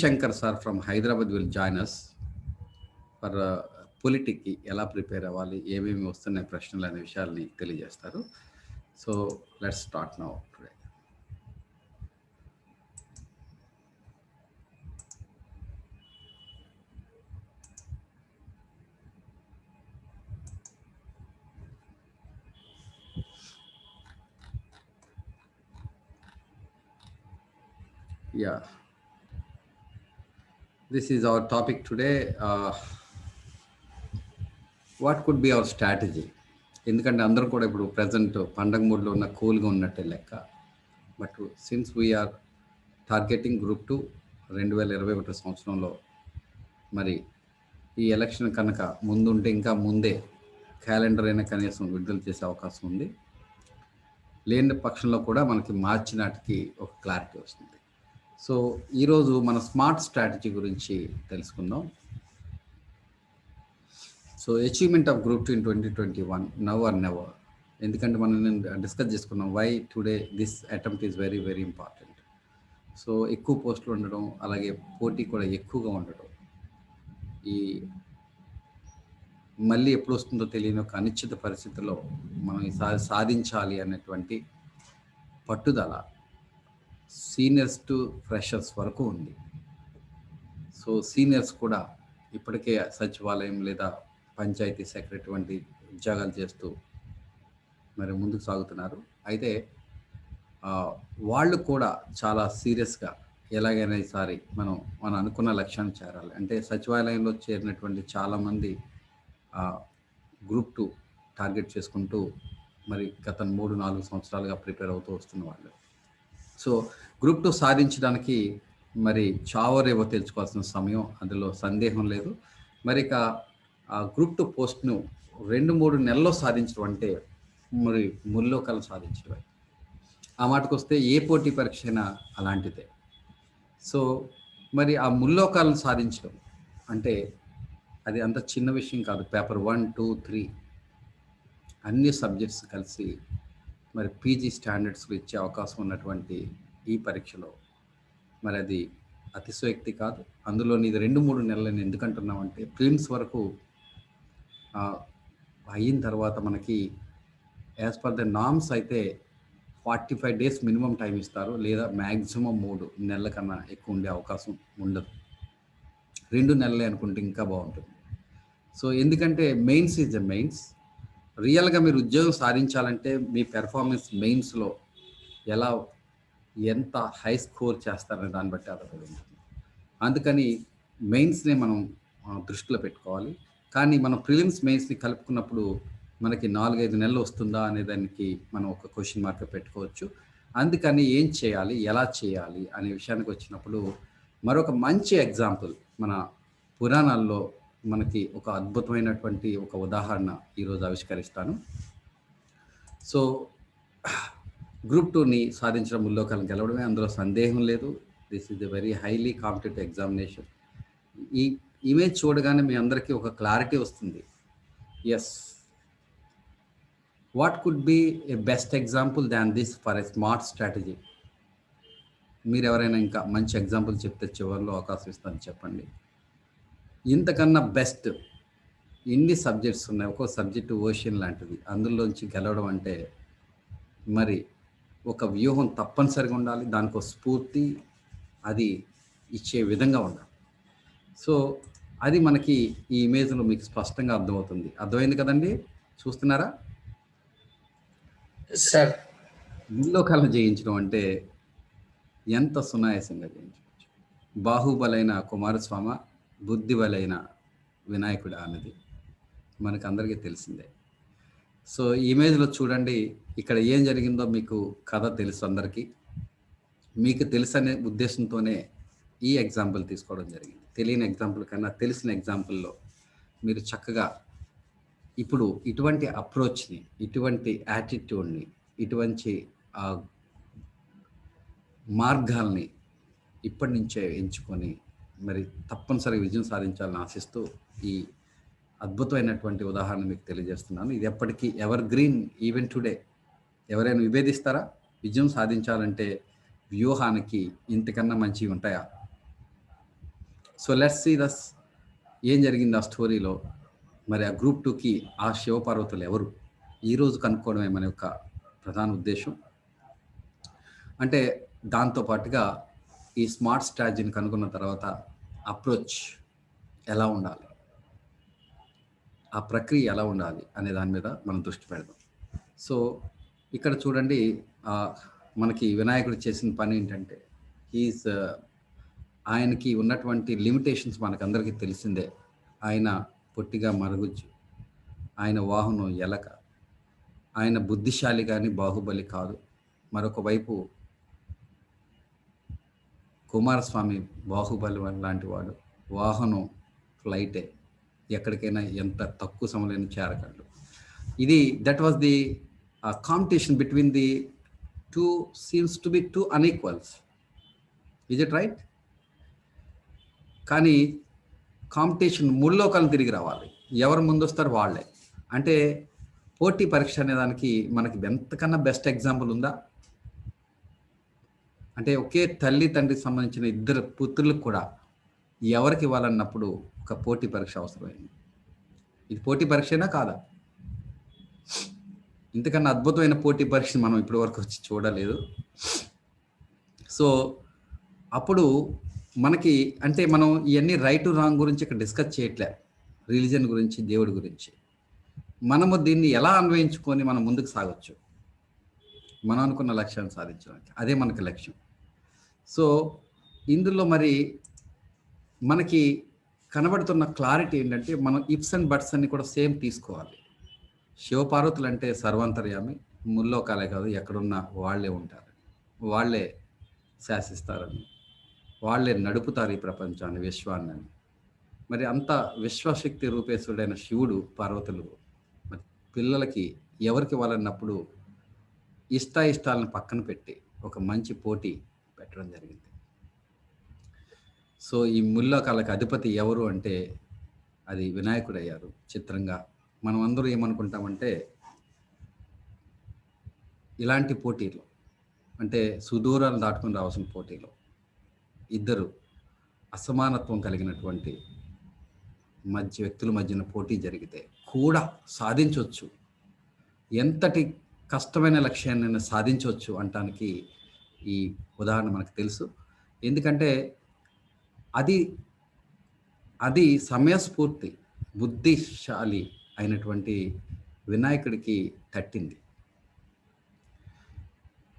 Shankar sir from Hyderabad will join us for పొలిటిక్కి ఎలా prepare అవ్వాలి, ఏమేమి వస్తున్నాయి ప్రశ్నలు అనే విషయాల్ని తెలియజేస్తారు. So let's start now today. Yeah, this is our topic today. What could be our strategy? ఎందుకంటే అందరూ కూడా ఇప్పుడు ప్రజెంట్ పండగ మూడ్లో ఉన్న కూల్గా ఉన్నట్టే లెక్క. But since we're targeting group 2 2021 సంవత్సరంలో మరి ఈ ఎలక్షన్ కనుక ముందుంటే ఇంకా ముందే క్యాలెండర్ అయినా కనీసం విడుదల చేసే అవకాశం ఉంది. లేని పక్షంలో కూడా మనకి మార్చి నాటికి ఒక క్లారిటీ వస్తుంది. సో ఈరోజు మన స్మార్ట్ స్ట్రాటజీ గురించి తెలుసుకుందాం. So achievement of group 2 in 2021 now or never. ఎందుకంటే మనం డిస్కస్ చేసుకున్నాం why today this attempt is very very important. So ఎక్కువ పోస్టులు ఉండడం, అలాగే పోటీ కూడా ఎక్కువగా ఉండడం, ఈ మళ్ళీ ఎప్పుడు వస్తుందో తెలియని ఒక అనిశ్చిత పరిస్థితుల్లో మనం ఈసారి సాధించాలి అనేటువంటి పట్టుదల సీనియర్స్ టు ఫ్రెషర్స్ వరకు ఉంది. సో సీనియర్స్ కూడా ఇప్పటికే సచివాలయం లేదా పంచాయతీ సెక్రటరీ వంటి ఉద్యోగాలు చేస్తూ మరి ముందుకు సాగుతున్నారు. అయితే వాళ్ళు కూడా చాలా సీరియస్గా ఎలాగైనా ఈసారి మనం అనుకున్న లక్ష్యాన్ని చేరాలి. అంటే సచివాలయంలో చేరినటువంటి చాలామంది గ్రూప్ 2 టార్గెట్ చేసుకుంటూ మరి గత 3-4 సంవత్సరాలుగా ప్రిపేర్ అవుతూ వస్తున్న వాళ్ళు. సో గ్రూప్ 2 సాధించడానికి మరి చావరేవో తెలుసుకోవాల్సిన సమయం, అందులో సందేహం లేదు. మరి ఇక గ్రూప్ 2 పోస్ట్ను 2-3 నెలల్లో సాధించడం అంటే మరి ముల్లోకాలు సాధించడమే. ఆ మాటకు వస్తే ఏ పోటీ పరీక్ష అయినా అలాంటిదే. సో మరి ఆ ముల్లోకాలను సాధించడం అంటే అది అంత చిన్న విషయం కాదు. పేపర్ 1, 2, 3 అన్ని సబ్జెక్ట్స్ కలిసి మరి పీజీ స్టాండర్డ్స్లో ఇచ్చే అవకాశం ఉన్నటువంటి ఈ పరీక్షలో మరి అది అతిశయోక్తి కాదు. అందులో ఇది 2-3 నెలలని ఎందుకంటున్నామంటే ప్రిలిమ్స్ వరకు అయిన తర్వాత మనకి యాజ్ పర్ ద నామ్స్ అయితే 45 days మినిమం టైం ఇస్తారు, లేదా మ్యాక్సిమం 3 నెలల కన్నా ఎక్కువ ఉండే అవకాశం ఉండదు. 2 నెలలే అనుకుంటే ఇంకా బాగుంటుంది. సో ఎందుకంటే మెయిన్స్ ఈజ్ ద మెయిన్స్. రియల్గా మీరు ఉద్యోగం సాధించాలంటే మీ పెర్ఫార్మెన్స్ మెయిన్స్లో ఎంత హై స్కోర్ చేస్తారనే దాన్ని బట్టి ఆధారపడి ఉంటుంది. అందుకని మెయిన్స్ని మనం దృష్టిలో పెట్టుకోవాలి. కానీ మనం ప్రిలిమ్స్ మెయిన్స్ని కలుపుకున్నప్పుడు మనకి 4-5 నెలలు వస్తుందా అనే దానికి మనం ఒక క్వశ్చన్ మార్క్ పెట్టుకోవచ్చు. అందుకని ఏం చేయాలి, ఎలా చేయాలి అనే విషయానికి వచ్చినప్పుడు మరొక మంచి ఎగ్జాంపుల్ మన పురాణాల్లో మనకి ఒక అద్భుతమైనటువంటి ఒక ఉదాహరణ ఈరోజు ఆవిష్కరిస్తాను. సో గ్రూప్ 2ని సాధించడం ముల్లోకాలను గెలవడమే, అందులో సందేహం లేదు. This is a very highly competitive examination. ఈ ఇమేజ్ చూడగానే మీ అందరికీ ఒక క్లారిటీ వస్తుంది. Yes, what could be a best example than this for a smart strategy? మీరు ఎవరైనా ఇంకా మంచి ఎగ్జాంపుల్ చెప్తే చివరిలో అవకాశం ఇస్తాను, చెప్పండి. ఇంతకన్నా బెస్ట్ ఎన్ని సబ్జెక్ట్స్ ఉన్నాయి, ఒక్కో సబ్జెక్టు ఓషన్ లాంటిది. అందులోంచి గెలవడం అంటే మరి ఒక వ్యూహం తప్పనిసరిగా ఉండాలి, దానికి స్ఫూర్తి అది ఇచ్చే విధంగా ఉండాలి. సో అది మనకి ఈ ఇమేజ్లో మీకు స్పష్టంగా అర్థమవుతుంది. అర్థమైంది కదండి? చూస్తున్నారా? సార్, ముల్లోకాలను జయించడం అంటే ఎంత సునాయాసంగా జయించవచ్చు. బాహుబలైన కుమారస్వామి, బుద్ధిబలైన వినాయకుడు అన్నది మనకు అందరికీ తెలిసిందే. సో ఈ ఇమేజ్లో చూడండి, ఇక్కడ ఏం జరిగిందో మీకు కథ తెలుసు అందరికీ. మీకు తెలుసనే ఉద్దేశంతోనే ఈ ఎగ్జాంపుల్ తీసుకోవడం జరిగింది. తెలియని ఎగ్జాంపుల్ కన్నా తెలిసిన ఎగ్జాంపుల్లో మీరు చక్కగా ఇప్పుడు ఇటువంటి అప్రోచ్ని, ఇటువంటి యాటిట్యూడ్ని, ఇటువంటి మార్గాల్ని ఇప్పటి నుంచే ఎంచుకొని మరి తప్పనిసరిగా విజయం సాధించాలని ఆశిస్తూ ఈ అద్భుతమైనటువంటి ఉదాహరణ మీకు తెలియజేస్తున్నాను. ఇది ఎప్పటికీ ఎవర్ గ్రీన్ ఈవెన్ టుడే. ఎవరైనా విభేదిస్తారా? విజయం సాధించాలంటే వ్యూహానికి ఇంతకన్నా మంచివి ఉంటాయా? సో లెట్స్ సీ దస్ ఏం జరిగింది ఆ స్టోరీలో. మరి ఆ గ్రూప్ 2కి ఆ శివపార్వతులు ఎవరు ఈరోజు కనుక్కోవడమే మన యొక్క ప్రధాన ఉద్దేశం. అంటే దాంతో పాటుగా ఈ స్మార్ట్ స్ట్రాటజీని కనుక్కున్న తర్వాత అప్రోచ్ ఎలా ఉండాలి, ఆ ప్రక్రియ ఎలా ఉండాలి అనే దాని మీద మనం దృష్టి పెడదాం. సో ఇక్కడ చూడండి, మనకి వినాయకుడు చేసిన పని ఏంటంటే ఈజ్ ఆయనకి ఉన్నటువంటి లిమిటేషన్స్ మనకందరికీ తెలిసిందే. ఆయన పొట్టిగా మరుగుజ్జు, ఆయన వాహనం ఎలక, ఆయన బుద్ధిశాలి కానీ బాహుబలి కాదు. మరొక వైపు కుమారస్వామి బాహుబలి లాంటి వాడు, వాహనం ఫ్లైటే, ఎక్కడికైనా ఎంత తక్కువ సమయంలో చేరగలడు. ఇది that was the competition between the two seems to be two అన్ఈక్వల్స్. Is it right? కానీ కాంపిటీషన్ ముల్లోకాలను తిరిగి రావాలి. ఎవరు ముందొస్తారు వాళ్ళే. అంటే పోటీ పరీక్ష అనే దానికి మనకి ఎంతకన్నా బెస్ట్ ఎగ్జాంపుల్ ఉందా? అంటే ఒకే తల్లి తండ్రికి సంబంధించిన ఇద్దరు పుత్రులకు కూడా ఎవరికి ఇవ్వాలన్నప్పుడు ఒక పోటీ పరీక్ష అవసరమైంది. ఇది పోటీ పరీక్షనా కాదా? ఇంతకన్నా అద్భుతమైన పోటీ పరీక్ష మనం ఇప్పటి వరకు వచ్చి చూడలేదు. సో అప్పుడు మనకి అంటే మనం ఇవన్నీ రైట్ రాంగ్ గురించి ఇక్కడ డిస్కస్ చేయట్లే, రిలీజన్ గురించి, దేవుడి గురించి. మనము దీన్ని ఎలా అన్వయించుకొని మనం ముందుకు సాగొచ్చు, మనం అనుకున్న లక్ష్యాన్ని సాధించడానికి. అదే మనకి లక్ష్యం. సో ఇందులో మరి మనకి కనబడుతున్న క్లారిటీ ఏంటంటే మనం ఇఫ్స్ అండ్ బట్స్ అన్ని కూడా సేమ్ తీసుకోవాలి. శివపార్వతులు అంటే సర్వాంతర్యామి, ముల్లోకాలే కాదు ఎక్కడున్నా వాళ్ళే ఉంటారు, వాళ్ళే శాసిస్తారని, వాళ్ళే నడుపుతారు ఈ ప్రపంచాన్ని, విశ్వాన్ని. మరి అంత విశ్వశక్తి రూపేశుడైన శివుడు పార్వతులు మరి పిల్లలకి ఎవరికి ఇవ్వాలన్నప్పుడు ఇష్టాలను పక్కన పెట్టి ఒక మంచి పోటీ పెట్టడం జరిగింది. సో ఈ ముల్లోకాలకు అధిపతి ఎవరు అంటే అది వినాయకుడు అయ్యారు. చిత్రంగా మనం అందరూ ఏమనుకుంటామంటే ఇలాంటి పోటీలు అంటే సుదూరాలు దాటుకుని రావాల్సిన పోటీలో ఇద్దరు అసమానత్వం కలిగినటువంటి వ్యక్తుల మధ్యన పోటీ జరిగితే కూడా సాధించవచ్చు, ఎంతటి కష్టమైన లక్ష్యాన్ని సాధించవచ్చు అనటానికి ఈ ఉదాహరణ మనకు తెలుసు. ఎందుకంటే అది సమయస్ఫూర్తి బుద్ధిశాలి అయినటువంటి వినాయకుడికి తట్టింది.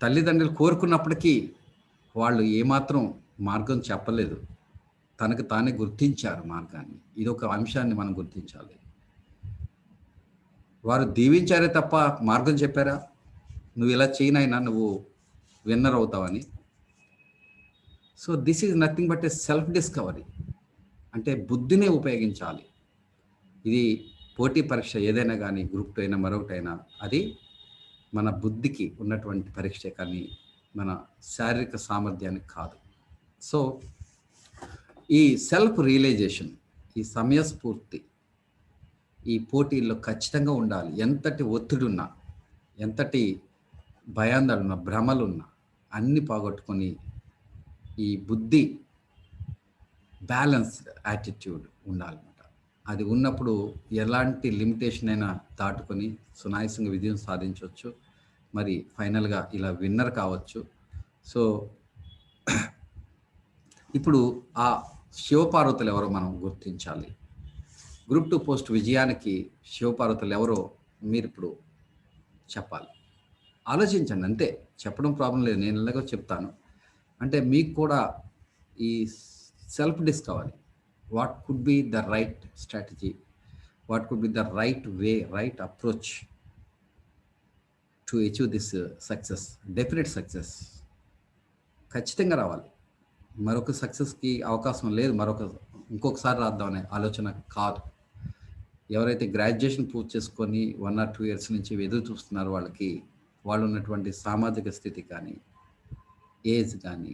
తల్లిదండ్రులు కోరుకున్నప్పటికీ వాళ్ళు ఏమాత్రం మార్గం చెప్పలేదు, తనకు తానే గుర్తించారు మార్గాన్ని. ఇదొక అంశాన్ని మనం గుర్తించాలి. వారు దీవించారే తప్ప మార్గం చెప్పారా? నువ్వు ఇలా చేయనైనా నువ్వు విన్నర్ అవుతావని. So this is nothing but a self discovery. అంటే బుద్ధినే ఉపయోగించాలి. ఇది పోటీ పరీక్ష ఏదైనా కానీ, గ్రూప్ 2 అయినా మరొకటైనా, అది మన బుద్ధికి ఉన్నటువంటి పరీక్ష కానీ మన శారీరక సామర్థ్యానికి కాదు. సో ఈ సెల్ఫ్ రియలైజేషన్, ఈ సమయస్ఫూర్తి ఈ పోటీల్లో ఖచ్చితంగా ఉండాలి. ఎంతటి ఒత్తిడున్నా, ఎంతటి భయాందోళన, భ్రమలున్నా అన్ని పోగొట్టుకొని ఈ బుద్ధి బ్యాలెన్స్డ్ యాటిట్యూడ్ ఉండాలన్నమాట. అది ఉన్నప్పుడు ఎలాంటి లిమిటేషన్ అయినా దాటుకొని సునాయాసంగా విజయం సాధించవచ్చు. మరి ఫైనల్గా ఇలా విన్నర్ కావచ్చు. సో ఇప్పుడు ఆ శివపార్వతులు ఎవరో మనం గుర్తించాలి. గ్రూప్ 2 పోస్ట్ విజయానికి శివపార్వతులు ఎవరో మీరు ఇప్పుడు చెప్పాలి. ఆలోచించండి, అంతే. చెప్పడం ప్రాబ్లం లేదు, నేను ఎలాగో చెప్తాను. అంటే మీకు కూడా ఈ self discovery, what could be the right strategy, what could be the right way, right approach to achieve this success, definite success ఖచ్చితంగా రావాలి. మరొక సక్సెస్కి అవకాశం లేదు, ఇంకొకసారి రాద్దామనే ఆలోచన కాదు. ఎవరైతే గ్రాడ్యుయేషన్ పూర్తి చేసుకొని 1 or 2 years నుంచి ఎదురు చూస్తున్నారో వాళ్ళు ఉన్నటువంటి సామాజిక స్థితి కానీ, ఏజ్ కానీ,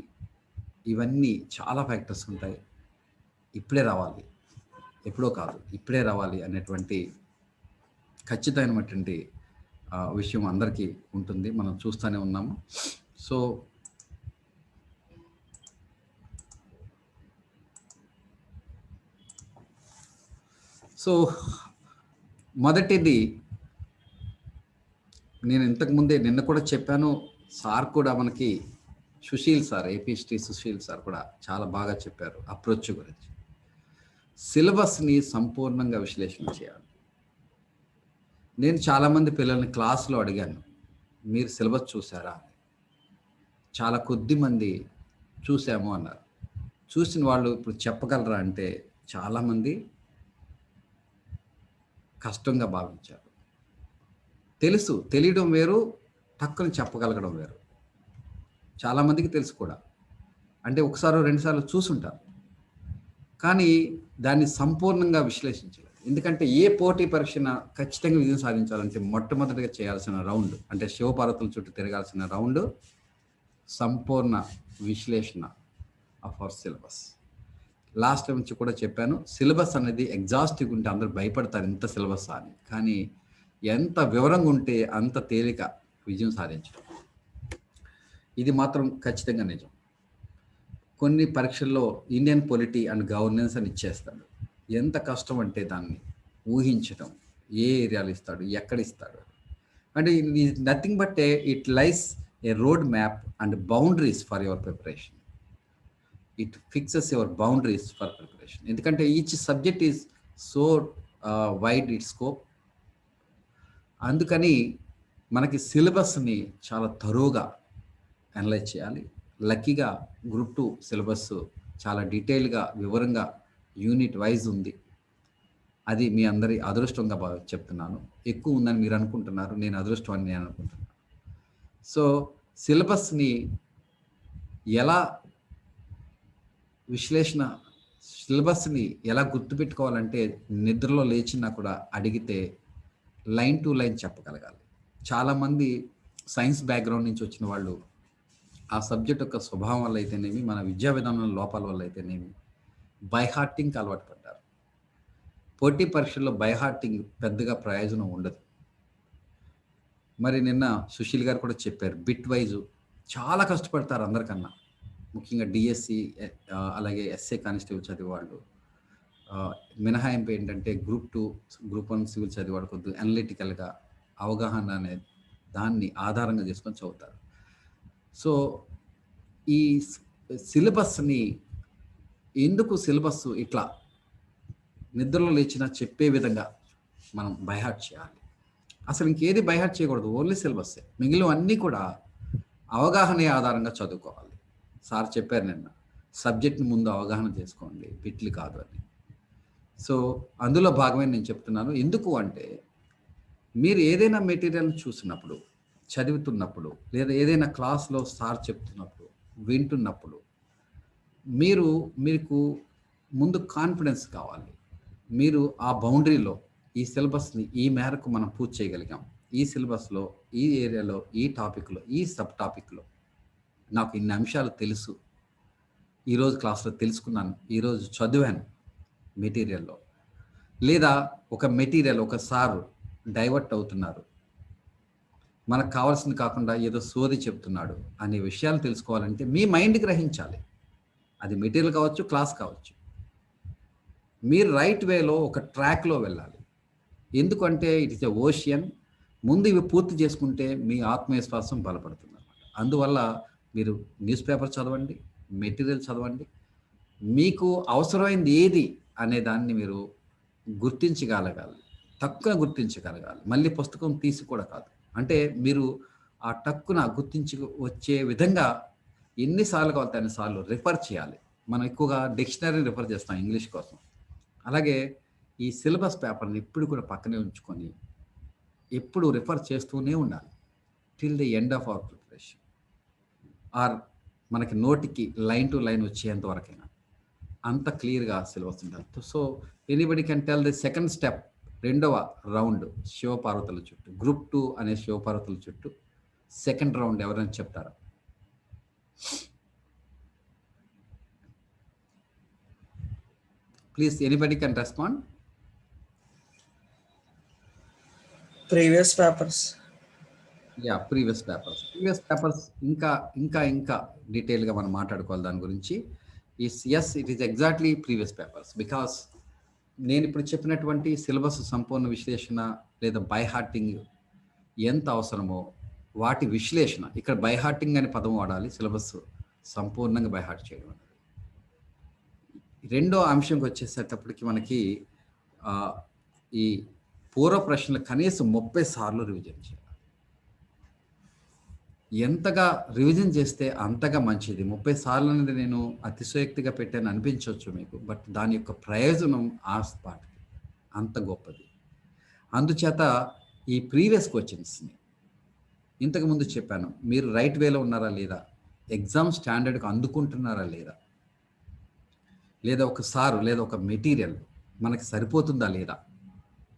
ఇవన్నీ చాలా ఫ్యాక్టర్స్ ఉంటాయి. ఇప్పుడే రావాలి, ఎప్పుడో కాదు, ఇప్పుడే రావాలి అనేటువంటి ఖచ్చితమైనటువంటి విషయం అందరికీ ఉంటుంది. మనం చూస్తూనే ఉన్నాము. సో సో మొదటిది నేను ఇంతకుముందే నిన్న కూడా చెప్పాను, సార్ కూడా మనకి Sushil sir, AP history Sushil sir కూడా చాలా బాగా చెప్పారు అప్రోచ్ గురించి. సిలబస్ని సంపూర్ణంగా విశ్లేషణ చేయాలి. నేను చాలామంది పిల్లల్ని క్లాస్లో అడిగాను, మీరు సిలబస్ చూసారా? చాలా కొద్ది మంది చూసాము అన్నారు. చూసిన వాళ్ళు ఇప్పుడు చెప్పగలరా అంటే చాలామంది కష్టంగా భావించారు. తెలుసు, తెలియడం వేరు, టక్కుని చెప్పగలగడం వేరు. చాలామందికి తెలుసు కూడా, అంటే ఒకసారి రెండుసార్లు చూసుంటారు, కానీ దాన్ని సంపూర్ణంగా విశ్లేషించలేదు. ఎందుకంటే ఏ పోటీ పరీక్షన ఖచ్చితంగా విజయం సాధించాలంటే మొట్టమొదటిగా చేయాల్సిన రౌండ్, అంటే శివపార్వతుల చుట్టూ తిరగాల్సిన రౌండ్ సంపూర్ణ విశ్లేషణ ఆఫ్ అవర్ సిలబస్. లాస్ట్ నుంచి కూడా చెప్పాను, సిలబస్ అనేది ఎగ్జాస్టివ్ ఉంటే అందరూ భయపడతారు ఇంత సిలబస్ అని, కానీ ఎంత వివరంగా ఉంటే అంత తేలిక విజయం సాధించడం. ఇది మాత్రం ఖచ్చితంగా నిజం. కొన్ని పరీక్షల్లో ఇండియన్ పొలిటీ అండ్ గవర్నెన్స్ అని ఇచ్చేస్తాడు. ఎంత కష్టం అంటే దాన్ని ఊహించడం, ఏ ఏరియాలు ఇస్తాడు, ఎక్కడ ఇస్తాడు, అంటే nothing but it lies a road map and boundaries for your preparation. It fixes your boundaries for preparation. ఎందుకంటే each subject is so wide it scope. అందుకని మనకి సిలబస్ని చాలా తరోగా అనలైజ్ చేయాలి. లక్కీగా గ్రూప్ 2 సిలబస్ చాలా డీటెయిల్గా వివరంగా యూనిట్ వైజ్ ఉంది. అది మీ అందరి అదృష్టంగా చెప్తున్నాను. ఎక్కువ ఉందని మీరు అనుకుంటున్నారు, నేను అదృష్టం అని నేను అనుకుంటున్నాను. సో సిలబస్ని ఎలా విశ్లేషణ, సిలబస్ని ఎలా గుర్తుపెట్టుకోవాలంటే నిద్రలో లేచినా కూడా అడిగితే లైన్ టు లైన్ చెప్పగలగాలి. చాలామంది సైన్స్ బ్యాక్గ్రౌండ్ నుంచి వచ్చిన వాళ్ళు ఆ సబ్జెక్ట్ యొక్క స్వభావం వల్ల అయితేనేమి, మన విద్యా విధానం లోపాల వల్ల అయితేనేమి బైహార్టింగ్కి అలవాటు పడ్డారు. పోటీ పరీక్షల్లో బైహార్టింగ్ పెద్దగా ప్రయోజనం ఉండదు. మరి నిన్న సుశీల్ గారు కూడా చెప్పారు, బిట్ వైజు చాలా కష్టపడతారు అందరికన్నా, ముఖ్యంగా డిఎస్సి అలాగే ఎస్ఏ కానిస్టేబుల్ చదివేవాళ్ళు. మినహాయింపు ఏంటంటే గ్రూప్ 2, గ్రూప్ 1 సివిల్ చదివేవాడు కొద్దిగా అనలిటికల్గా అవగాహన అనే దాన్ని ఆధారంగా చేసుకొని చదువుతారు. సో ఈ సిలబస్ని ఎందుకు సిలబస్ ఇట్లా నిద్రలో లేచినా చెప్పే విధంగా మనం బైహార్ట్ చేయాలి. అసలు ఇంకేది బైహార్ట్ చేయకూడదు, ఓన్లీ సిలబస్సే. మిగిలిన అన్నీ కూడా అవగాహన ఆధారంగా చదువుకోవాలి. సార్ చెప్పారు నిన్న, సబ్జెక్ట్ని ముందు అవగాహన చేసుకోండి, బిట్లు కాదు అని. సో అందులో భాగమే నేను చెప్తున్నాను. ఎందుకు అంటే మీరు ఏదైనా మెటీరియల్ చూసినప్పుడు, చదువుతున్నప్పుడు, లేదా ఏదైనా క్లాస్లో సార్ చెప్తున్నప్పుడు, వింటున్నప్పుడు మీకు ముందు కాన్ఫిడెన్స్ కావాలి. మీరు ఆ బౌండరీలో ఈ సిలబస్ని ఈ మేరకు మనం పూర్తి చేయగలిగాం, ఈ సిలబస్లో, ఈ ఏరియాలో, ఈ టాపిక్లో, ఈ సబ్ టాపిక్లో నాకు ఇన్ని అంశాలు తెలుసు, ఈరోజు క్లాస్లో తెలుసుకున్నాను, ఈరోజు చదివాను మెటీరియల్లో. లేదా ఒక మెటీరియల్ ఒక సారు డైవర్ట్ అవుతున్నారు, మనకు కావాల్సింది కాకుండా ఏదో సోది చెప్తున్నాడు అనే విషయాలు తెలుసుకోవాలంటే మీ మైండ్ గ్రహించాలి. అది మెటీరియల్ కావచ్చు, క్లాస్ కావచ్చు. మీరు రైట్ వేలో ఒక ట్రాక్లో వెళ్ళాలి. ఎందుకంటే ఇట్ ఇస్ ఎ ఓషియన్. ముందు ఇవి పూర్తి చేసుకుంటే మీ ఆత్మవిశ్వాసం బలపడుతుంది అన్నమాట. అందువల్ల మీరు న్యూస్ పేపర్ చదవండి, మెటీరియల్ చదవండి, మీకు అవసరమైంది ఏది అనే దాన్ని మీరు గుర్తించగలగాలి, తక్కువ గుర్తించగలగాలి. మళ్ళీ పుస్తకం తీసి కూడా కాదు, అంటే మీరు ఆ టక్కున గుర్తించి వచ్చే విధంగా ఎన్నిసార్లు కావాలి అన్నిసార్లు రిఫర్ చేయాలి. మనం ఎక్కువగా డిక్షనరీని రిఫర్ చేస్తాం ఇంగ్లీష్ కోసం. అలాగే ఈ సిలబస్ పేపర్ని ఎప్పుడు కూడా పక్కనే ఉంచుకొని ఎప్పుడు రిఫర్ చేస్తూనే ఉండాలి till the end of our preparation, or మనకి నోటికి లైన్ టు లైన్ వచ్చేంత వరకైనా అంత క్లియర్గా సిలబస్ ఉండాలి. So anybody can tell the second step, రెండవ రౌండ్ శివపార్వతుల చుట్టూ, గ్రూప్ 2 అనే శివపార్వతుల చుట్టూ సెకండ్ రౌండ్ ఎవరైనా చెప్తారా? Please anybody can respond. Previous papers. Ya, previous papers ఇంకా డీటెయిల్గా మనం మాట్లాడుకోవాలి దాని గురించి. Yes, it is exactly previous papers, because నేను ఇప్పుడు చెప్పినటువంటి సిలబస్ సంపూర్ణ విశ్లేషణ లేదా బై హార్టింగ్ ఎంత అవసరమో వాటి విశ్లేషణ, ఇక్కడ బై హార్టింగ్ అనే పదం వాడాలి, సిలబస్ సంపూర్ణంగా బై హార్ట్ చేయడం అనేది. రెండో అంశంకి వచ్చేసేటప్పటికి మనకి ఈ పూర్వ ప్రశ్నలు కనీసం 30 సార్లు రివిజన్ చేయాలి. ఎంతగా రివిజన్ చేస్తే అంతగా మంచిది. 30 సార్లు అనేది నేను అతిశయోక్తిగా పెట్టాను అనిపించవచ్చు మీకు, బట్ దాని యొక్క ప్రయోజనం ఆ స్పాట్కి అంత గొప్పది. అందుచేత ఈ ప్రీవియస్ క్వశ్చన్స్ని ఇంతకుముందు చెప్పాను, మీరు రైట్ వేలో ఉన్నారా లేదా, ఎగ్జామ్ స్టాండర్డ్కి అందుకుంటున్నారా లేదా, లేదా ఒక సారు లేదా ఒక మెటీరియల్ మనకి సరిపోతుందా లేదా.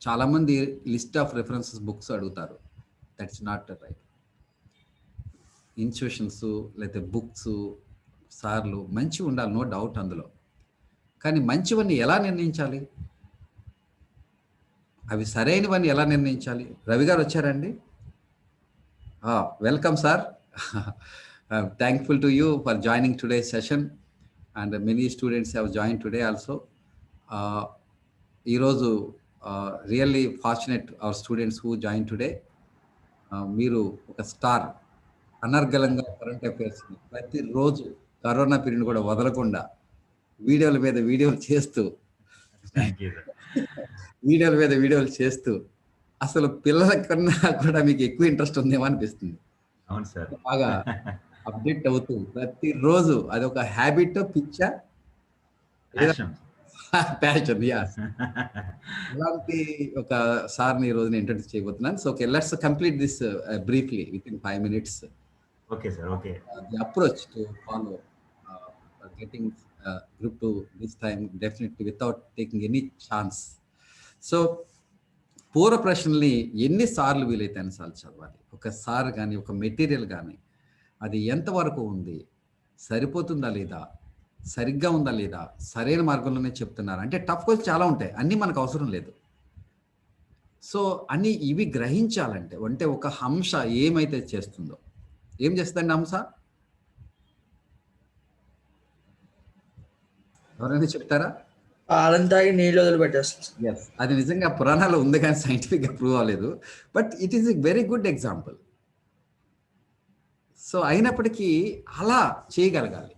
చాలామంది లిస్ట్ ఆఫ్ రెఫరెన్సెస్ బుక్స్ అడుగుతారు, దట్స్ నాట్ రైట్. ఇన్స్టిట్యూషన్స్ లేకపోతే బుక్స్ సార్లు మంచివి ఉండాలి, నో డౌట్ అందులో. కానీ మంచివన్నీ ఎలా నిర్ణయించాలి, అవి సరైనవన్నీ ఎలా నిర్ణయించాలి? రవి గారు వచ్చారండి. Welcome sir. Thankful to you for joining today session and many students have join today also. ఈరోజు really fortunate our students who join today. మీరు ఒక స్టార్, అనర్గళంగా కరెంట్ అఫైర్స్ ప్రతిరోజు కరోనా పీరియడ్ కూడా వదలకుండా వీడియోల మీద వీడియోలు చేస్తూ అసలు పిల్లల కన్నా కూడా మీకు ఎక్కువ ఇంట్రెస్ట్ ఉందేమో అనిపిస్తుంది. అవును సార్, బాగా అప్డేట్ అవుతూ ప్రతిరోజు అది ఒక హ్యాబిట్, పిచ్చా, ప్యాషన్. అలాంటి ఒక సార్ని ఈ రోజు నేను ఇంట్రడ్యూస్ చేయబోతున్నాను. So okay, let's complete this briefly with in 5 minutes. Okay sir, okay. The approach to follow for getting group 2 this time, definitely without taking any chance. So పూర్వ ప్రశ్నల్ని ఎన్నిసార్లు వీలైతే అన్నిసార్లు చదవాలి. ఒకసారి కానీ ఒక మెటీరియల్ కానీ అది ఎంతవరకు ఉంది, సరిపోతుందా లేదా, సరిగ్గా ఉందా లేదా, సరైన మార్గంలోనే చెప్తున్నారు అంటే టఫ్ క్వశ్చన్ చాలా ఉంటాయి, అన్నీ మనకు అవసరం లేదు. సో అన్నీ ఇవి గ్రహించాలంటే అంటే ఒక హంస ఏమైతే చేస్తుందో, ఏం చేస్తుందండి హంస? ఎవరైనా చెప్తారా? పాలను తాగి నీళ్ళు వదిలిపెట్టేస్తుంది. ఎస్, అది నిజంగా పురాణాల్లో ఉంది కానీ సైంటిఫిక్గా ప్రూవ్ అవ్వలేదు, but it is a very good example. So అయినప్పటికీ అలా చేయగలగాలి.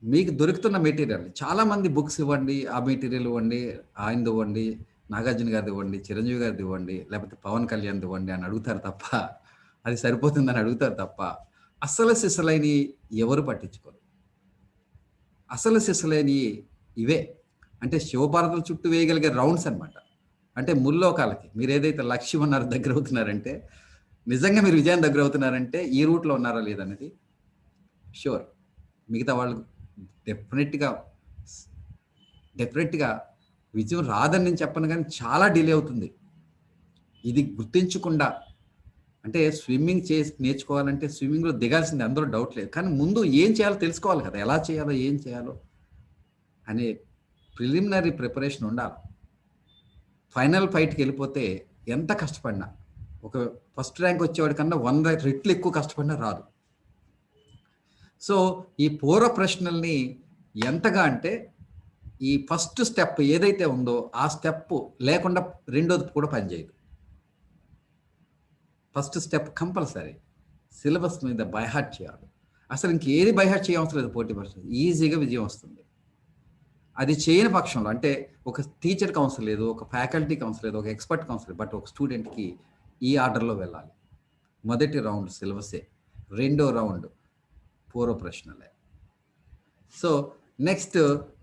మీకు దొరుకుతున్న మెటీరియల్, చాలామంది బుక్స్ ఇవ్వండి, ఆ మెటీరియల్ ఇవ్వండి, ఆయనది ఇవ్వండి, నాగార్జున గారిది ఇవ్వండి, చిరంజీవి గారిది ఇవ్వండి, లేకపోతే పవన్ కళ్యాణ్ది ఇవ్వండి అని అడుగుతారు తప్ప, అది సరిపోతుందని అడుగుతారు తప్ప అసలు సిసలైన ఎవరు పట్టించుకోరు. అసలు సిసలైన ఇవే అంటే శివపార్వతుల చుట్టూ వేయగలిగే రౌండ్స్ అనమాట. అంటే ముల్లోకాలకి మీరు ఏదైతే లక్ష్యం ఉన్నారో దగ్గర అవుతున్నారంటే, నిజంగా మీరు విజయాన్ని దగ్గర అవుతున్నారంటే ఈ రూట్లో ఉన్నారా లేదనేది షూర్. మిగతా వాళ్ళు డెఫినెట్గా విజయం రాదని నేను చెప్పను, కానీ చాలా డిలే అవుతుంది. ఇది గుర్తించకుండా, అంటే స్విమ్మింగ్ నేర్చుకోవాలంటే స్విమ్మింగ్లో దిగాల్సింది, అందులో డౌట్ లేదు. కానీ ముందు ఏం చేయాలో తెలుసుకోవాలి కదా, ఎలా చేయాలో ఏం చేయాలో అనే ప్రిలిమినరీ ప్రిపరేషన్ ఉండాలి. ఫైనల్ ఫైట్కి వెళ్ళిపోతే ఎంత కష్టపడినా, ఒక ఫస్ట్ ర్యాంక్ వచ్చేవాడి కన్నా 100 రెట్లు ఎక్కువ కష్టపడినా రాదు. సో ఈ పూర్వ ప్రశ్నల్ని ఎంతగా అంటే ఈ ఫస్ట్ స్టెప్ ఏదైతే ఉందో ఆ స్టెప్ లేకుండా రెండోది కూడా పనిచేయదు. ఫస్ట్ స్టెప్ కంపల్సరీ సిలబస్ మీద బైహార్ట్ చేయాలి. అసలు ఇంకేది బైహార్ట్ చేయవసరం లేదు. పోటీ పరీక్ష ఈజీగా విజయం వస్తుంది. అది చేయని పక్షంలో, అంటే ఒక టీచర్కి అవసరం లేదు, ఒక ఫ్యాకల్టీకి అవసరం లేదు, ఒక ఎక్స్పర్ట్కి అవసరం లేదు, బట్ ఒక స్టూడెంట్కి ఈ ఆర్డర్లో వెళ్ళాలి. మొదటి రౌండ్ సిలబసే, రెండో రౌండ్ పూర్వ ప్రశ్నలే. సో నెక్స్ట్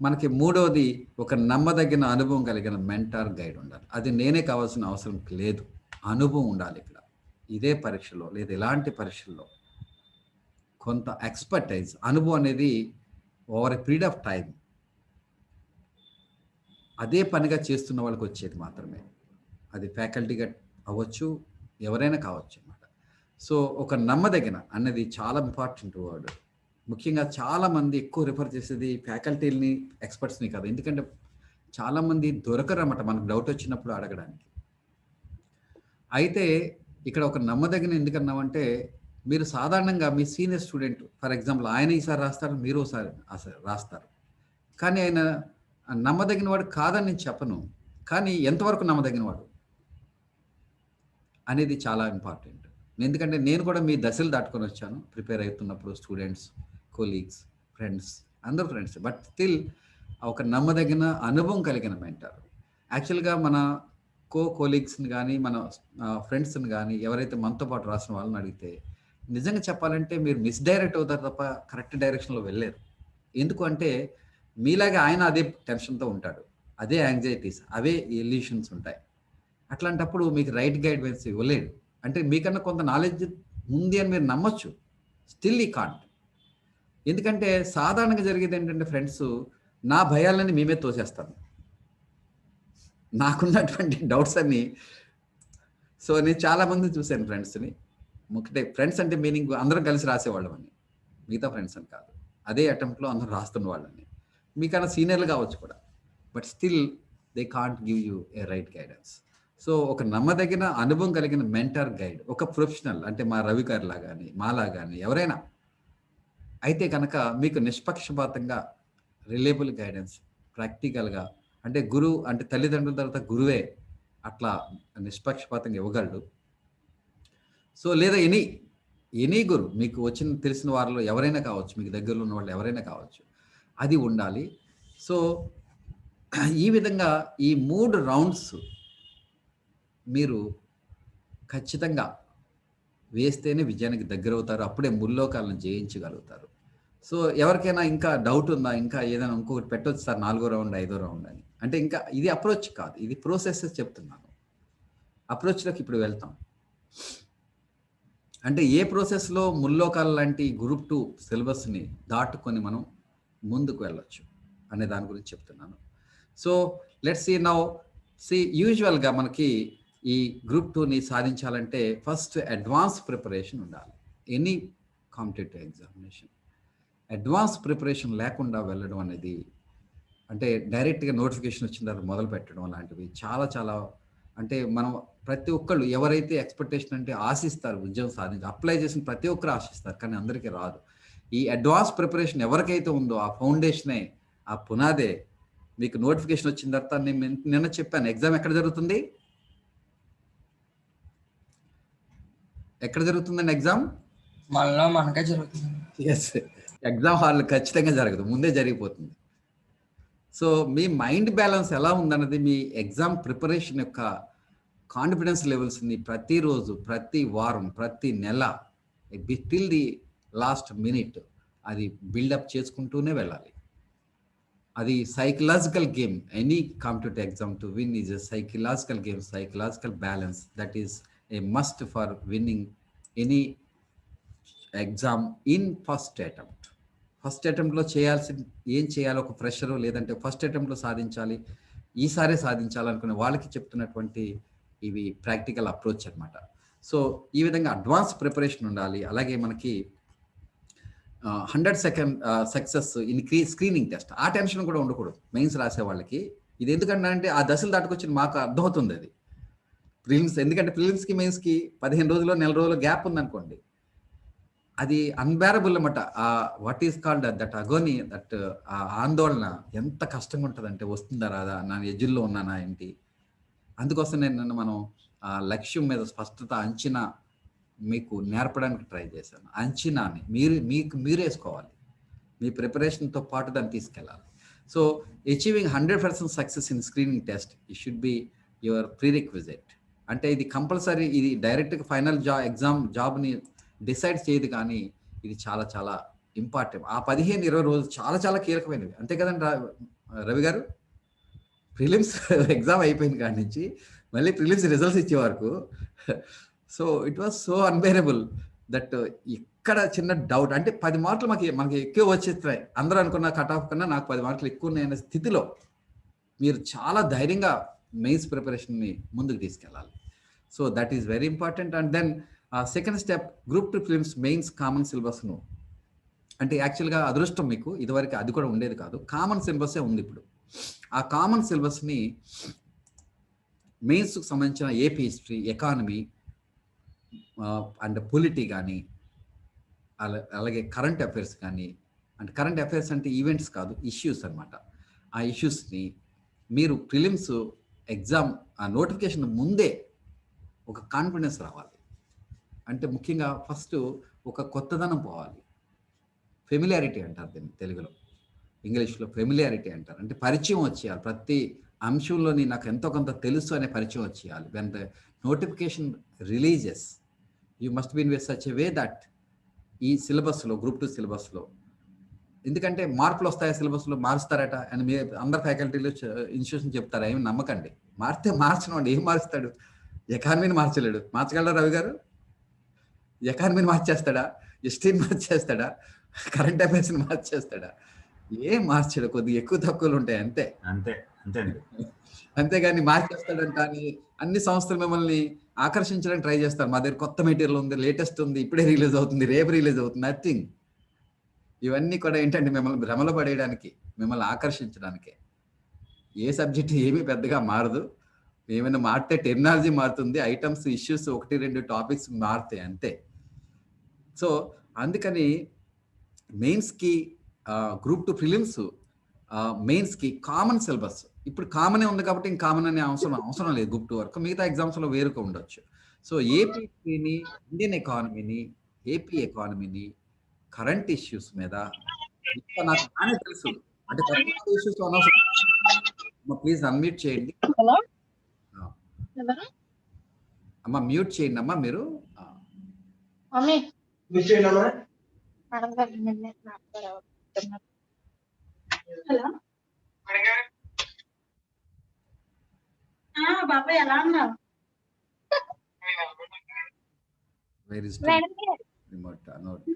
మనకి మూడవది ఒక నమ్మదగిన అనుభవం కలిగిన మెంటార్ గైడ్ ఉండాలి. అది నేనే కావాల్సిన అవసరం లేదు, అనుభవం ఉండాలి. ఇక్కడ ఇదే పరీక్షలో లేదా ఇలాంటి పరీక్షల్లో కొంత ఎక్స్పర్టైజ్, అనుభవం అనేది over a period of time అదే పనిగా చేస్తున్న వాళ్ళకి వచ్చేది మాత్రమే. అది ఫ్యాకల్టీగా అవ్వచ్చు, ఎవరైనా కావచ్చు అన్నమాట. సో ఒక నమ్మదగిన అన్నది చాలా ఇంపార్టెంట్ వర్డ్. ముఖ్యంగా చాలామంది ఎక్కువ రిఫర్ చేసేది ఫ్యాకల్టీని, ఎక్స్పర్ట్స్ని కాదు. ఎందుకంటే చాలామంది దొరకరు అన్నమాట మనకు డౌట్ వచ్చినప్పుడు అడగడానికి. అయితే ఇక్కడ ఒక నమ్మదగిన ఎందుకన్నామంటే, మీరు సాధారణంగా మీ సీనియర్ స్టూడెంట్ ఫర్ ఎగ్జాంపుల్ ఆయన ఈసారి రాస్తారు, మీరు ఒకసారి రాస్తారు, కానీ ఆయన నమ్మదగిన వాడు కాదని నేను చెప్పను, కానీ ఎంతవరకు నమ్మదగిన వాడు అనేది చాలా ఇంపార్టెంట్. ఎందుకంటే నేను కూడా మీ దశలు దాటుకొని వచ్చాను ప్రిపేర్ అవుతున్నప్పుడు. స్టూడెంట్స్, కొలీగ్స్, ఫ్రెండ్స్, అందరూ ఫ్రెండ్స్. బట్ స్టిల్ ఒక నమ్మదగిన అనుభవం కలిగిన మెంటర్. యాక్చువల్గా మన కొలీగ్స్ని కానీ మన ఫ్రెండ్స్ని కానీ ఎవరైతే మనతో పాటు రాసిన వాళ్ళని అడిగితే నిజంగా చెప్పాలంటే మీరు మిస్డైరెక్ట్ అవుతారు తప్ప కరెక్ట్ డైరెక్షన్లో వెళ్ళలేరు. ఎందుకు అంటే మీలాగే ఆయన అదే టెన్షన్తో ఉంటాడు, అదే యాంగ్జైటీస్, అవే ఎల్యూషన్స్ ఉంటాయి. అట్లాంటప్పుడు మీకు రైట్ గైడెన్స్ ఇవ్వలేడు. అంటే మీకన్నా కొంత నాలెడ్జ్ ఉంది అని మీరు నమ్మొచ్చు, స్టిల్ ఈ కాంట్. ఎందుకంటే సాధారణంగా జరిగేది ఏంటంటే ఫ్రెండ్స్, నా భయాలని మేమే తోసేస్తాను, నాకున్నటువంటి డౌట్స్ అన్నీ. సో నేను చాలామంది చూశాను ఫ్రెండ్స్ని. ఒకటే ఫ్రెండ్స్ అంటే మీనింగ్ అందరం కలిసి రాసేవాళ్ళం అని, మిగతా ఫ్రెండ్స్ అని కాదు. అదే అటెంప్ట్లో అందరూ రాస్తున్న వాళ్ళని, మీకన్నా సీనియర్లు కావచ్చు కూడా. But still they can't give you A right guidance. So ఒక నమ్మదగిన అనుభవం కలిగిన మెంటర్ గైడ్, ఒక ప్రొఫెషనల్ అంటే మా రవి గారిలా కానీ మాలా కానీ ఎవరైనా అయితే కనుక మీకు నిష్పక్షపాతంగా రిలేబుల్ గైడెన్స్, ప్రాక్టికల్గా అంటే గురువు అంటే తల్లిదండ్రుల తర్వాత గురువే అట్లా నిష్పక్షపాతంగా ఇవ్వగలడు. సో లేదా ఎనీ గురు మీకు వచ్చిన తెలిసిన వారిలో ఎవరైనా కావచ్చు, మీకు దగ్గరలో ఉన్న వాళ్ళు ఎవరైనా కావచ్చు, అది ఉండాలి. సో ఈ విధంగా ఈ 3 రౌండ్స్ మీరు ఖచ్చితంగా వేస్తేనే విజయానికి దగ్గర అవుతారు. అప్పుడే ముల్లోకాలను జయించగలుగుతారు. సో ఎవరికైనా ఇంకా డౌట్ ఉందా, ఇంకా ఏదైనా ఇంకొకటి పెట్టవచ్చు సార్ 4వ రౌండ్ 5వ రౌండ్ అని అంటే, ఇంకా ఇది అప్రోచ్ కాదు, ఇది ప్రోసెస్ చెప్తున్నాను. అప్రోచ్లోకి ఇప్పుడు వెళ్తాం. అంటే ఏ ప్రాసెస్లో ముల్లోకాల లాంటి గ్రూప్ 2 సిలబస్ని దాటుకొని మనం ముందుకు వెళ్ళొచ్చు అనే దాని గురించి చెప్తున్నాను. So let's see now. యూజువల్గా మనకి ఈ గ్రూప్ 2ని సాధించాలంటే ఫస్ట్ అడ్వాన్స్ ప్రిపరేషన్ ఉండాలి. Any competitive examination advance preparation లేకుండా వెళ్ళడం అనేది, అంటే డైరెక్ట్గా నోటిఫికేషన్ వచ్చిన తర్వాత మొదలు పెట్టడం అలాంటివి చాలా చాలా, అంటే మనం ప్రతి ఒక్కళ్ళు ఎవరైతే ఎక్స్పెక్టేషన్ అంటే ఆశిస్తారు ఉద్యోగం సాధించి అప్లై చేసిన ప్రతి ఒక్కరు ఆశిస్తారు, కానీ అందరికీ రాదు. ఈ అడ్వాన్స్ ప్రిపరేషన్ ఎవరికైతే ఉందో ఆ ఫౌండేషనే, ఆ పునాదే మీకు నోటిఫికేషన్ వచ్చిన తర్వాత, నేను నిన్న చెప్పాను ఎగ్జామ్ ఎక్కడ జరుగుతుంది, ఎక్కడ జరుగుతుందండి ఎగ్జామ్? మనలో మనకే జరుగుతుంది. ఎస్, ఎగ్జామ్ హాల్ ఖచ్చితంగా జరగదు, ముందే జరిగిపోతుంది. సో మీ మైండ్ బ్యాలెన్స్ ఎలా ఉందన్నది మీ ఎగ్జామ్ ప్రిపరేషన్ యొక్క కాన్ఫిడెన్స్ లెవెల్స్ని ప్రతిరోజు, ప్రతి వారం, ప్రతి నెల టిల్ ది లాస్ట్ మినిట్ అది బిల్డప్ చేసుకుంటూనే వెళ్ళాలి. అది psychological game. Any competitive exam to win is a psychological game, psychological balance. That is a must for winning any exam in first attempt. First అటెంప్ట్లో ఏం చేయాలో ఒక ప్రెషరు, లేదంటే first అటెంప్ట్లో సాధించాలి, ఈసారే సాధించాలనుకునే వాళ్ళకి చెప్తున్నటువంటి ఇవి ప్రాక్టికల్ అప్రోచ్ అనమాట. సో ఈ విధంగా అడ్వాన్స్ ప్రిపరేషన్ ఉండాలి. అలాగే మనకి 100 second success in screening test, ఆ టెన్షన్ కూడా ఉండకూడదు మెయిన్స్ రాసే వాళ్ళకి. ఇది ఎందుకంటే ఆ దశలు దాటుకొచ్చి మాకు అర్థమవుతుంది అది ప్రిలిమ్స్. ఎందుకంటే ప్రిలిమ్స్కి మెయిన్స్కి 15 రోజులు, నెల రోజులు గ్యాప్ ఉందనుకోండి, అది అన్బేరబుల్ అన్నమాట. What is called that agony, that ఆందోళన ఎంత కష్టంగా ఉంటుందంటే, వస్తుందా రాదా, నా ఎడ్జ్లో ఉన్నానా ఏంటి. అందుకోసం నేను మనం లక్ష్యం మీద స్పష్టత, అంచనా మీకు నేర్పడానికి ట్రై చేశాను. అంచనాని మీరు వేసుకోవాలి, మీ ప్రిపరేషన్తో పాటు దాన్ని తీసుకెళ్ళాలి. So achieving 100% success in screening test it should be your prerequisite. అంటే ఇది కంపల్సరీ, ఇది డైరెక్ట్గా ఫైనల్ ఎగ్జామ్ జాబ్ని డిసైడ్ చేయదు, కానీ ఇది చాలా చాలా ఇంపార్టెంట్. ఆ 15-20 రోజులు చాలా చాలా కీలకమైనవి, అంతే కదండి రవి గారు? ప్రిలిమ్స్ ఎగ్జామ్ అయిపోయిన కాడి నుంచి మళ్ళీ ప్రిలిమ్స్ రిజల్ట్స్ ఇచ్చే వరకు, so it was so unbearable that ఇక్కడ చిన్న డౌట్ అంటే 10 మార్కులు మనకి ఎక్కువ వచ్చేస్తాయి, అందరూ అనుకున్న కట్ ఆఫ్ కన్నా నాకు 10 మార్కులు ఎక్కువ ఉన్నాయనే స్థితిలో మీరు చాలా ధైర్యంగా మెయిన్స్ ప్రిపరేషన్ని ముందుకు తీసుకెళ్ళాలి. So that is very important. And then second step, group 2 prelims mains common సిలబస్ను, అంటే యాక్చువల్గా అదృష్టం మీకు, ఇదివరకు అది కూడా ఉండేది కాదు, కామన్ సిలబస్సే ఉంది ఇప్పుడు. ఆ కామన్ సిలబస్ని మెయిన్స్కి సంబంధించిన AP history, economy and polity కానీ, అలాగే కరెంట్ అఫైర్స్ కానీ, అంటే కరెంట్ అఫైర్స్ అంటే ఈవెంట్స్ కాదు, ఇష్యూస్ అనమాట. ఆ ఇష్యూస్ని మీరు ప్రిలిమ్స్ ఎగ్జామ్ ఆ నోటిఫికేషన్ ముందే ఒక కాన్ఫిడెన్స్ రావాలి. అంటే ముఖ్యంగా ఫస్ట్ ఒక కొత్తదనం పోవాలి. ఫెమిలియారిటీ అంటారు దీన్ని తెలుగులో, ఇంగ్లీష్లో ఫెమిలియారిటీ అంటారు. అంటే పరిచయం వచ్చేయాలి. ప్రతి అంశంలోని నాకు ఎంతో కొంత తెలుసు అనే పరిచయం వచ్చేయాలి. When the notification releases you must been with such a way that ఈ సిలబస్లో గ్రూప్ 2 సిలబస్లో, ఎందుకంటే మార్పులు వస్తాయి సిలబస్లో మారుస్తారట అని మీ అందరు ఫ్యాకల్టీలు ఇన్స్టిట్యూషన్ చెప్తారా, ఏమి నమ్మకండి. మారితే మార్చనండి, ఏం మారుస్తాడు? ఎకానమీని మార్చలేడు. మార్చగలరా రవి గారు? ఎకానమీని మార్చేస్తాడా? హిస్టరీని మార్చేస్తాడా? కరెంట్ అఫైర్స్ని మార్చేస్తాడా? ఏం మార్చాడు, కొద్దిగా ఎక్కువ తక్కువలు ఉంటాయి అంతే. అంతే అండి. అంతేగాని మార్చేస్తాడంట అని అన్ని సంస్థలు మిమ్మల్ని ఆకర్షించడానికి ట్రై చేస్తారు. మా దగ్గర కొత్త మెటీరియల్ ఉంది, లేటెస్ట్ ఉంది, ఇప్పుడే రిలీజ్ అవుతుంది, రేపు రిలీజ్ అవుతుంది, నథింగ్. ఇవన్నీ కూడా ఏంటంటే మిమ్మల్ని భ్రమలో పడేయడానికి, మిమ్మల్ని ఆకర్షించడానికే. ఏ సబ్జెక్ట్ ఏమీ పెద్దగా మారదు. ఏమైనా మారితే టెర్మినాలజీ మారుతుంది, ఐటమ్స్ ఇష్యూస్ 1-2 టాపిక్స్ మారుతాయి అంతే. సో అందుకని మెయిన్స్కి గ్రూప్ 2 ప్రిలిమ్స్ మెయిన్స్కి కామన్ సిలబస్. ఇప్పుడు కామనే ఉంది కాబట్టి ఇంక కామన్ అనే అవసరం లేదు గ్రూప్ 2 వరకు. మిగతా ఎగ్జామ్స్లో వేరుగా ఉండొచ్చు. సో ఏపీని, ఇండియన్ ఎకానమీని, ఏపీ ఎకానమీని, కరెంట్ ఇష్యూస్ మీద ఇంకా నాకు బాగానే తెలుసు. అంటే కొత్త ఇష్యూస్ అనవసరం. ప్లీజ్ అన్మ్యూట్ చేయండి అమ్మా, మ్యూట్ చేయండి అమ్మా మీరు. బాబాయ్ ఎలా ఉన్నావు? Where is remote note.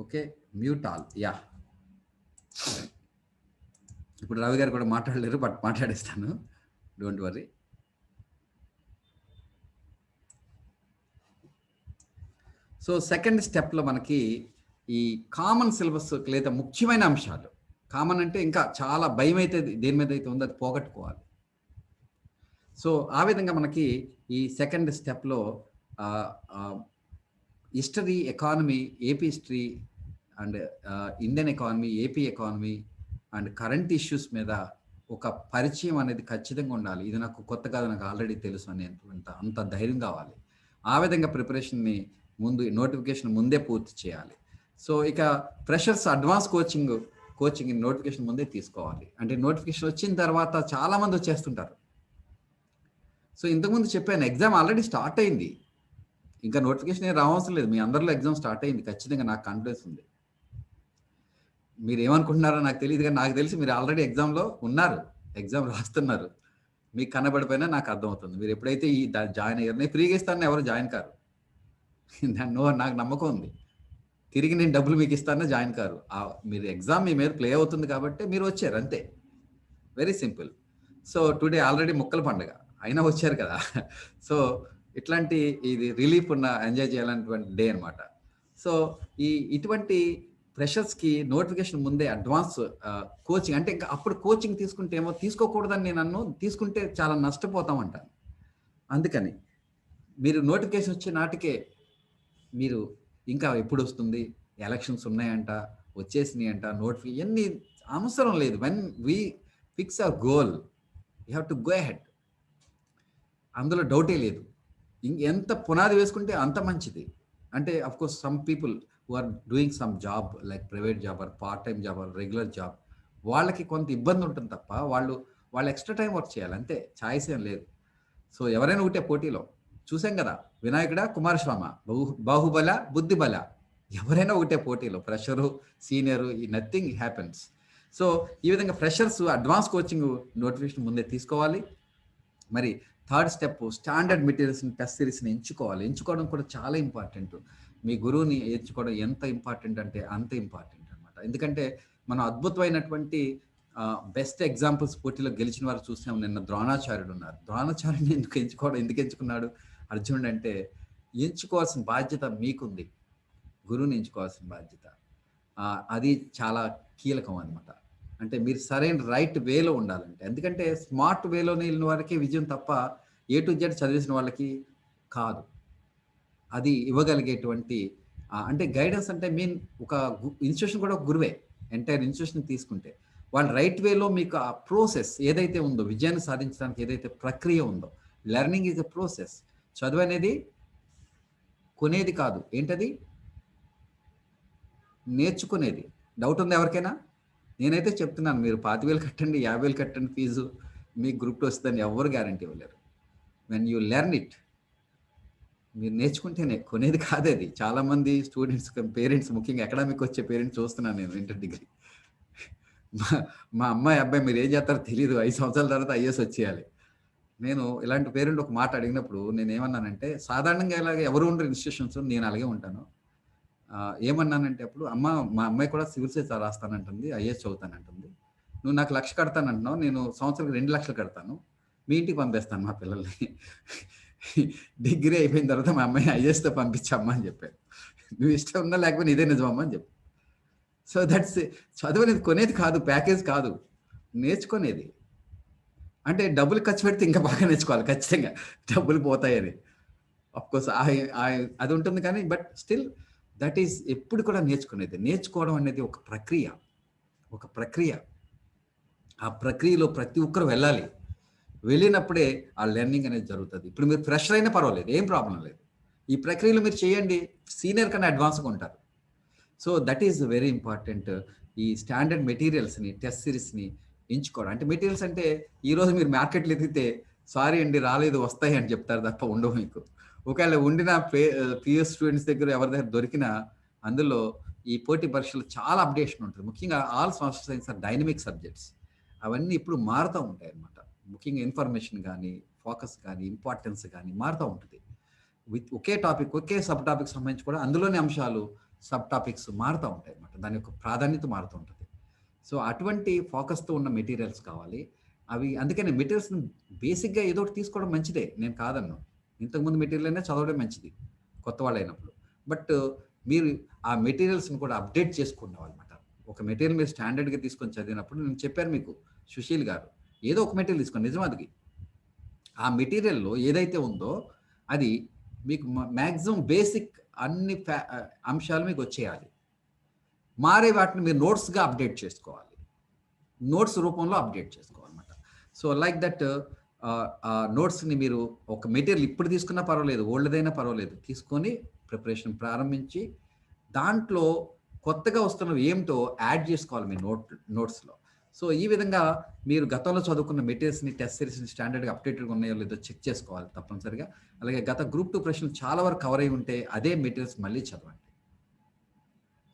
Okay, mute all. Yeah, ఇప్పుడు రవి గారు కూడా మాట్లాడలేరు, బట్ మాట్లాడేస్తాను, డోంట్ వరీ. సో సెకండ్ స్టెప్లో మనకి ఈ కామన్ సిలబస్ లేదా ముఖ్యమైన అంశాలు, కామన్ అంటే ఇంకా చాలా భయం అయితే దేని మీద అయితే ఉందో అది పోగొట్టుకోవాలి. సో ఆ విధంగా మనకి ఈ సెకండ్ స్టెప్లో history, economy, AP history and Indian economy, AP economy and current issues మీద ఒక పరిచయం అనేది ఖచ్చితంగా ఉండాలి. ఇది నాకు కొత్త కాదు, నాకు ఆల్రెడీ తెలుసు అనేటువంటి అంత ధైర్యం కావాలి. ఆ విధంగా ప్రిపరేషన్ని ముందు నోటిఫికేషన్ ముందే పూర్తి చేయాలి. సో ఇక ఫ్రెషర్స్ అడ్వాన్స్ కోచింగ్ నోటిఫికేషన్ ముందే తీసుకోవాలి. అంటే నోటిఫికేషన్ వచ్చిన తర్వాత చాలామంది వచ్చేస్తుంటారు. సో ఇంతకుముందు చెప్పాను, ఎగ్జామ్ ఆల్రెడీ స్టార్ట్ అయింది, ఇంకా నోటిఫికేషన్ ఏం రావాల్సిన లేదు. మీ అందరిలో ఎగ్జామ్ స్టార్ట్ అయింది, ఖచ్చితంగా నాకు కాన్ఫిడెన్స్ ఉంది. మీరు ఏమనుకుంటున్నారో నాకు తెలియదు, కానీ నాకు తెలిసి మీరు ఆల్రెడీ ఎగ్జామ్లో ఉన్నారు, ఎగ్జామ్ రాస్తున్నారు. మీకు కనబడిపోయినా నాకు అర్థమవుతుంది. మీరు ఎప్పుడైతే ఈ జాయిన్ అయ్యారు, నేను ఫ్రీగా ఇస్తాను, ఎవరు జాయిన్ కారు. నాకు నమ్మకం ఉంది. తిరిగి నేను డబ్బులు మీకు ఇస్తానో జాయిన్ కారు. మీరు ఎగ్జామ్ మీ మీద ప్లే అవుతుంది కాబట్టి మీరు వచ్చారు అంతే, very simple. So today already ముక్కల పండుగ అయినా వచ్చారు కదా. సో ఇట్లాంటి ఇది రిలీఫ్ ఉన్న ఎంజాయ్ చేయాలన్నటువంటి డే అనమాట. సో ఇటువంటి ఫ్రెషర్స్కి నోటిఫికేషన్ ముందే అడ్వాన్స్ కోచింగ్, అంటే ఇంకా అప్పుడు కోచింగ్ తీసుకుంటే ఏమో తీసుకోకూడదని నేను అన్ను, తీసుకుంటే చాలా నష్టపోతామంటాను. అందుకని మీరు నోటిఫికేషన్ వచ్చే నాటికే మీరు ఇంకా ఎప్పుడు వస్తుంది, ఎలక్షన్స్ ఉన్నాయంట, వచ్చేసినాయి అంట, నోటిఫికేషన్ ఎన్ని అవసరం లేదు. When we fix our goal you have to go ahead, అందులో డౌటే లేదు. ఎంత పునాది వేసుకుంటే అంత మంచిది. అంటే of course some people who are doing some job like private job or part time job or regular job, వాళ్ళకి కొంత ఇబ్బంది ఉంటుంది తప్ప వాళ్ళు ఎక్స్ట్రా టైం వర్క్ చేయాలి అంతే, ఛాయిస్ ఏం లేదు. సో ఎవరైనా ఒకటే పోటీలో చూసాం కదా, వినాయకుడా కుమారస్వామ, బాహుబల బుద్ధిబల, ఎవరైనా ఒకటే పోటీలో, ఫ్రెషరు సీనియరు, ఈ నథింగ్ హ్యాపెన్స్. సో ఈ విధంగా ఫ్రెషర్స్ అడ్వాన్స్ కోచింగ్ నోటిఫికేషన్ ముందే తీసుకోవాలి. మరి థర్డ్ స్టెప్ స్టాండర్డ్ మెటీరియల్స్ని, టెస్ట్ సిరీస్ని ఎంచుకోవడం కూడా చాలా ఇంపార్టెంట్. మీ గురువుని ఎంచుకోవడం ఎంత ఇంపార్టెంట్ అంటే అంత ఇంపార్టెంట్ అనమాట. ఎందుకంటే మనం అద్భుతమైనటువంటి బెస్ట్ ఎగ్జాంపుల్స్ పోటీలో గెలిచిన వారు చూసాం. నిన్న ద్రోణాచార్యుడు ఉన్నారు. ద్రోణాచార్యుడిని ఎందుకు ఎంచుకున్నాడు అర్జునుడు అంటే, ఎంచుకోవాల్సిన బాధ్యత మీకుంది, గురువుని ఎంచుకోవాల్సిన బాధ్యత. అది చాలా కీలకం అనమాట. అంటే మీరు సరైన రైట్ వేలో ఉండాలంటే, ఎందుకంటే స్మార్ట్ వేలోనే వెళ్ళిన వారికి విజయం తప్ప A to Z చదివేసిన వాళ్ళకి కాదు. అది ఇవ్వగలిగేటువంటి అంటే గైడెన్స్ అంటే మీన్ ఒక ఇన్స్టిట్యూషన్ కూడా ఒక గురువే. ఎంటైర్ ఇన్స్టిట్యూషన్ తీసుకుంటే వాళ్ళు రైట్ వేలో మీకు ఆ ప్రోసెస్ ఏదైతే ఉందో, విజయాన్ని సాధించడానికి ఏదైతే ప్రక్రియ ఉందో, లెర్నింగ్ ఈజ్ ఎ ప్రోసెస్. చదువు అనేది కొనేది కాదు. ఏంటది? నేర్చుకునేది. డౌట్ ఉంది ఎవరికైనా? నేనైతే చెప్తున్నాను, మీరు 25,000 కట్టండి, 50,000 కట్టండి ఫీజు, మీకు గ్రూప్ 2 వస్తుందని ఎవ్వరు గ్యారంటీ ఇవ్వలేరు. వెన్ యూ లెర్న్ ఇట్, మీరు నేర్చుకుంటేనే, కొనేది కాదు అది. చాలామంది స్టూడెంట్స్, పేరెంట్స్, ముఖ్యంగా అకాడమిక్ వచ్చే పేరెంట్స్ చూస్తున్నాను నేను ఇంటర్ డిగ్రీ. మా అమ్మాయి అబ్బాయి మీరు ఏం చేస్తారో తెలియదు, 5 సంవత్సరాల తర్వాత ఐఏఎస్ వచ్చేయాలి. నేను ఇలాంటి పేరెంట్ ఒక మాట అడిగినప్పుడు నేను ఏమన్నానంటే, సాధారణంగా ఇలాగే ఎవరు ఉండరు ఇన్స్టిట్యూషన్స్, నేను అలాగే ఉంటాను. ఏమన్నానంటే అప్పుడు, మా అమ్మాయి కూడా సివిల్ సర్వీస్ రాస్తానంటుంది, ఐఏఎస్ చదువుతానంటుంది. నువ్వు నాకు 1,00,000 కడతానంటున్నావు, నేను సంవత్సరానికి 2,00,000 కడతాను, మీ ఇంటికి పంపిస్తాను మా పిల్లల్ని. డిగ్రీ అయిపోయిన తర్వాత మా అమ్మాయి ఐఏఎస్తో పంపించమ్మా అని చెప్పాను. నువ్వు ఇష్టం ఉన్నా లేకపోతే ఇదే నిజమమ్మా అని చెప్పు. సో దట్స్, చదువు అనేది కొనేది కాదు, ప్యాకేజ్ కాదు, నేర్చుకునేది. అంటే డబ్బులు ఖర్చు పెడితే ఇంకా బాగా నేర్చుకోవాలి, ఖచ్చితంగా డబ్బులు పోతాయని. అఫ్కోర్స్ అది ఉంటుంది, కానీ బట్ స్టిల్ దట్ ఈస్ ఎప్పుడు కూడా నేర్చుకునేది. నేర్చుకోవడం అనేది ఒక ప్రక్రియ. ఆ ప్రక్రియలో ప్రతి ఒక్కరు వెళ్ళాలి. వెళ్ళినప్పుడే ఆ లెర్నింగ్ అనేది జరుగుతుంది. ఇప్పుడు మీరు ఫ్రెషర్ అయినా పర్వాలేదు, ఏం ప్రాబ్లం లేదు. ఈ ప్రక్రియలో మీరు చేయండి, సీనియర్ కన్నా అడ్వాన్స్గా ఉంటారు. So that is very important. ఈ స్టాండర్డ్ మెటీరియల్స్ని, టెస్ట్ సిరీస్ని ఎంచుకోవడం. అంటే మెటీరియల్స్ అంటే ఈరోజు మీరు మార్కెట్లో ఎదిగితే సారీ అండి రాలేదు, వస్తాయి అని చెప్తారు తప్ప ఉండవు మీకు. ఒకవేళ ఉండిన పిఎస్ స్టూడెంట్స్ దగ్గర ఎవరి దగ్గర దొరికినా అందులో ఈ పోటీ పరీక్షలు చాలా అప్డేషన్ ఉంటుంది. ముఖ్యంగా all social science are dynamic subjects. అవన్నీ ఇప్పుడు మారుతూ ఉంటాయి అన్నమాట. ముఖ్యంగా ఇన్ఫర్మేషన్ కానీ, ఫోకస్ కానీ, ఇంపార్టెన్స్ కానీ మారుతూ ఉంటుంది. ఒకే టాపిక్, ఒకే సబ్ టాపిక్ సంబంధించి కూడా అందులోని అంశాలు, సబ్ టాపిక్స్ మారుతూ ఉంటాయి అన్నమాట. దాని యొక్క ప్రాధాన్యత మారుతూ ఉంటుంది. సో అటువంటి ఫోకస్తో ఉన్న మెటీరియల్స్ కావాలి. అవి అందుకని మెటీరియల్స్ని బేసిక్గా ఏదో ఒకటి తీసుకోవడం మంచిదే, నేను కాదన్ను. ఇంతకుముందు మెటీరియల్ అయినా చదవడం మంచిది కొత్త వాళ్ళు అయినప్పుడు. బట్ మీరు ఆ మెటీరియల్స్ని కూడా అప్డేట్ చేసుకున్నాం అనమాట. ఒక మెటీరియల్ మీరు స్టాండర్డ్గా తీసుకొని చదివినప్పుడు, నేను చెప్పాను మీకు, సుశీల్ గారు, ఏదో ఒక మెటీరియల్ తీసుకోండి, నిజం అది. ఆ మెటీరియల్లో ఏదైతే ఉందో అది మీకు మ్యాక్సిమం బేసిక్ అన్ని అంశాలు మీకు వచ్చేయాలి. మారే వాటిని మీరు నోట్స్గా అప్డేట్ చేసుకోవాలి, నోట్స్ రూపంలో అప్డేట్ చేసుకోవాలన్నమాట. సో లైక్ దట్ నోట్స్ని మీరు ఒక మెటీరియల్ ఇప్పుడు తీసుకున్నా పర్వాలేదు, ఓల్డ్దైనా పర్వాలేదు, తీసుకొని ప్రిపరేషన్ ప్రారంభించి దాంట్లో కొత్తగా వస్తున్నవి ఏమిటో యాడ్ చేసుకోవాలి మీ నోట్స్లో. సో ఈ విధంగా మీరు గతంలో చదువుకున్న మెటీరియల్స్ని, టెస్ట్ సిరీస్ని స్టాండర్డ్గా అప్డేటెడ్గా ఉన్నాయో లేదో చెక్ చేసుకోవాలి తప్పనిసరిగా. అలాగే గత గ్రూప్ 2 ప్రశ్నలు చాలా వరకు కవర్ అయి ఉంటే అదే మెటీరియల్స్ మళ్ళీ చదవండి.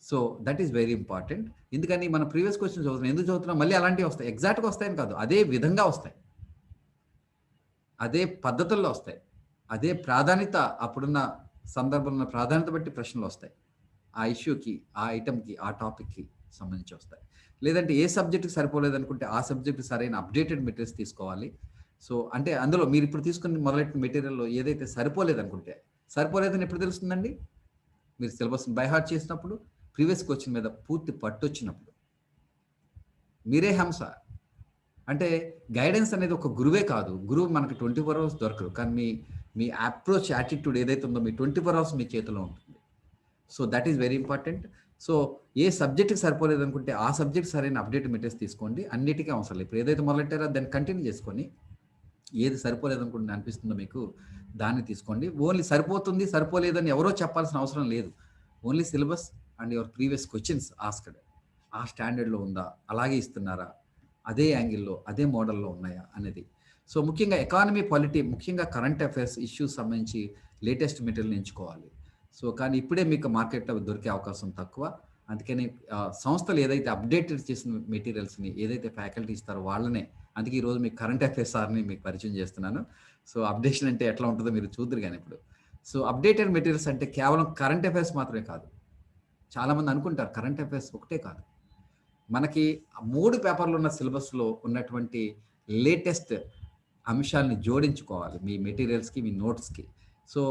So that is very important. ఎందుకని మన ప్రీవియస్ క్వశ్చన్ చదువుతున్నాం, ఎందుకు చదువుతున్నాం, మళ్ళీ అలాంటివి వస్తాయి. ఎగ్జాక్ట్గా వస్తాయని కాదు, అదే విధంగా వస్తాయి, అదే పద్ధతుల్లో వస్తాయి, అదే ప్రాధాన్యత, అప్పుడున్న సందర్భంలో ప్రాధాన్యత బట్టి ప్రశ్నలు వస్తాయి. ఆ ఇష్యూకి, ఆ ఐటమ్కి, ఆ టాపిక్కి సంబంధించి వస్తాయి. లేదంటే ఏ సబ్జెక్ట్కి సరిపోలేదు అనుకుంటే ఆ సబ్జెక్ట్కి సరైన అప్డేటెడ్ మెటీరియల్స్ తీసుకోవాలి. సో అంటే అందులో మీరు ఇప్పుడు తీసుకుని మొదలెట్టిన మెటీరియల్లో ఏదైతే సరిపోలేదనుకుంటే, సరిపోలేదని ఎప్పుడు తెలుస్తుందండి? మీరు సిలబస్ని బై హార్ట్ చేసినప్పుడు, ప్రీవియస్ క్వశ్చన్ మీద పూర్తి పట్టు వచ్చినప్పుడు. మీరే హంస. అంటే గైడెన్స్ అనేది ఒక గురువే కాదు, గురువు మనకు 24 hours దొరకరు, కానీ మీ అప్రోచ్, యాటిట్యూడ్ ఏదైతే ఉందో మీ 24 hours మీ చేతిలో ఉంటుంది. So that is very important. So ఏ సబ్జెక్ట్కి సరిపోలేదు అనుకుంటే ఆ సబ్జెక్ట్ సరైన అప్డేట్ మెటీరియల్స్ తీసుకోండి. అన్నిటికీ అవసరం లేదు, ఇప్పుడు ఏదైతే మొదలెట్టారో దాన్ని కంటిన్యూ చేసుకొని, ఏది సరిపోలేదు అనుకుంటే అనిపిస్తుందో మీకు దాన్ని తీసుకోండి. ఓన్లీ సరిపోతుంది, సరిపోలేదని ఎవరో చెప్పాల్సిన అవసరం లేదు. Only syllabus and your previous questions asked, ఆ స్టాండర్డ్లో ఉందా, అలాగే ఇస్తున్నారా, అదే యాంగిల్లో, అదే మోడల్లో ఉన్నాయా అనేది. సో ముఖ్యంగా ఎకానమీ, పాలిటీ, ముఖ్యంగా కరెంట్ అఫైర్స్ ఇష్యూస్ సంబంధించి లేటెస్ట్ మెటీరియల్ ఎంచుకోవాలి. సో కానీ ఇప్పుడే మీకు మార్కెట్లో దొరికే అవకాశం తక్కువ. అందుకని సంస్థలు ఏదైతే అప్డేటెడ్ చేసిన మెటీరియల్స్ని ఏదైతే ఫ్యాకల్టీ ఇస్తారో వాళ్ళనే, అందుకే ఈరోజు మీకు కరెంట్ అఫైర్స్ సార్ని మీకు పరిచయం చేస్తున్నాను. సో అప్డేషన్ అంటే ఎట్లా ఉంటుందో మీరు చూద్దరు కానీ ఇప్పుడు. సో అప్డేటెడ్ మెటీరియల్స్ అంటే కేవలం కరెంట్ అఫైర్స్ మాత్రమే కాదు. చాలామంది అనుకుంటారు కరెంట్ అఫైర్స్ ఒకటే కాదు, మనకి 3 పేపర్లు ఉన్న సిలబస్లో ఉన్నటువంటి లేటెస్ట్ అంశాలని జోడించుకోవాలి మీ మెటీరియల్స్కి, మీ నోట్స్కి. సో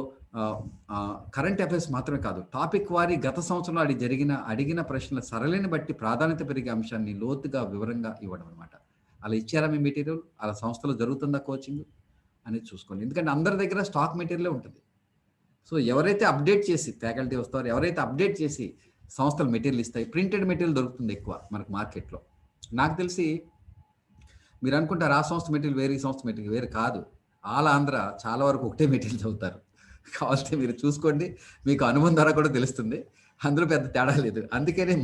కరెంట్ అఫైర్స్ మాత్రమే కాదు, టాపిక్ వారి గత సంవత్సరంలో అడిగిన ప్రశ్నల సరళిని బట్టి ప్రాధాన్యత పెరిగే అంశాన్ని లోతుగా, వివరంగా ఇవ్వడం అనమాట. అలా ఇచ్చారా మీ మెటీరియల్, అలా సంస్థలో జరుగుతుందా కోచింగ్ అనేది చూసుకోండి. ఎందుకంటే అందరి దగ్గర స్టాక్ మెటీరియలే ఉంటుంది. సో ఎవరైతే అప్డేట్ చేసి ఫ్యాకల్టీ వస్తారో, ఎవరైతే అప్డేట్ చేసి సంస్థలు మెటీరియల్ ఇస్తాయి, ప్రింటెడ్ మెటీరియల్ దొరుకుతుంది ఎక్కువ మనకు మార్కెట్లో. నాకు తెలిసి మీరు అనుకుంటారు ఆ సంస్థ మెటీరియల్ వేరే, ఈ సంస్థ మెటీరియల్ వేరే. కాదు, ఆల్ ఆంధ్ర చాలా వరకు ఒకటే మెటీరియల్ చదువుతారు. కావాలంటే మీరు చూసుకోండి, మీకు అనుభవం ద్వారా కూడా తెలుస్తుంది. అందులో పెద్ద తేడా లేదు. అందుకనే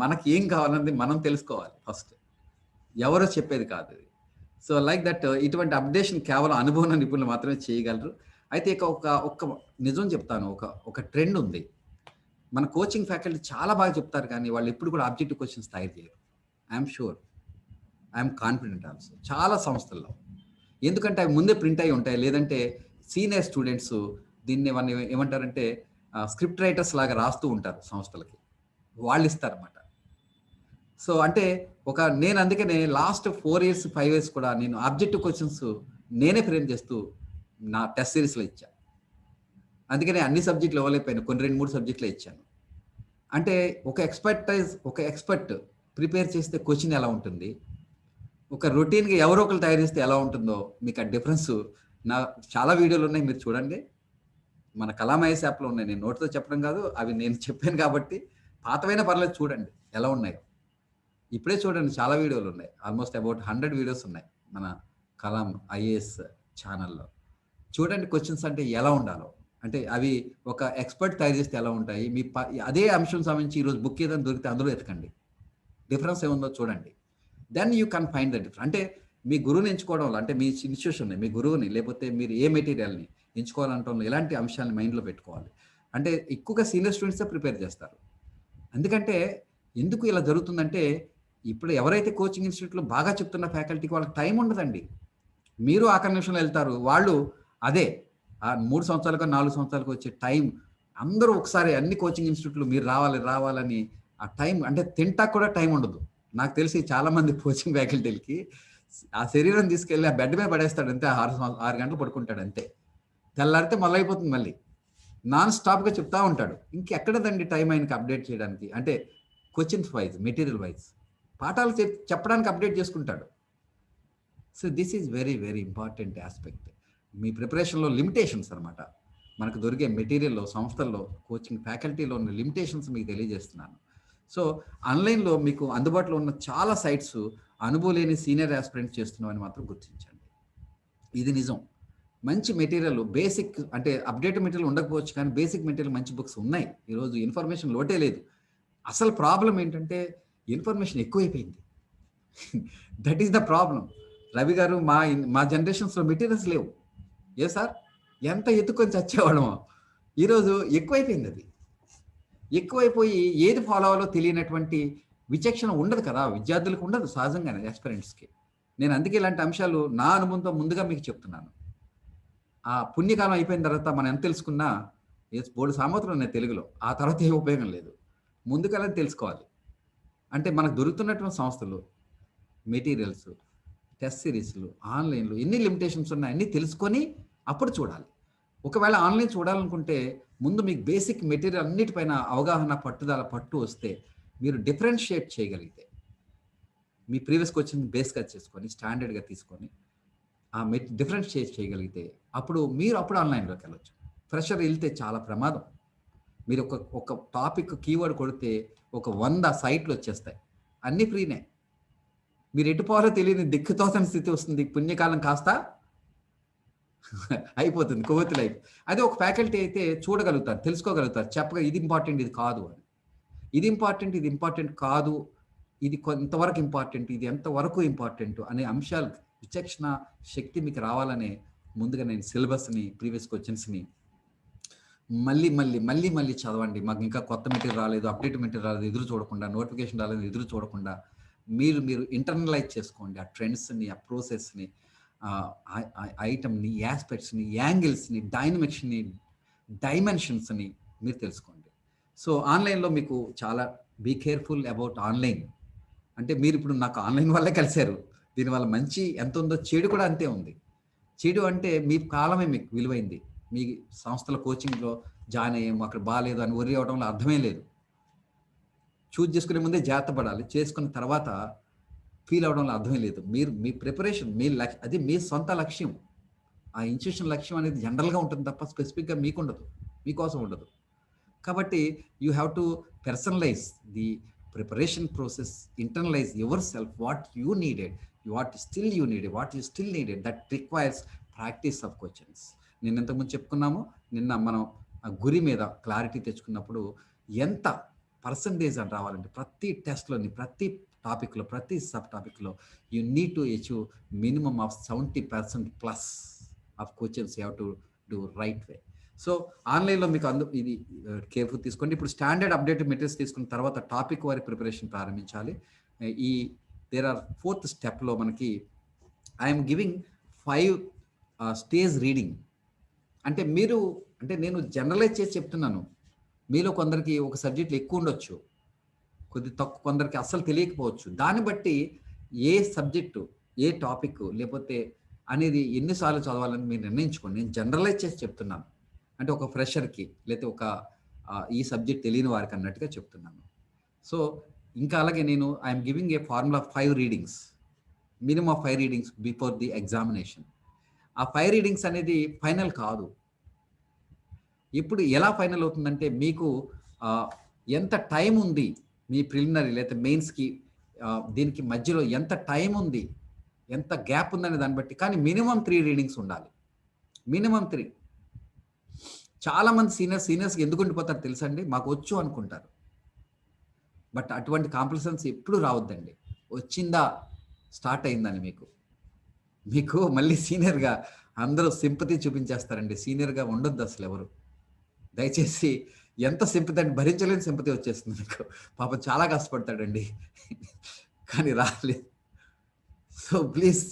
మనకి ఏం కావాలన్నది మనం తెలుసుకోవాలి ఫస్ట్, ఎవరో చెప్పేది కాదు ఇది. సో లైక్ దట్ ఇటువంటి అప్డేషన్ కేవలం అనుభవం నిపుణులు మాత్రమే చేయగలరు. అయితే ఒక నిజం చెప్తాను, ఒక ట్రెండ్ ఉంది. మన కోచింగ్ ఫ్యాకల్టీ చాలా బాగా చెప్తారు, కానీ వాళ్ళు ఎప్పుడు కూడా ఆబ్జెక్టివ్ క్వశ్చన్స్ తయారు చేయరు. I'm sure, I'm confident also చాలా సంస్థల్లో. ఎందుకంటే అవి ముందే ప్రింట్ అయి ఉంటాయి, లేదంటే సీనియర్ స్టూడెంట్స్ దీన్ని ఏమంటారంటే స్క్రిప్ట్ రైటర్స్ లాగా రాస్తూ ఉంటారు సంస్థలకి, వాళ్ళు ఇస్తారన్నమాట. సో అంటే నేను అందుకనే లాస్ట్ 4 years 5 years కూడా నేను ఆబ్జెక్టివ్ క్వశ్చన్స్ నేనే ఫ్రేమ్ చేస్తూ నా టెస్ట్ సిరీస్లో ఇచ్చా. అందుకనే అన్ని సబ్జెక్టులు ఇవ్వలేకపోయాను, కొన్ని 2-3 సబ్జెక్టులు ఇచ్చాను. అంటే ఒక ఎక్స్పర్ట్ ప్రిపేర్ చేస్తే క్వశ్చన్ ఎలా ఉంటుంది, ఒక రొటీన్గా ఎవరో ఒకరు తయారు చేస్తే ఎలా ఉంటుందో మీకు ఆ డిఫరెన్స్ నా చాలా వీడియోలు ఉన్నాయి, మీరు చూడండి. మన కలామఐఎస్ యాప్లో ఉన్నాయి, నేను నోట్తో చెప్పడం కాదు, అవి నేను చెప్పాను కాబట్టి పాతవైనా పర్లేదు, చూడండి ఎలా ఉన్నాయో. ఇప్పుడే చూడండి, చాలా వీడియోలు ఉన్నాయి, ఆల్మోస్ట్ అబౌట్ 100 వీడియోస్ ఉన్నాయి మన కలాం ఐఏఎస్ ఛానల్లో. చూడండి క్వశ్చన్స్ అంటే ఎలా ఉండాలో, అంటే అవి ఒక ఎక్స్పర్ట్ తయారు చేస్తే ఎలా ఉంటాయి. అదే అంశం సంబంధించి ఈరోజు బుక్ ఏదైనా దొరికితే అందులో ఎతకండి, డిఫరెన్స్ ఏముందో చూడండి. Then you can find the difference. అంటే మీ గురువుని ఎంచుకోవడం వల్ల, అంటే మీ ఇన్స్టిట్యూషన్ని, మీ గురువుని, లేకపోతే మీరు ఏ మెటీరియల్ని ఎంచుకోవాలంటే ఇలాంటి అంశాలను మైండ్లో పెట్టుకోవాలి. అంటే ఎక్కువగా సీనియర్ స్టూడెంట్సే ప్రిపేర్ చేస్తారు. ఎందుకు ఇలా జరుగుతుందంటే, ఇప్పుడు ఎవరైతే కోచింగ్ ఇన్స్టిట్యూట్లో బాగా చెప్తున్న ఫ్యాకల్టీకి వాళ్ళకి టైం ఉండదండి. మీరు ఆఖరి నిమిషంలో వెళ్తారు, వాళ్ళు అదే 3 సంవత్సరాలకు 4 సంవత్సరాలకు వచ్చే టైం, అందరూ ఒకసారి అన్ని కోచింగ్ ఇన్స్టిట్యూట్లు మీరు రావాలని ఆ టైం, అంటే తింటాకు కూడా టైం ఉండదు. నాకు తెలిసి చాలా మంది కోచింగ్ ఫ్యాకల్టీలకి ఆ శరీరం తీసుకెళ్ళి ఆ బెడ్ మీద పడేస్తాడు అంతే, 6 గంటలు పడుకుంటాడు అంతే, తెల్లారితే మొదలైపోతుంది, మళ్ళీ నాన్ స్టాప్గా చెప్తా ఉంటాడు. ఇంకెక్కడదండి టైం ఆయనకి అప్డేట్ చేయడానికి, అంటే క్వశ్చన్స్ వైజ్, మెటీరియల్ వైజ్ పాఠాలు చెప్పడానికి అప్డేట్ చేసుకుంటాడు. So this is very very important aspect. మీ ప్రిపరేషన్లో లిమిటేషన్స్ అనమాట, మనకు దొరికే మెటీరియల్లో, సంస్థల్లో, కోచింగ్ ఫ్యాకల్టీలో ఉన్న లిమిటేషన్స్ మీకు తెలియజేస్తున్నాను. సో ఆన్లైన్లో మీకు అందుబాటులో ఉన్న చాలా సైట్స్ అనుభవం లేని సీనియర్ ఆస్పిరెంట్స్ చేస్తున్నామని మాత్రం గుర్తించండి, ఇది నిజం. మంచి మెటీరియల్, బేసిక్, అంటే అప్డేట్ మెటీరియల్ ఉండకపోవచ్చు, కానీ బేసిక్ మెటీరియల్ మంచి బుక్స్ ఉన్నాయి. ఈరోజు ఇన్ఫర్మేషన్ లోటే లేదు. అసలు ప్రాబ్లం ఏంటంటే ఇన్ఫర్మేషన్ ఎక్కువైపోయింది. That is the problem. Ravi గారు, మా జనరేషన్స్లో మెటీరియల్స్ లేవు. ఏ సార్, ఎంత ఎత్తుకొని చచ్చేవాళ్ళమో. ఈరోజు ఎక్కువైపోయింది, అది ఎక్కువైపోయి ఏది ఫాలో అవ్వాలో తెలియనటువంటి విచక్షణ ఉండదు కదా, విద్యార్థులకు ఉండదు సహజంగానే, ఆస్పిరెంట్స్కి. నేను అందుకే ఇలాంటి అంశాలు నా అనుభవంతో ముందుగా మీకు చెప్తున్నాను. ఆ పుణ్యకాలం అయిపోయిన తర్వాత మనం ఎంత తెలుసుకున్నా, బోర్డు సామర్థ్యం ఉన్నాయి తెలుగులో, ఆ తర్వాత ఏ ఉపయోగం లేదు. ముందుకెళ్ళని తెలుసుకోవాలి. అంటే మనకు దొరుకుతున్నటువంటి సంస్థలు, మెటీరియల్స్, టెస్ట్ సిరీస్లు, ఆన్లైన్లో ఎన్ని లిమిటేషన్స్ ఉన్నాయి అన్నీ తెలుసుకొని అప్పుడు చూడాలి. ఒకవేళ ఆన్లైన్ చూడాలనుకుంటే ముందు మీకు బేసిక్ మెటీరియల్ అన్నిటిపైన అవగాహన, పట్టు వస్తే, మీరు డిఫరెన్షియేట్ చేయగలిగితే, మీ ప్రీవియస్ కోచింగ్ బేస్గా చేసుకొని స్టాండర్డ్గా తీసుకొని ఆ డిఫరెన్షియేట్ చేయగలిగితే అప్పుడు ఆన్లైన్లోకి వెళ్ళొచ్చు. ఫ్రెషర్ వెళ్తే చాలా ప్రమాదం. మీరు ఒక టాపిక్ కీవర్డ్ కొడితే 100 సైట్లు వచ్చేస్తాయి, అన్నీ ఫ్రీనే. మీరు ఎటు పోవాలో తెలియని దిక్కుతోచని స్థితి వస్తుంది. పుణ్యకాలం కాస్త అయిపోతుంది, కొవ్వొత్తులు అయిపోతుంది. అదే ఒక ఫ్యాకల్టీ అయితే చూడగలుగుతారు, తెలుసుకోగలుగుతారు, చెప్పగా ఇది ఇంపార్టెంట్, ఇది కాదు అని, ఇది ఇంపార్టెంట్ కాదు, ఇది కొంతవరకు ఇంపార్టెంట్, ఇది ఎంతవరకు ఇంపార్టెంట్ అనే అంశాలు విచక్షణ శక్తి మీకు రావాలనే ముందుగా నేను సిలబస్ని, ప్రీవియస్ క్వశ్చన్స్ని మళ్ళీ చదవండి. మాకు ఇంకా కొత్త మెటీరియల్ రాలేదు, అప్డేట్ మెటీరియల్ రాలేదు ఎదురు చూడకుండా, నోటిఫికేషన్ రాలేదు ఎదురు చూడకుండా మీరు ఇంటర్నలైజ్ చేసుకోండి ఆ ట్రెండ్స్ని, ఆ ప్రాసెస్ని, ఐటమ్ని, యాస్పెక్ట్స్ని, యాంగిల్స్ని, డైనమిక్స్ని, డైమెన్షన్స్ని మీరు తెలుసుకోండి. సో ఆన్లైన్లో మీకు చాలా బీ కేర్ఫుల్ అబౌట్ ఆన్లైన్. అంటే మీరు ఇప్పుడు నాకు ఆన్లైన్ వల్లే కలిశారు, దీనివల్ల మంచి ఎంత ఉందో చెడు కూడా అంతే ఉంది. చెడు అంటే మీ కాలమే మీకు విలువైంది. మీ సంస్థల కోచింగ్లో జాయిన్ అయ్యాము, అక్కడ బాగాలేదు అని worry అవడంలో అర్థమే లేదు. చూజ్ చేసుకునే ముందే జాగ్రత్త పడాలి, చేసుకున్న తర్వాత ఫీల్ అవడంలో అర్థమే లేదు. మీరు మీ ప్రిపరేషన్, అది మీ సొంత లక్ష్యం. ఆ ఇన్స్టిట్యూషన్ లక్ష్యం అనేది జనరల్గా ఉంటుంది తప్ప స్పెసిఫిక్గా మీకు ఉండదు, మీకోసం ఉండదు. కాబట్టి you have to personalize the preparation process, internalize yourself, what you needed, what you still needed that requires practice of questions. నేను ఇంతకుముందు చెప్పుకున్నాము, నిన్న మనం ఆ గురి మీద క్లారిటీ తెచ్చుకున్నప్పుడు ఎంత పర్సంటేజ్ అని రావాలంటే ప్రతి టెస్ట్లోని, ప్రతి టాపిక్లో, ప్రతి సబ్ టాపిక్లో you need to achieve minimum of 70% plus of questions you have to do right way. So ఆన్లైన్లో మీకు ఇది కేర్ఫుల్ తీసుకోండి. ఇప్పుడు స్టాండర్డ్ అప్డేటెడ్ మెటీరియల్స్ తీసుకున్న తర్వాత టాపిక్ వారి ప్రిపరేషన్ ప్రారంభించాలి. ఈ దేర్ ఆర్ 4th స్టెప్లో మనకి ఐఎమ్ గివింగ్ 5 స్టేజ్ రీడింగ్. అంటే నేను జనరలైజ్ చేసి చెప్తున్నాను. మీలో కొందరికి ఒక సబ్జెక్టులు ఎక్కువ ఉండొచ్చు, కొందరికి అస్సలు తెలియకపోవచ్చు. దాన్ని బట్టి ఏ సబ్జెక్టు, ఏ టాపిక్ లేకపోతే అనేది ఎన్నిసార్లు చదవాలని మీరు నిర్ణయించుకోండి. నేను జనరలైజ్ చేసి చెప్తున్నాను, అంటే ఒక ఫ్రెషర్కి లేకపోతే ఒక ఈ సబ్జెక్ట్ తెలియని వారికి అన్నట్టుగా చెప్తున్నాను. సో ఇంకా అలాగే నేను I'm giving a formula 5 readings, minimum of 5 readings before the examination. ఆ 5 రీడింగ్స్ అనేది ఫైనల్ కాదు. ఇప్పుడు ఎలా ఫైనల్ అవుతుందంటే మీకు ఎంత టైం ఉంది మీ ప్రిలిమినరీ లేదా మెయిన్స్కి, దీనికి మధ్యలో ఎంత టైం ఉంది, ఎంత గ్యాప్ ఉందనే దాన్ని బట్టి. కానీ మినిమం 3 రీడింగ్స్ ఉండాలి, మినిమం 3. చాలామంది సీనియర్స్కి ఎందుకు ఉండిపోతారు తెలుసండి, మాకు వచ్చు అనుకుంటారు. బట్ అటువంటి కాంప్లిసెన్స్ ఎప్పుడు రావద్దండి. వచ్చిందా, స్టార్ట్ అయిందని మీకు మళ్ళీ సీనియర్గా అందరూ సింపతి చూపించేస్తారండి. సీనియర్గా ఉండొద్దు అసలు ఎవరు. దయచేసి ఎంత సింపతి అంటే భరించలేని సింపతి వచ్చేస్తుంది మీకు. పాపం చాలా కష్టపడతాడండి కానీ రాలేదు. సో ప్లీజ్,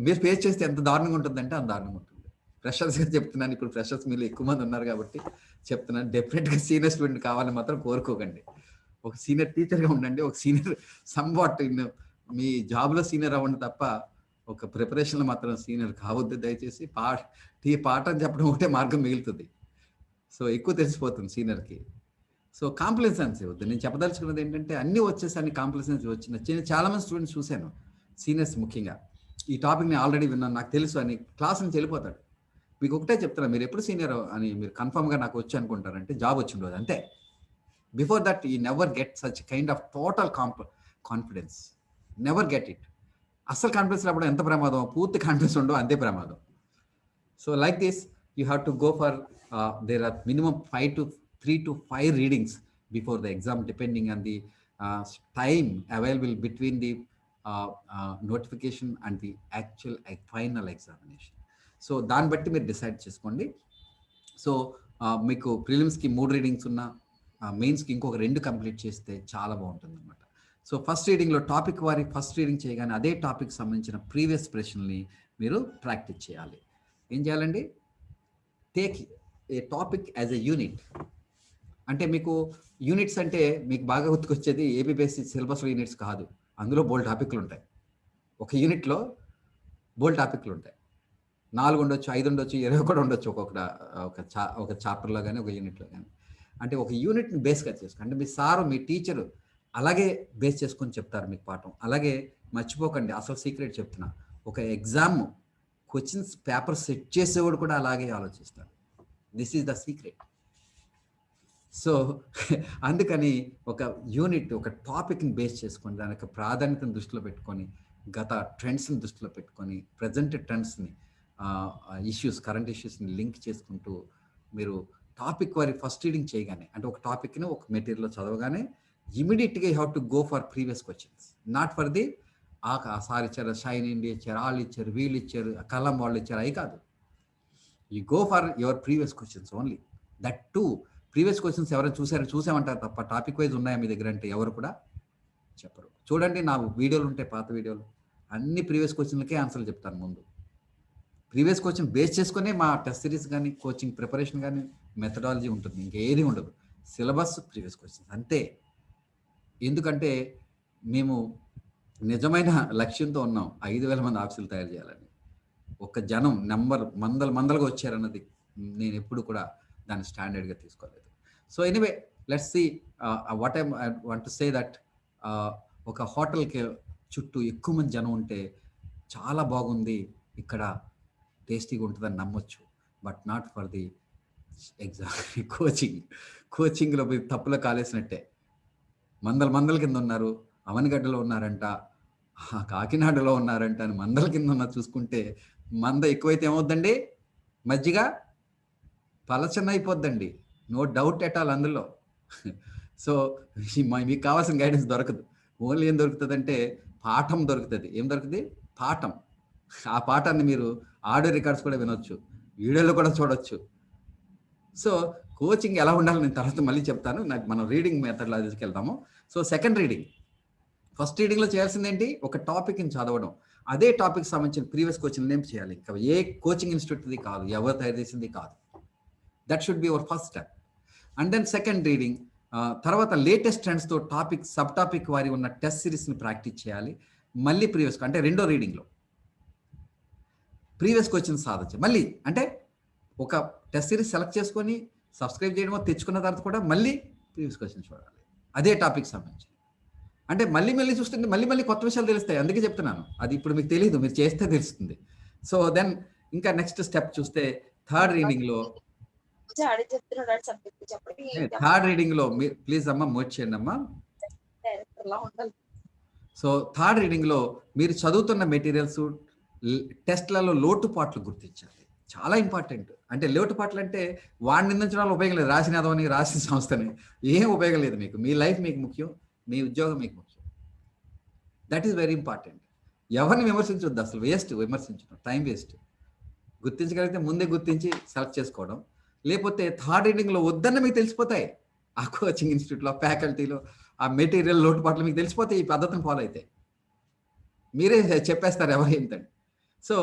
మీరు ఫేస్ చేస్తే ఎంత దారుణంగా ఉంటుందంటే అంత దారుణంగా ఉంటుంది. ఫ్రెషర్స్గా చెప్తున్నాను, ఇప్పుడు ఫ్రెషర్స్ మీరు ఎక్కువ మంది ఉన్నారు కాబట్టి చెప్తున్నాను. డెఫినెట్గా సీనియర్ స్టూడెంట్ కావాలని మాత్రం కోరుకోకండి. ఒక సీనియర్ టీచర్గా ఉండండి, ఒక సీనియర్ సంవాట్ మీ జాబ్లో సీనియర్ అవ్వండి తప్ప ఒక ప్రిపరేషన్లో మాత్రం సీనియర్ కావద్దు దయచేసి. పాఠం చెప్పడం ఒకటే మార్గం మిగులుతుంది. సో ఎక్కువ తెలిసిపోతుంది సీనియర్కి. సో కాంప్లిసెన్సీ వద్దు. నేను చెప్పదలుచుకున్నది ఏంటంటే అన్నీ వచ్చేసరికి కాంప్లిసెన్సీ వచ్చిన చాలామంది స్టూడెంట్స్ చూశాను, సీనియర్స్ ముఖ్యంగా. ఈ టాపిక్ నేను ఆల్రెడీ విన్నాను, నాకు తెలుసు అని క్లాస్ నుంచి వెళ్ళిపోతాడు. మీకు ఒకటే చెప్తున్నా, మీరు ఎప్పుడు సీనియర్ అని మీరు కన్ఫర్మ్గా నాకు వచ్చి అనుకుంటారంటే జాబ్ వచ్చిన రోజు అంతే. Before that you never get such kind of total confidence, never get it. అస్సలు కాన్ఫిడెన్స్ రావడం ఎంత ప్రమాదం, పూర్తి కాన్ఫిడెన్స్ ఉండవు అంతే ప్రమాదం. So like this you have to go for there are minimum 3 to 5 readings before the exam, depending on the time available between the notification and the actual final examination. So దాన్ని బట్టి మీరు decide చేసుకోండి. So మీకు ప్రిలిమ్స్కి 3 readings ఉన్న, మెయిన్స్కి ఇంకొక 2 complete చేస్తే చాలా బాగుంటుంది అనమాట. సో ఫస్ట్ రీడింగ్లో టాపిక్ వారి ఫస్ట్ రీడింగ్ చేయగానే అదే టాపిక్ సంబంధించిన ప్రీవియస్ ప్రశ్నల్ని మీరు ప్రాక్టీస్ చేయాలి. ఏం చేయాలండి, take a topic as a unit. అంటే మీకు యూనిట్స్ అంటే మీకు బాగా గుర్తుకొచ్చేది ఏపీపీఎస్సీ సిలబస్లో యూనిట్స్ కాదు, అందులో బోల్డ్ టాపిక్లు ఉంటాయి. ఒక యూనిట్లో బోల్డ్ టాపిక్లు ఉంటాయి, 4 ఉండొచ్చు, 5 ఉండొచ్చు, 20 కూడా ఉండొచ్చు ఒక చాప్టర్లో కానీ ఒక యూనిట్లో కానీ. అంటే ఒక యూనిట్ని బేస్గా చేసుకోండి. అంటే మీ సారు, మీ టీచరు అలాగే బేస్ చేసుకొని చెప్తారు మీకు పాఠం. అలాగే మర్చిపోకండి, అసలు సీక్రెట్ చెప్తున్నా, ఒక ఎగ్జామ్ క్వశ్చన్స్ పేపర్ సెట్ చేసేవాడు కూడా అలాగే ఆలోచిస్తాడు. This is the secret. So అందుకని ఒక యూనిట్, ఒక టాపిక్ని బేస్ చేసుకొని, దానికి ప్రాధాన్యతను దృష్టిలో పెట్టుకొని, గత ట్రెండ్స్ని దృష్టిలో పెట్టుకొని, ప్రజెంట్ ట్రెండ్స్ని, ఇష్యూస్, కరెంట్ ఇష్యూస్ని లింక్ చేసుకుంటూ మీరు టాపిక్ వారి ఫస్ట్ రీడింగ్ చేయగానే, అంటే ఒక టాపిక్ని ఒక మెటీరియల్లో చదవగానే ఇమీడియట్గా you have to go for previous questions, not for the sir ఇచ్చారు, షైన్ ఇండియా ఇచ్చారు, వాళ్ళు ఇచ్చారు, వీళ్ళు ఇచ్చారు, కలం వాళ్ళు ఇచ్చారు, అవి కాదు. You go for your previous questions only. That to previous questions ఎవరైనా చూసామంటారు తప్ప టాపిక్ వైజ్ ఉన్నాయా మీ దగ్గర అంటే ఎవరు కూడా చెప్పరు. చూడండి, నా వీడియోలు ఉంటాయి, పాత వీడియోలు, అన్ని ప్రీవియస్ క్వశ్చన్లకే ఆన్సర్లు చెప్తాను ముందు. ప్రీవియస్ క్వశ్చన్ బేస్ చేసుకునే మా టెస్ట్ సిరీస్ కానీ, కోచింగ్ ప్రిపరేషన్ కానీ, మెథడాలజీ ఉంటుంది, ఇంకేది ఉండదు. సిలబస్, ప్రీవియస్ క్వశ్చన్స్ అంతే. ఎందుకంటే మేము నిజమైన లక్ష్యంతో ఉన్నాం, 5,000 మంది ఆఫీసులు తయారు చేయాలని. ఒక జనం మందలుగా వచ్చారన్నది నేను ఎప్పుడు కూడా దాన్ని స్టాండర్డ్గా తీసుకోలేదు. So anyway, let's see what I want to say that ఒక హోటల్కి చుట్టూ ఎక్కువ మంది జనం ఉంటే చాలా బాగుంది, ఇక్కడ టేస్టీగా ఉంటుందని నమ్మొచ్చు, but not for the exam. కోచింగ్లో మీరు తప్పులో కాలేసినట్టే. మందల కింద ఉన్నారు, అవనిగడ్డలో ఉన్నారంట, కాకినాడలో ఉన్నారంట అని మందల కింద ఉన్న చూసుకుంటే మంద ఎక్కువైతే ఏమవుద్దండి, మజ్జిగ పలచన అయిపోద్దండి. నో డౌట్ ఎట్ ఆల్ అందులో. సో మీకు కావాల్సిన గైడెన్స్ దొరకదు. ఓన్లీ ఏం దొరుకుతుందంటే పాఠం దొరుకుతుంది. ఏం దొరుకుతుంది? పాఠం. ఆ పాఠాన్ని మీరు ఆడియో రికార్డ్స్ కూడా వినొచ్చు, వీడియోలో కూడా చూడొచ్చు. సో కోచింగ్ ఎలా ఉండాలి నేను తర్వాత మళ్ళీ చెప్తాను. నాకు మనం రీడింగ్ మెథడ్లో తీసుకెళ్తాము. సో సెకండ్ రీడింగ్, ఫస్ట్ రీడింగ్లో చేయాల్సింది ఏంటి? ఒక టాపిక్ని చదవడం, అదే టాపిక్ సంబంధించిన ప్రీవియస్ కోచింగ్ నేమ్ చేయాలి. ఇంకా ఏ కోచింగ్ ఇన్స్టిట్యూట్ది కాదు, ఎవరు తయారు చేసింది కాదు. That should be our first step. And then second reading, తర్వాత లేటెస్ట్ ట్రెండ్స్తో టాపిక్ సబ్ టాపిక్ వారి ఉన్న టెస్ట్ సిరీస్ని ప్రాక్టీస్ చేయాలి. మళ్ళీ ప్రీవియస్ అంటే రెండో రీడింగ్లో ప్రీవియస్ క్వశ్చన్స్ సాధించి మళ్ళీ అంటే ఒక టెస్ట్ సిరీస్ సెలెక్ట్ చేసుకొని సబ్స్క్రైబ్ చేయడమో తెచ్చుకున్న తర్వాత కూడా మళ్ళీ ప్రీవియస్ క్వశ్చన్స్ చూడాలి అదే టాపిక్ సంబంధించి. అంటే మళ్ళీ చూస్తుంటే మళ్ళీ కొత్త విషయాలు తెలుస్తాయి. అందుకే చెప్తున్నాను, అది ఇప్పుడు మీకు తెలియదు, మీరు చేస్తే తెలుస్తుంది. సో దెన్ ఇంకా నెక్స్ట్ స్టెప్ చూస్తే థర్డ్ రీడింగ్లో మీరు ప్లీజ్ అమ్మా మోట్ చేయండి అమ్మా. సో థర్డ్ రీడింగ్లో మీరు చదువుతున్న మెటీరియల్స్ టెస్ట్లలో లోటుపాట్లు గుర్తించాలి. చాలా ఇంపార్టెంట్. అంటే లోటుపాట్లు అంటే వాడిని నిందించడం వల్ల ఉపయోగం లేదు, రాసిన అదవని రాసిన సంస్థని ఏం ఉపయోగం లేదు. మీకు మీ లైఫ్ మీకు ముఖ్యం, మీ ఉద్యోగం మీకు ముఖ్యం. That is very important. ఎవరిని విమర్శించొద్దు, అసలు వేస్ట్ విమర్శించడం, టైం వేస్ట్. గుర్తించగలిగితే ముందే గుర్తించి సెలెక్ట్ చేసుకోవడం. లేకపోతే థర్డ్ రీడింగ్లో వద్దన్న మీకు తెలిసిపోతాయి. ఆ కోచింగ్ ఇన్స్టిట్యూట్లో ఫ్యాకల్టీలో ఆ మెటీరియల్ లోటుపాట్లు మీకు తెలిసిపోతాయి. ఈ పద్ధతిని ఫాలో అయితే మీరే చెప్పేస్తారు ఎవరు ఏంటండి. సో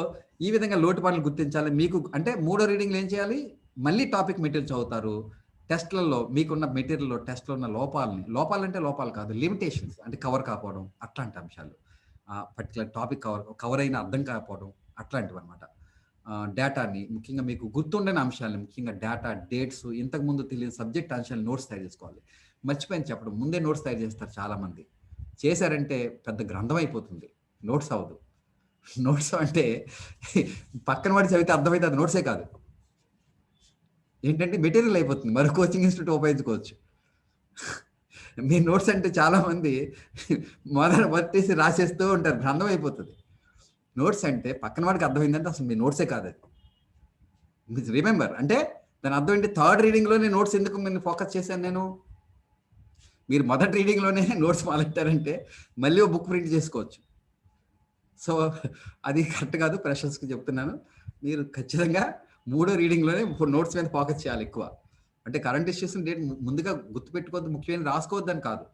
ఈ విధంగా లోటుపాట్లు గుర్తించాలి. మీకు అంటే మూడో రీడింగ్లో ఏం చేయాలి? మళ్ళీ టాపిక్ మెటీరియల్ చదువుతారు. టెస్ట్లలో మీకున్న మెటీరియల్లో టెస్ట్లో ఉన్న లోపాలంటే లోపాలు కాదు, లిమిటేషన్స్ అంటే కవర్ కాకపోవడం, అట్లాంటి అంశాలు, పర్టికులర్ టాపిక్ కవర్ అయిన అర్థం కాకపోవడం, అట్లాంటివి అనమాట. డేటాని ముఖ్యంగా మీకు గుర్తుండని అంశాలని, ముఖ్యంగా డేటా, డేట్స్, ఇంతకుముందు తెలియని సబ్జెక్ట్ అంశాలు నోట్స్ తయారు చేసుకోవాలి. మర్చిపోయింది చెప్పడం, ముందే నోట్స్ తయారు చేస్తారు చాలామంది. చేశారంటే పెద్ద గ్రంథం అయిపోతుంది, నోట్స్ అవ్వదు. నోట్స్ అంటే పక్కన వాడి చదివితే అర్థమైతే అది నోట్సే కాదు, ఏంటంటే మెటీరియల్ అయిపోతుంది. మరి కోచింగ్ ఇన్స్టిట్యూట్ ఉపయోగించుకోవచ్చు. మీ నోట్స్ అంటే చాలామంది మొదటి రాసేస్తూ ఉంటారు, గ్రంథం అయిపోతుంది. నోట్స్ అంటే పక్కన వాడికి అర్థమైందంటే అసలు మీ నోట్సే కాదు అది. మీరు రిమెంబర్ అంటే దాని అర్థం ఏంటి? థర్డ్ రీడింగ్లోనే నోట్స్ ఎందుకు మీరు ఫోకస్ చేశాను నేను? మీరు మొదటి రీడింగ్లోనే నోట్స్ మొదలెట్టారంటే మళ్ళీ ఒక బుక్ ప్రింట్ చేసుకోవచ్చు. సో అది కరెక్ట్ కాదు, ఫ్రెషర్స్కి చెప్తున్నాను. మీరు ఖచ్చితంగా మూడో రీడింగ్లోనే నోట్స్ మీద ఫోకస్ చేయాలి ఎక్కువ. అంటే కరెంట్ ఇష్యూస్ని డేట్ ముందుగా గుర్తుపెట్టుకోవద్దు, ముఖ్యమైన రాసుకోవద్దని కాదు.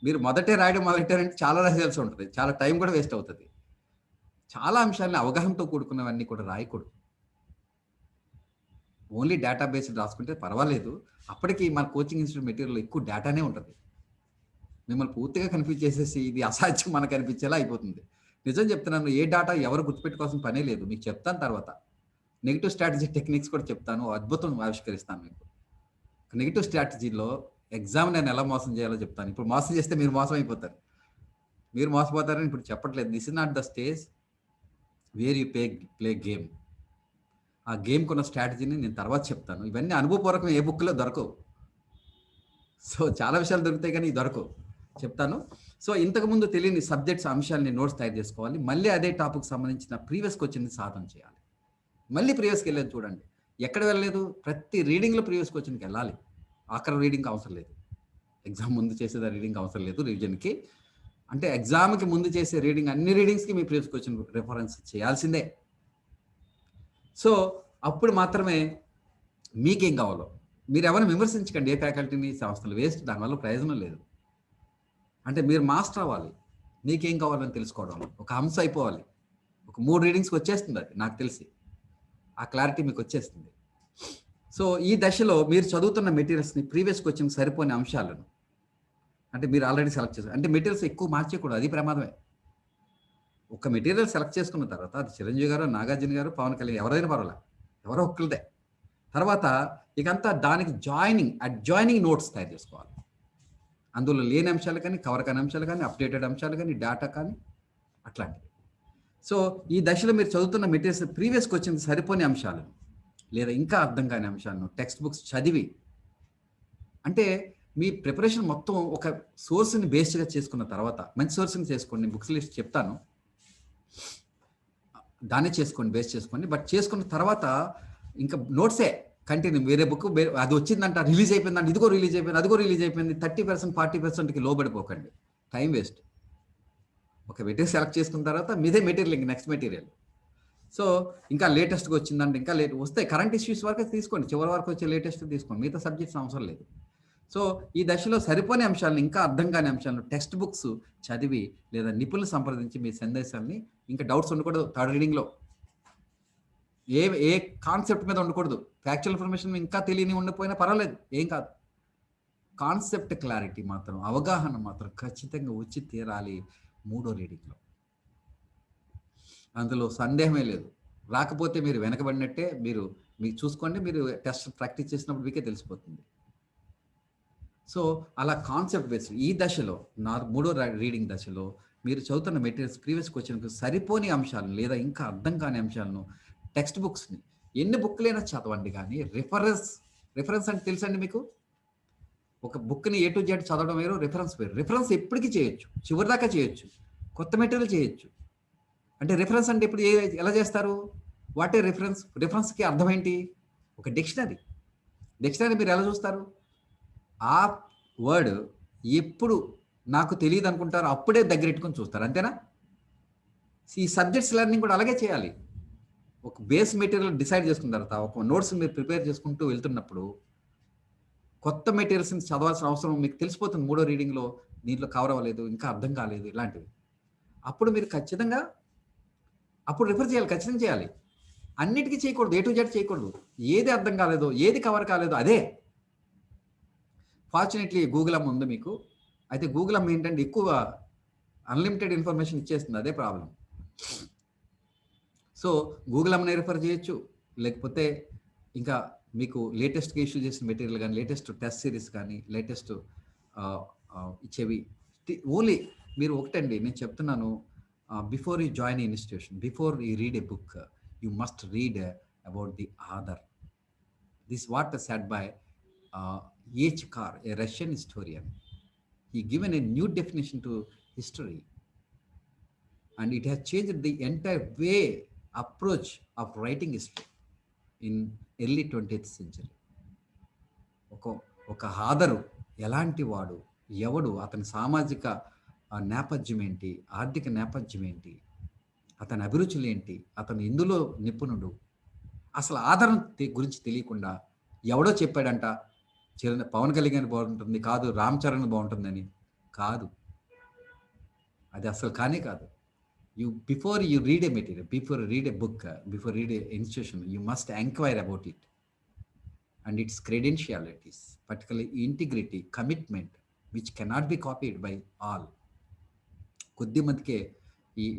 మీరు మొదటే రాయడం మొదలెట్టారంటే చాలా రాసేయాల్సి ఉంటుంది, చాలా టైం కూడా వేస్ట్ అవుతుంది. చాలా అంశాలని అవగాహనతో కూడుకున్నవన్నీ కూడా రాయకూడదు. ఓన్లీ డేటాబేస్ రాసుకుంటే పర్వాలేదు. అప్పటికి మన కోచింగ్ ఇన్స్టిట్యూట్ మెటీరియల్ ఎక్కువ డేటానే ఉంటుంది. మిమ్మల్ని పూర్తిగా కన్ఫ్యూజ్ చేసేసి ఇది అసాధ్యం మనకు అనిపించేలా అయిపోతుంది. నిజం చెప్తున్నాను, ఏ డేటా ఎవరు గుర్తుపెట్టుకోవాల్సిన పనే లేదు. మీకు చెప్తాను తర్వాత. నెగిటివ్ స్ట్రాటజీ టెక్నిక్స్ కూడా చెప్తాను, అద్భుతం ఆవిష్కరిస్తాను మీకు. నెగిటివ్ స్ట్రాటజీలో ఎగ్జామ్ నేను ఎలా మోసం చేయాలో చెప్తాను. ఇప్పుడు మోసం చేస్తే మీరు మోసం అయిపోతారు, మీరు మోసపోతారని ఇప్పుడు చెప్పట్లేదు. This is not the stage where you play game. ఆ గేమ్ కొన్న స్ట్రాటజీని నేను తర్వాత చెప్తాను. ఇవన్నీ అనుభవపూర్వకం ఏ బుక్లో దొరకవు. సో చాలా విషయాలు దొరుకుతాయి కానీ దొరకవు, చెప్తాను. సో ఇంతకుముందు తెలియని సబ్జెక్ట్స్ అంశాలని నోట్స్ తయారు చేసుకోవాలి. మళ్ళీ అదే టాపిక్ సంబంధించిన ప్రీవియస్ క్వశ్చన్ని సాధన చేయాలి. మళ్ళీ ప్రీవియస్కి వెళ్ళేది చూడండి, ఎక్కడ వెళ్ళలేదు, ప్రతి రీడింగ్లో ప్రీవియస్ క్వశ్చన్కి వెళ్ళాలి. ఆఖరి రీడింగ్ అవసరం లేదు, ఎగ్జామ్ ముందు చేసేది రీడింగ్ అవసరం లేదు రివిజన్కి. అంటే ఎగ్జామ్కి ముందు చేసే రీడింగ్ అన్ని రీడింగ్స్కి మీ ప్రీవియస్ క్వశ్చన్ రిఫరెన్స్ చేయాల్సిందే. సో అప్పుడు మాత్రమే మీకేం కావాలో మీరు ఎవరిని విమర్శించకండి, ఏ ఫ్యాకల్టీని, సంస్థలు వేస్ట్, దానివల్ల ప్రయోజనం లేదు. అంటే మీరు మాస్టర్ అవ్వాలి, మీకేం కావాలని తెలుసుకోవడం, ఒక అంశం అయిపోవాలి. ఒక 3 రీడింగ్స్కి వచ్చేస్తుంది అది నాకు తెలిసి, ఆ క్లారిటీ మీకు వచ్చేస్తుంది. సో ఈ దశలో మీరు చదువుతున్న మెటీరియల్స్ని ప్రీవియస్ క్వశ్చన్ సరిపోని అంశాలను అంటే మీరు ఆల్రెడీ సెలెక్ట్ చేశారు అంటే మెటీరియల్స్ ఎక్కువ మార్చేయకూడదు, అది ప్రమాదమే. ఒక మెటీరియల్ సెలెక్ట్ చేసుకున్న తర్వాత అది చిరంజీవి గారు, నాగార్జున గారు, పవన్ కళ్యాణ్ ఎవరైనా పర్వాలే, ఎవరో ఒక్కరిదే. తర్వాత ఇకంతా దానికి జాయినింగ్ నోట్స్ తయారు చేసుకోవాలి. అందులో లేని అంశాలు కానీ, కవర్ కాని అంశాలు కానీ, అప్డేటెడ్ అంశాలు కానీ, డేటా కానీ, అట్లాంటివి. సో ఈ దశలో మీరు చదువుతున్న మెటీరియల్స్ ప్రీవియస్ క్వశ్చన్ సరిపోని అంశాలు లేదా ఇంకా అర్థం కాని అంశాలను టెక్స్ట్ బుక్స్ చదివి, అంటే మీ ప్రిపరేషన్ మొత్తం ఒక సోర్స్ని బేస్డ్గా చేసుకున్న తర్వాత, మంచి సోర్స్ని చేసుకోండి, బుక్స్ లిస్ట్ చెప్తాను, దాన్ని చేసుకోండి, బేస్ చేసుకోండి. బట్ చేసుకున్న తర్వాత ఇంకా నోట్సే కంటిన్యూ. వేరే బుక్ అది వచ్చిందంట, రిలీజ్ అయిపోయిందంట, ఇదిగో రిలీజ్ అయిపోయింది, అదిగో రిలీజ్ అయిపోయింది, 30% 40%కి లోబడిపోకండి. Time waste. ఒక మెటీరియల్ సెలెక్ట్ చేసుకున్న తర్వాత మీదే మెటీరియల్, ఇంక నెక్స్ట్ మెటీరియల్. సో ఇంకా లేటెస్ట్గా వచ్చిందంటే ఇంకా వస్తాయి. కరెంట్ ఇష్యూస్ వరకు తీసుకోండి, చివరి వరకు వచ్చే లేటెస్ట్ తీసుకోండి, మిగతా సబ్జెక్ట్స్ అవసరం లేదు. సో ఈ దశలో సరిపోని అంశాలను, ఇంకా అర్థం కాని అంశాలను టెక్స్ట్ బుక్స్ చదివి లేదా నిపుణులు సంప్రదించి మీ సందేశాలని, ఇంకా డౌట్స్ ఉండకూడదు థర్డ్ రీడింగ్లో. ఏ కాన్సెప్ట్ మీద ఉండకూడదు. ఫ్యాక్చువల్ ఇన్ఫర్మేషన్ ఇంకా తెలియని ఉండిపోయినా పర్వాలేదు, ఏం కాదు. కాన్సెప్ట్ క్లారిటీ మాత్రం, అవగాహన మాత్రం ఖచ్చితంగా వచ్చి తీరాలి మూడో రీడింగ్లో. అందులో సందేహమే లేదు. రాకపోతే మీరు వెనకబడినట్టే. మీకు చూసుకోండి, మీరు టెస్ట్ ప్రాక్టీస్ చేసినప్పుడు మీకే తెలిసిపోతుంది. సో అలా కాన్సెప్ట్ బేస్డ్ ఈ దశలో, మూడో రీడింగ్ దశలో మీరు చదువుతున్న మెటీరియల్స్ ప్రీవియస్ క్వశ్చన్కి సరిపోని అంశాలను లేదా ఇంకా అర్థం కాని అంశాలను టెక్స్ట్ బుక్స్ని ఎన్ని బుక్లైనా చదవండి. కానీ రిఫరెన్స్ అంటే తెలుసండి మీకు? ఒక బుక్ని A to Z చదవడం వేరు, రిఫరెన్స్ వేరు. రిఫరెన్స్ ఎప్పటికీ చేయొచ్చు, చివరి దాకా చేయొచ్చు, కొత్త మెటీరియల్ చేయొచ్చు. అంటే రిఫరెన్స్ అంటే ఇప్పుడు ఎలా చేస్తారు? What a reference? రిఫరెన్స్కి అర్థం ఏంటి? ఒక డిక్షనరీ మీరు ఎలా చూస్తారు? ఆ వర్డ్ ఎప్పుడు నాకు తెలియదు అనుకుంటారు, అప్పుడే దగ్గరెట్టుకొని చూస్తారు, అంతేనా? ఈ సబ్జెక్ట్స్ లెర్నింగ్ కూడా అలాగే చేయాలి. ఒక బేస్ మెటీరియల్ డిసైడ్ చేసుకున్న తర్వాత, ఒక నోట్స్ మీరు ప్రిపేర్ చేసుకుంటూ వెళ్తున్నప్పుడు కొత్త మెటీరియల్స్ని చదవాల్సిన అవసరం మీకు తెలిసిపోతుంది. మూడో రీడింగ్లో దీంట్లో కవర్ అవ్వలేదు, ఇంకా అర్థం కాలేదు, ఇలాంటివి. అప్పుడు మీరు ఖచ్చితంగా రిఫర్ చేయాలి, ఖచ్చితంగా చేయాలి. అన్నిటికీ చేయకూడదు, A to Z చేయకూడదు. ఏది అర్థం కాలేదో, ఏది కవర్ కాలేదో అదే. ఫార్చునేట్లీ గూగుల్ అమ్మ ఉంది మీకు. అయితే గూగుల్ అమ్మ ఏంటంటే ఎక్కువ అన్లిమిటెడ్ ఇన్ఫర్మేషన్ ఇచ్చేస్తుంది, అదే ప్రాబ్లం. సో గూగుల్ అమ్మని రిఫర్ చేయొచ్చు, లేకపోతే ఇంకా మీకు లేటెస్ట్గా ఇష్యూ చేసిన మెటీరియల్ కానీ, లేటెస్ట్ టెస్ట్ సిరీస్ కానీ, లేటెస్ట్ ఇచ్చేవి. ఓన్లీ మీరు ఒకటండి నేను చెప్తున్నాను, before you join institution, before you read a book, you must read about the author. This what said by H. Carr, a Russian historian. He given a new definition to history, and it has changed the entire approach of writing history in early 20th century. ఒక ఆదరు ఎలాంటి వాడు, ఎవడు, అతని సామాజిక నేపథ్యం ఏంటి, ఆర్థిక నేపథ్యం ఏంటి, అతని అభిరుచులు ఏంటి, అతను ఇందులో నిపుణుడు, అసలు ఆదరణ గురించి తెలియకుండా ఎవడో చెప్పాడంట పవన్ కళ్యాణ్ బాగుంటుంది కాదు, రామ్ చరణ్ బాగుంటుందని కాదు. అది అసలు కానే కాదు. Before you read a material, before read a book, before read a institution, you must enquire about it and its credentialities, particularly integrity, commitment, which cannot be copied by all. కొద్ది మందికే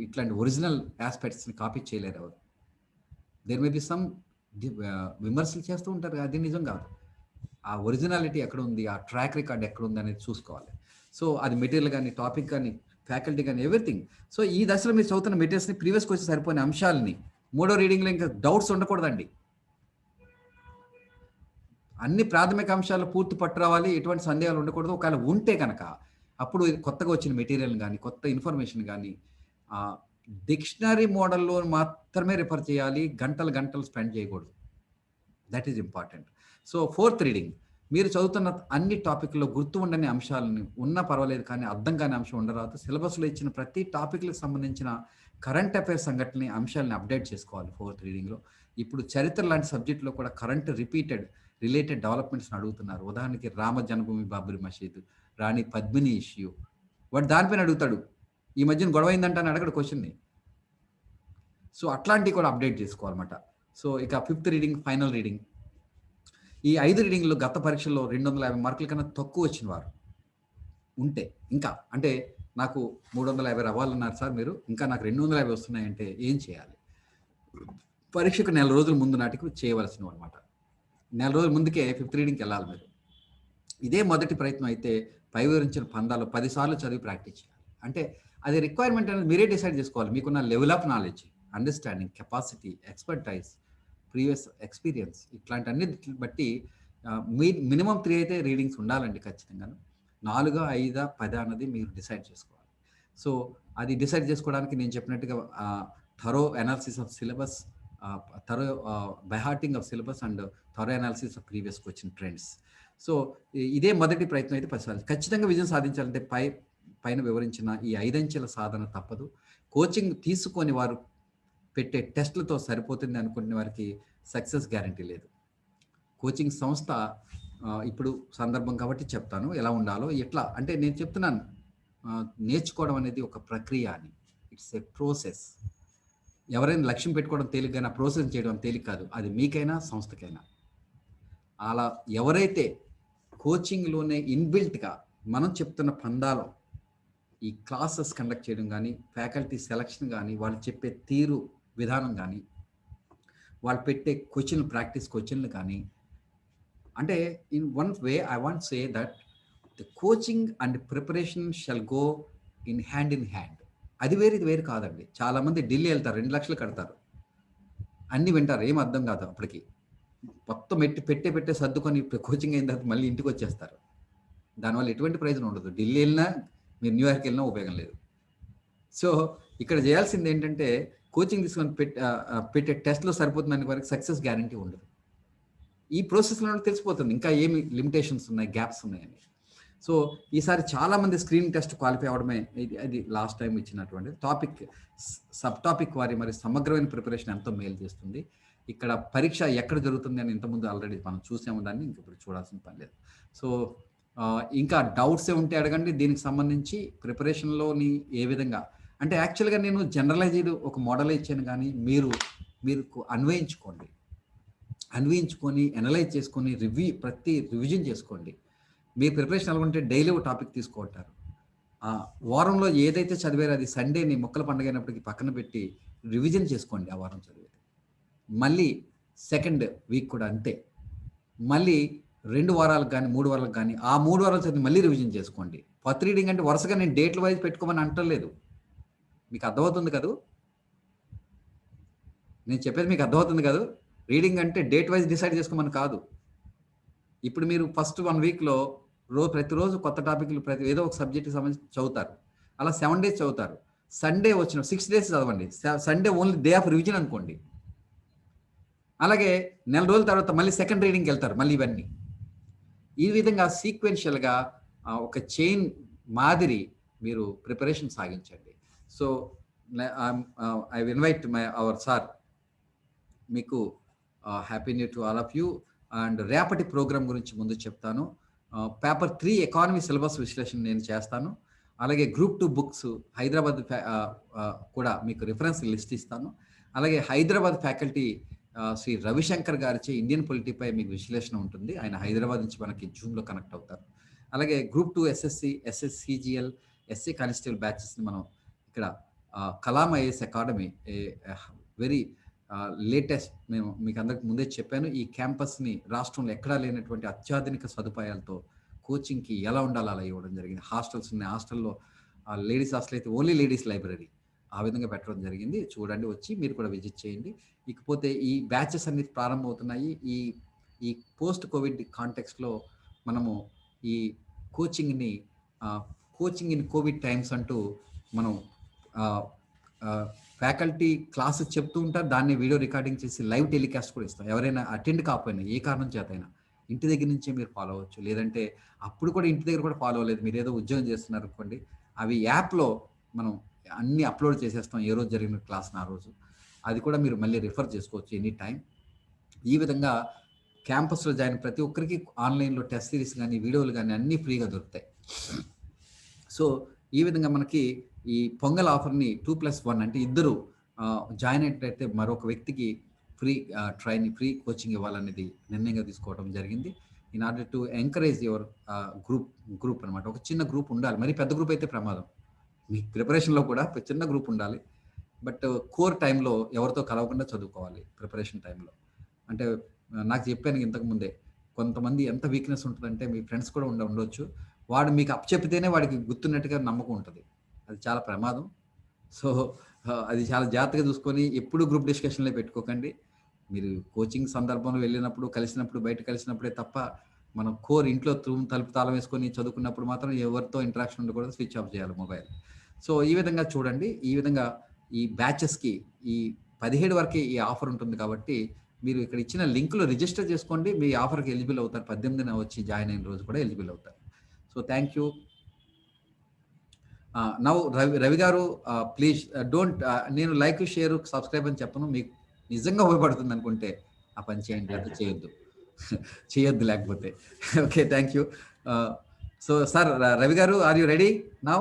ఇట్లాంటి ఒరిజినల్ ఆస్పెక్ట్స్ని కాపీ చేయలేరు ఎవరు. There may be some విమర్శలు చేస్తూ ఉంటారు, అది నిజం కాదు. ఆ ఒరిజినాలిటీ ఎక్కడ ఉంది, ఆ ట్రాక్ రికార్డ్ ఎక్కడ ఉంది అనేది చూసుకోవాలి. సో అది మెటీరియల్ కానీ, టాపిక్ కానీ, ఫ్యాకల్టీ కానీ, ఎవ్రీథింగ్. సో ఈ దశలో మీరు చదువుతున్న మెటీరియల్స్ని ప్రీవియస్ క్వశ్చన్ సరిపోయిన అంశాలని మూడో రీడింగ్లో ఇంకా డౌట్స్ ఉండకూడదండి. అన్ని ప్రాథమిక అంశాలు పూర్తి పట్టు రావాలి, ఎటువంటి సందేహాలు ఉండకూడదు. ఒకవేళ ఉంటే కనుక అప్పుడు కొత్తగా వచ్చిన మెటీరియల్ కానీ, కొత్త ఇన్ఫర్మేషన్ కానీ డిక్షనరీ మోడల్లో మాత్రమే రిఫర్ చేయాలి, గంటలు స్పెండ్ చేయకూడదు. That is important. So fourth reading, మీరు చదువుతున్న అన్ని టాపిక్లో గుర్తు ఉండని అంశాలని ఉన్నా పర్వాలేదు, కానీ అర్థం కాని అంశం ఉండరాదు. సిలబస్లో ఇచ్చిన ప్రతి టాపిక్లకు సంబంధించిన కరెంట్ అఫైర్స్ సంఘటనని, అంశాలని అప్డేట్ చేసుకోవాలి ఫోర్త్ రీడింగ్లో. ఇప్పుడు చరిత్ర లాంటి సబ్జెక్టులో కూడా కరెంట్ రిలేటెడ్ డెవలప్మెంట్స్ని అడుగుతున్నారు. ఉదాహరణకి రామ జన్మభూమి బాబ్రీ మసీద్, రాణి పద్మిని ఇష్యూ, వాడు దానిపైన అడుగుతాడు. ఈ మధ్యన గొడవ అయిందంట అని అడగడు క్వశ్చన్ని. సో అట్లాంటివి కూడా అప్డేట్ చేసుకోవాలన్నమాట. సో ఇక ఫిఫ్త్ రీడింగ్, ఫైనల్ రీడింగ్. ఈ 5 రీడింగ్లో గత పరీక్షల్లో 250 మార్కుల కన్నా తక్కువ వచ్చిన వారు ఉంటే, ఇంకా అంటే నాకు 350 అవ్వాలన్నారు సార్ మీరు, ఇంకా నాకు 250 వస్తున్నాయంటే ఏం చేయాలి? పరీక్షకు 4 రోజుల ముందు నాటికి చేయవలసినవి అనమాట. 4 రోజుల ముందుకే ఫిఫ్త్ రీడింగ్కి వెళ్ళాలి మీరు. ఇదే మొదటి ప్రయత్నం అయితే పై వివరించిన పందాలు 10 సార్లు చదివి ప్రాక్టీస్ చేయాలి. అంటే అది రిక్వైర్మెంట్ అనేది మీరే డిసైడ్ చేసుకోవాలి. మీకున్న level of knowledge, understanding, capacity, expertise, previous experience ఇట్లాంటన్నిటిని బట్టి మినిమమ్ 3 అయితే రీడింగ్స్ ఉండాలండి ఖచ్చితంగాను. 4, 5, 10 అన్నది మీరు డిసైడ్ చేసుకోవాలి. సో, అది డిసైడ్ చేసుకోవడానికి నేను చెప్పినట్టుగా thorough analysis of syllabus, thorough by hearting of syllabus and thorough analysis of previous question trends. So, ఇదే మొదటి ప్రయత్నం అయితే 10 సార్లు. ఖచ్చితంగా విజయం సాధించాలంటే పైన వివరించిన ఈ 5 అంచెల సాధన తప్పదు. కోచింగ్ తీసుకొని వారు పెట్టే టెస్ట్‌లతో సరిపోతుంది అనుకునే వారికి సక్సెస్ గ్యారంటీ లేదు. కోచింగ్ సంస్థ ఇప్పుడు సందర్భం కాబట్టి చెప్తాను ఎలా ఉండాలో. ఎట్లా అంటే నేను చెప్తున్నాను, నేర్చుకోవడం అనేది ఒక ప్రక్రియ అని. It's a process. ఎవరైనా లక్ష్యం పెట్టుకోవడం తేలిక గాని, ఆ ప్రాసెస్ చేయడం తేలిక కాదు. అది మీకైనా, సంస్థకైనా. అలా ఎవరైతే కోచింగ్‌లోనే ఇన్‌బిల్ట్‌గా మనం చెప్తున్న పందాలో ఈ క్లాసెస్ కండక్ట్ చేయడం గానీ, ఫ్యాకల్టీ సెలక్షన్ గానీ, వాళ్ళు చెప్పే తీరు, విధానం గానీ, వాళ్ళు పెట్టే ప్రాక్టీస్ క్వెషన్‌లు కానీ, అంటే in one way I want say that the coaching and preparation shall go in hand. అది వేరు, ఇది వేరు కాదండి. చాలామంది ఢిల్లీ వెళ్తారు, 2 లక్షలు కడతారు. అన్నీ వింటారు, ఏం అర్థం కాదు అప్పటికి. మొత్తం పెట్టే సర్దుకొని కోచింగ్ అయిన తర్వాత మళ్ళీ ఇంటికి వచ్చేస్తారు. దానివల్ల ఎటువంటి ప్రయోజనం ఉండదు. ఢిల్లీ వెళ్ళినా, మీరు న్యూయార్క్ వెళ్ళినా ఉపయోగం లేదు. సో, ఇక్కడ చేయాల్సింది ఏంటంటే, కోచింగ్ తీసుకొని పెట్టే టెస్ట్‌లో సరిపోతుందని వరకు సక్సెస్ గ్యారంటీ ఉండదు. ఈ ప్రాసెస్‌లో తెలిసిపోతుంది ఇంకా ఏమి లిమిటేషన్స్ ఉన్నాయి, గ్యాప్స్ ఉన్నాయని. సో, ఈసారి చాలామంది స్క్రీనింగ్ టెస్ట్ క్వాలిఫై అవ్వడమే అది లాస్ట్ టైం ఇచ్చినటువంటి టాపిక్. సబ్ టాపిక్ వారి మరి సమగ్రమైన ప్రిపరేషన్ ఎంతో మేలు చేస్తుంది. ఇక్కడ పరీక్ష ఎక్కడ జరుగుతుంది అని ఇంతకుముందు ఆల్రెడీ మనం చూసాము, దాన్ని ఇంక ఇప్పుడు చూడాల్సిన పని లేదు. సో, ఇంకా డౌట్స్ ఉంటే అడగండి. దీనికి సంబంధించి ప్రిపరేషన్‌లోని ఏ విధంగా అంటే యాక్చువల్‌గా నేను జనరలైజ్డ్ ఒక మోడల్ ఇచ్చాను కానీ మీరు అన్వయించుకొని అనలైజ్ చేసుకొని రివిజన్ చేసుకోండి. మీ ప్రిపరేషన్ ఎలా ఉంటే డైలీ ఒక టాపిక్ తీసుకుంటారు. వారంలో ఏదైతే చదివారో అది సండేని మొక్కల పండుగ అయినప్పటికీ పక్కన పెట్టి రివిజన్ చేసుకోండి. ఆ వారం చదివేది మళ్ళీ సెకండ్ వీక్ కూడా అంతే. మళ్ళీ 2 వారాలకు కానీ 3 వారాలకు కానీ ఆ 3 వారాలు చదివి మళ్ళీ రివిజన్ చేసుకోండి. కొత్త రీడింగ్ అంటే వరుసగా నేను డేట్ల వైజ్ పెట్టుకోమని అంటలేదు. మీకు అర్థమవుతుంది కదూ? నేను చెప్పేది మీకు అర్థమవుతుంది కదూ? రీడింగ్ అంటే డేట్ వైజ్ డిసైడ్ చేసుకోమని కాదు. ఇప్పుడు మీరు ఫస్ట్ 1 వీక్‌లో ప్రతిరోజు కొత్త టాపిక్‌లు ఏదో ఒక సబ్జెక్ట్‌కి సంబంధించి చదువుతారు. అలా 7 డేస్ చదువుతారు. సండే వచ్చిన 6 డేస్ చదవండి. Sunday only day of revision అనుకోండి. అలాగే నెల రోజుల తర్వాత మళ్ళీ సెకండ్ రీడింగ్‌కి వెళ్తారు మళ్ళీ ఇవన్నీ. ఈ విధంగా సీక్వెన్షియల్‌గా ఒక చైన్ మాదిరి మీరు ప్రిపరేషన్ సాగించండి. So, I invite our sir. మీకు happy new to all of you. And రేపటి ప్రోగ్రామ్ గురించి ముందు చెప్తాను. పేపర్ 3 ఎకానమీ సిలబస్ విశ్లేషణ నేను చేస్తాను. అలాగే గ్రూప్ 2 బుక్స్ హైదరాబాద్ కూడా మీకు రిఫరెన్స్ లిస్ట్ ఇస్తాను. అలాగే హైదరాబాద్ ఫ్యాకల్టీ శ్రీ రవిశంకర్ గారిచే ఇండియన్ పొలిటీపై మీకు విశ్లేషణ ఉంటుంది. ఆయన హైదరాబాద్ నుంచి మనకి జూమ్‌లో కనెక్ట్ అవుతారు. అలాగే group 2 SSC, SSC GL, SC constable బ్యాచెస్ని మనం ఇక్కడ Kalam IAS academy very latest, మేము మీకు అందరికి ముందే చెప్పాను. ఈ క్యాంపస్ని రాష్ట్రంలో ఎక్కడా లేనటువంటి అత్యాధునిక సదుపాయాలతో కోచింగ్కి ఎలా ఉండాలో అలా ఇవ్వడం జరిగింది. హాస్టల్స్ ఉన్నాయి. హాస్టల్లో లేడీస్ హాస్టల్ అయితే ఓన్లీ లేడీస్ లైబ్రరీ ఆ విధంగా పెట్టడం జరిగింది. చూడండి, వచ్చి మీరు కూడా విజిట్ చేయండి. ఇకపోతే ఈ బ్యాచెస్ అన్ని ప్రారంభమవుతున్నాయి. ఈ పోస్ట్ కోవిడ్ కాంటెక్స్ట్లో మనము ఈ కోచింగ్ ఇన్ కోవిడ్ టైమ్స్ అంటూ మనం ఫ్యాకల్టీ క్లాసెస్ చెప్తూ ఉంటారు. దాన్ని వీడియో రికార్డింగ్ చేసి లైవ్ టెలికాస్ట్ కూడా ఇస్తాం. ఎవరైనా అటెండ్ కాకపోయినా ఏ కారణం చేతైనా ఇంటి దగ్గర నుంచే మీరు ఫాలో అవ్వచ్చు. లేదంటే అప్పుడు కూడా ఇంటి దగ్గర కూడా ఫాలో అవ్వలేదు, మీరు ఏదో ఉద్యోగం చేస్తున్నారు అనుకోండి, అవి యాప్లో మనం అన్నీ అప్లోడ్ చేసేస్తాం. ఏ రోజు జరిగిన క్లాస్ని ఆ రోజు అది కూడా మీరు మళ్ళీ రిఫర్ చేసుకోవచ్చు ఎనీ టైం. ఈ విధంగా క్యాంపస్లో జాయిన్ ప్రతి ఒక్కరికి ఆన్లైన్లో టెస్ట్ సిరీస్ కానీ వీడియోలు కానీ అన్నీ ఫ్రీగా దొరుకుతాయి. సో, ఈ విధంగా మనకి ఈ పొంగల్ ఆఫర్ని 2+1 అంటే ఇద్దరు జాయిన్ అయినట్లయితే మరొక వ్యక్తికి ఫ్రీ కోచింగ్ ఇవ్వాలనేది నిర్ణయంగా తీసుకోవడం జరిగింది. In order to encourage your group అనమాట. ఒక చిన్న గ్రూప్ ఉండాలి. మరి పెద్ద గ్రూప్ అయితే ప్రమాదం. మీ ప్రిపరేషన్లో కూడా చిన్న గ్రూప్ ఉండాలి. బట్ కోర్ టైంలో ఎవరితో కలవకుండా చదువుకోవాలి. ప్రిపరేషన్ టైంలో అంటే నాకు చెప్పాను ఇంతకు ముందే, కొంతమంది ఎంత వీక్నెస్ ఉంటుందంటే మీ ఫ్రెండ్స్ కూడా ఉండొచ్చు. వాడు మీకు చెప్తేనే వాడికి గుర్తున్నట్టుగా నమ్మకం ఉంటుంది. అది చాలా ప్రమాదం. సో అది చాలా జాగ్రత్తగా చూసుకొని ఎప్పుడు గ్రూప్ డిస్కషన్లో పెట్టుకోకండి. మీరు కోచింగ్ సందర్భంలో వెళ్ళినప్పుడు, కలిసినప్పుడు, బయట కలిసినప్పుడే తప్ప మనం కోర్ ఇంట్లో తలుపు తాళం వేసుకొని చదువుకున్నప్పుడు మాత్రం ఎవరితో ఇంటరాక్షన్ ఉండకూడదు, స్విచ్ ఆఫ్ చేయాలి మొబైల్. సో ఈ విధంగా చూడండి. ఈ విధంగా ఈ బ్యాచెస్కి ఈ 17 వరకే ఈ ఆఫర్ ఉంటుంది కాబట్టి మీరు ఇక్కడ ఇచ్చిన లింక్లో రిజిస్టర్ చేసుకోండి. మీ ఆఫర్కి ఎలిజిబుల్ అవుతారు. 18న వచ్చి జాయిన్ అయిన రోజు కూడా ఎలిజిబుల్ అవుతారు. So thank you. Now Ravi గారు ప్లీజ్ డోంట్, నేను లైక్, షేర్, సబ్స్క్రైబ్ అని చెప్పను. మీకు నిజంగా ఉపయోగపడుతుంది అనుకుంటే ఆ పని చేయండి, లేకపోతే చేయొద్దు లేకపోతే. Okay, thank you. So sir Ravi garu, are you ready now?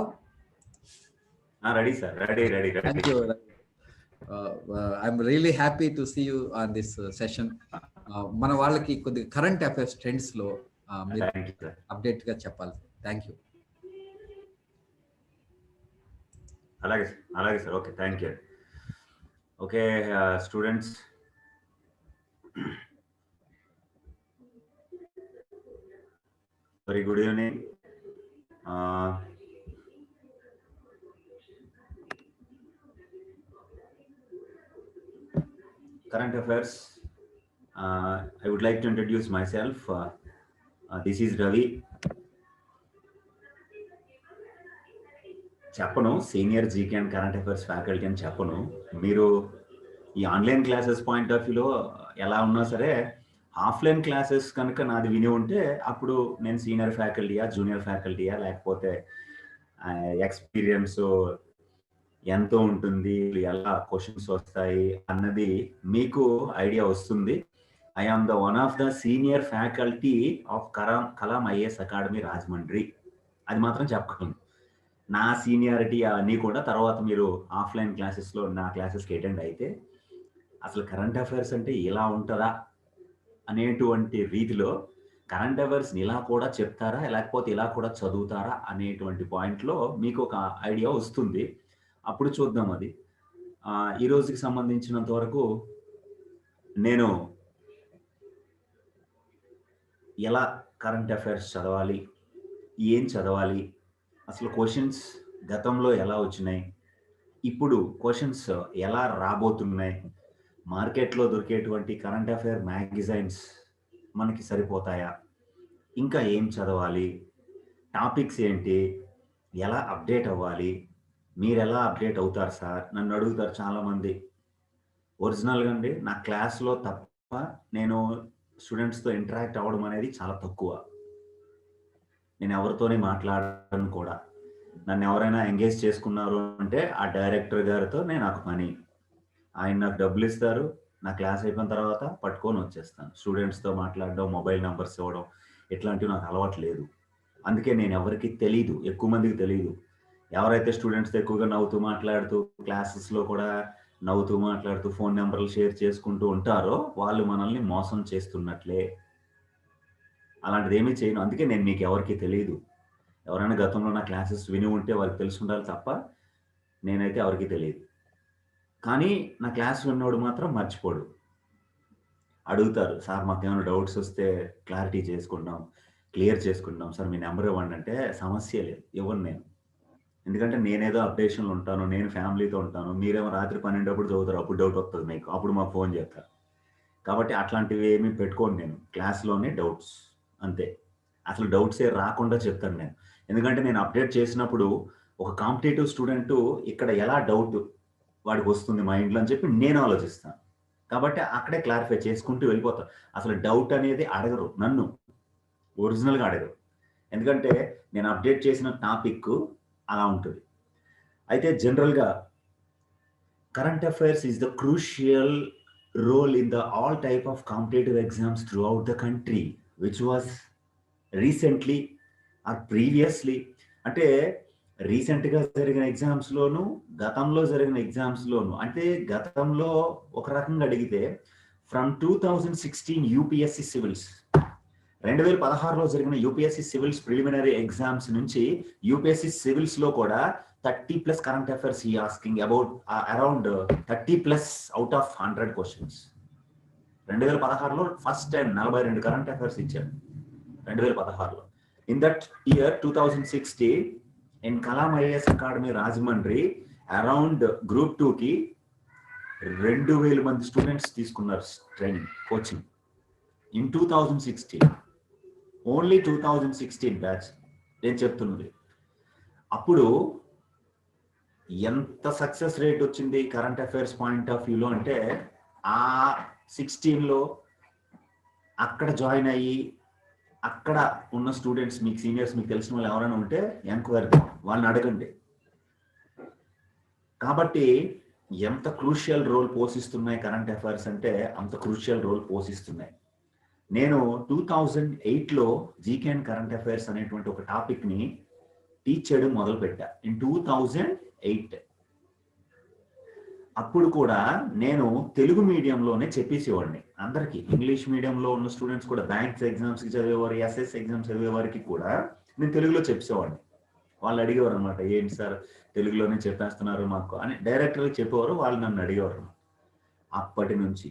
Ready sir, ready. Thank you. I'm really happy to see you on this session. మన వాళ్ళకి కొద్దిగా కరెంట్ అఫైర్స్ ట్రెండ్స్లో మీరు అప్డేట్గా చెప్పాలి. Thank you. అలాగే sir. Okay, thank you. Okay students, very good evening. Current affairs. I would like to introduce myself. This is Ravi. చెప్పను senior GK and current affairs faculty అని చెప్పను. మీరు ఈ ఆన్లైన్ క్లాసెస్ పాయింట్ ఆఫ్ వ్యూలో ఎలా ఉన్నా సరే, ఆఫ్లైన్ క్లాసెస్ కనుక నాది విని ఉంటే అప్పుడు నేను సీనియర్ ఫ్యాకల్టీయా, జూనియర్ ఫ్యాకల్టీయా, లేకపోతే ఎక్స్పీరియన్స్ ఎంతో ఉంటుంది, ఎలా క్వశ్చన్స్ వస్తాయి అన్నది మీకు ఐడియా వస్తుంది. I am the one of the senior faculty of Kalam IAS academy Rajahmundry. అది మాత్రం చెప్పగలను. నా సీనియారిటీ అన్నీ కూడా తర్వాత మీరు ఆఫ్లైన్ క్లాసెస్లో నా క్లాసెస్కి అటెండ్ అయితే అసలు కరెంట్ అఫైర్స్ అంటే ఇలా ఉంటుందా అనేటువంటి రీతిలో కరెంట్ అఫైర్స్ని ఇలా కూడా చెప్తారా, లేకపోతే ఇలా కూడా చదువుతారా అనేటువంటి పాయింట్లో మీకు ఒక ఐడియా వస్తుంది. అప్పుడు చూద్దాం అది. ఈ రోజుకి సంబంధించినంత వరకు నేను ఎలా కరెంట్ అఫైర్స్ చదవాలి, ఏం చదవాలి, అసలు క్వశ్చన్స్ గతంలో ఎలా వచ్చినాయి, ఇప్పుడు క్వశ్చన్స్ ఎలా రాబోతున్నాయి, మార్కెట్లో దొరికేటువంటి కరెంట్ అఫైర్ మ్యాగజైన్స్ మనకి సరిపోతాయా, ఇంకా ఏం చదవాలి, టాపిక్స్ ఏంటి, ఎలా అప్డేట్ అవ్వాలి, మీరు ఎలా అప్డేట్ అవుతారు సార్ నన్ను అడుగుతారు చాలామంది. ఒరిజినల్గా అండి నా క్లాస్లో తప్ప నేను స్టూడెంట్స్తో ఇంటరాక్ట్ అవ్వడం అనేది చాలా తక్కువ. నేను ఎవరితోనే మాట్లాడను కూడా. నన్ను ఎవరైనా ఎంగేజ్ చేసుకున్నారు అంటే ఆ డైరెక్టర్ గారితో నాకు పని. ఆయన నాకు డబ్బులు ఇస్తారు, నా క్లాస్ అయిపోయిన తర్వాత పట్టుకొని వచ్చేస్తాను. స్టూడెంట్స్తో మాట్లాడడం, మొబైల్ నెంబర్స్ ఇవ్వడం ఇట్లాంటివి నాకు అలవాటు లేదు. అందుకే నేను ఎవరికి తెలీదు, ఎక్కువ మందికి తెలీదు. ఎవరైతే స్టూడెంట్స్తో ఎక్కువగా నవ్వుతూ మాట్లాడుతూ క్లాసెస్లో కూడా నవ్వుతూ మాట్లాడుతూ ఫోన్ నెంబర్లు షేర్ చేసుకుంటూ ఉంటారో వాళ్ళు మనల్ని మోసం చేస్తున్నట్లే. అలాంటిది ఏమీ చేయను. అందుకే నేను మీకు ఎవరికి తెలియదు. ఎవరైనా గతంలో నా క్లాసెస్ విని ఉంటే వాళ్ళకి తెలిసి ఉండాలి తప్ప నేనైతే ఎవరికి తెలియదు. కానీ నా క్లాస్ విన్నోడు మాత్రం మర్చిపోడు. అడుగుతారు, సార్ మాకేమైనా డౌట్స్ వస్తే క్లారిటీ చేసుకుంటాం, క్లియర్ చేసుకుంటాం సార్, మీ నెంబర్ ఇవ్వండి అంటే సమస్య లేదు, ఇవ్వను నేను. ఎందుకంటే నేనేదో అప్డేషన్లో ఉంటాను, నేను ఫ్యామిలీతో ఉంటాను. మీరేమో రాత్రి 12 చదువుతారు, అప్పుడు డౌట్ వస్తుంది మీకు, అప్పుడు మాకు ఫోన్ చేస్తారు. కాబట్టి అట్లాంటివి ఏమీ పెట్టుకోండి. నేను క్లాస్లోనే డౌట్స్ అంతే. అసలు డౌట్సే రాకుండా చెప్తాను నేను. ఎందుకంటే నేను అప్డేట్ చేసినప్పుడు ఒక కాంపిటేటివ్ స్టూడెంట్ ఇక్కడ ఎలా డౌట్ వాడికి వస్తుంది మైండ్లో అని చెప్పి నేను ఆలోచిస్తాను. కాబట్టి అక్కడే క్లారిఫై చేసుకుంటూ వెళ్ళిపోతాను. అసలు డౌట్ అనేది అడగరు, నన్ను ఒరిజినల్గా అడగరు. ఎందుకంటే నేను అప్డేట్ చేసిన టాపిక్ అలా ఉంటుంది. అయితే జనరల్గా current affairs is the crucial role in the all type of competitive exams throughout the country which was recently or previously. అంటే రీసెంట్గా జరిగిన ఎగ్జామ్స్లోను, గతంలో జరిగిన ఎగ్జామ్స్లోను. అంటే గతంలో ఒక రకంగా అడిగితే ఫ్రమ్ 2016 యూపీఎస్సీ సివిల్స్, 2016లో జరిగిన యూపీఎస్సీ సివిల్స్ ప్రిలిమినరీ ఎగ్జామ్స్ నుంచి యూపీఎస్సీ సివిల్స్లో కూడా 30+ కరెంట్ అఫైర్స్ ఈ asking about around 30+ out of 100 questions. 2016లో ఫస్ట్ టైం 42 కరెంట్ అఫైర్స్ ఇచ్చారు 2016లో. In that year 2016 in Kalam IAS academy Rajahmundry around group 2కి 2000 మంది స్టూడెంట్స్ తీసుకున్నారు training coaching in 2016. Only 2016 batch నేను చెప్తున్నది. అప్పుడు ఎంత సక్సెస్ రేట్ వచ్చింది కరెంట్ అఫైర్స్ పాయింట్ ఆఫ్ వ్యూలో అంటే, ఆ 16లో అక్కడ జాయిన్ అయ్యి అక్కడ ఉన్న స్టూడెంట్స్, మీకు సీనియర్స్, మీకు తెలిసిన వాళ్ళు ఎవరైనా ఉంటే ఎంక్వైరీ వాళ్ళని అడగండి. కాబట్టి ఎంత క్రూషియల్ రోల్ పోషిస్తున్నాయి కరెంట్ అఫైర్స్ అంటే అంత క్రూషియల్ రోల్ పోషిస్తున్నాయి. నేను 2008లో జీకే అండ్ కరెంట్ అఫైర్స్ అనేటువంటి ఒక టాపిక్ ని టీచ్ చేయడం మొదలు పెట్టా ఇన్ 2008. అప్పుడు కూడా నేను తెలుగు మీడియంలోనే చెప్పేసేవాడిని అందరికి. ఇంగ్లీష్ మీడియంలో ఉన్న స్టూడెంట్స్ కూడా, బ్యాంక్స్ ఎగ్జామ్స్ చదివేవారు, ఎస్ఎస్ ఎగ్జామ్స్ చదివే వారికి కూడా నేను తెలుగులో చెప్పేసేవాడిని. వాళ్ళు అడిగేవారు అనమాట, ఏంటి సార్ తెలుగులోనే చెప్పేస్తున్నారు మాకు అని డైరెక్ట్గా చెప్పేవారు. వాళ్ళు నన్ను అడిగేవారు. అప్పటి నుంచి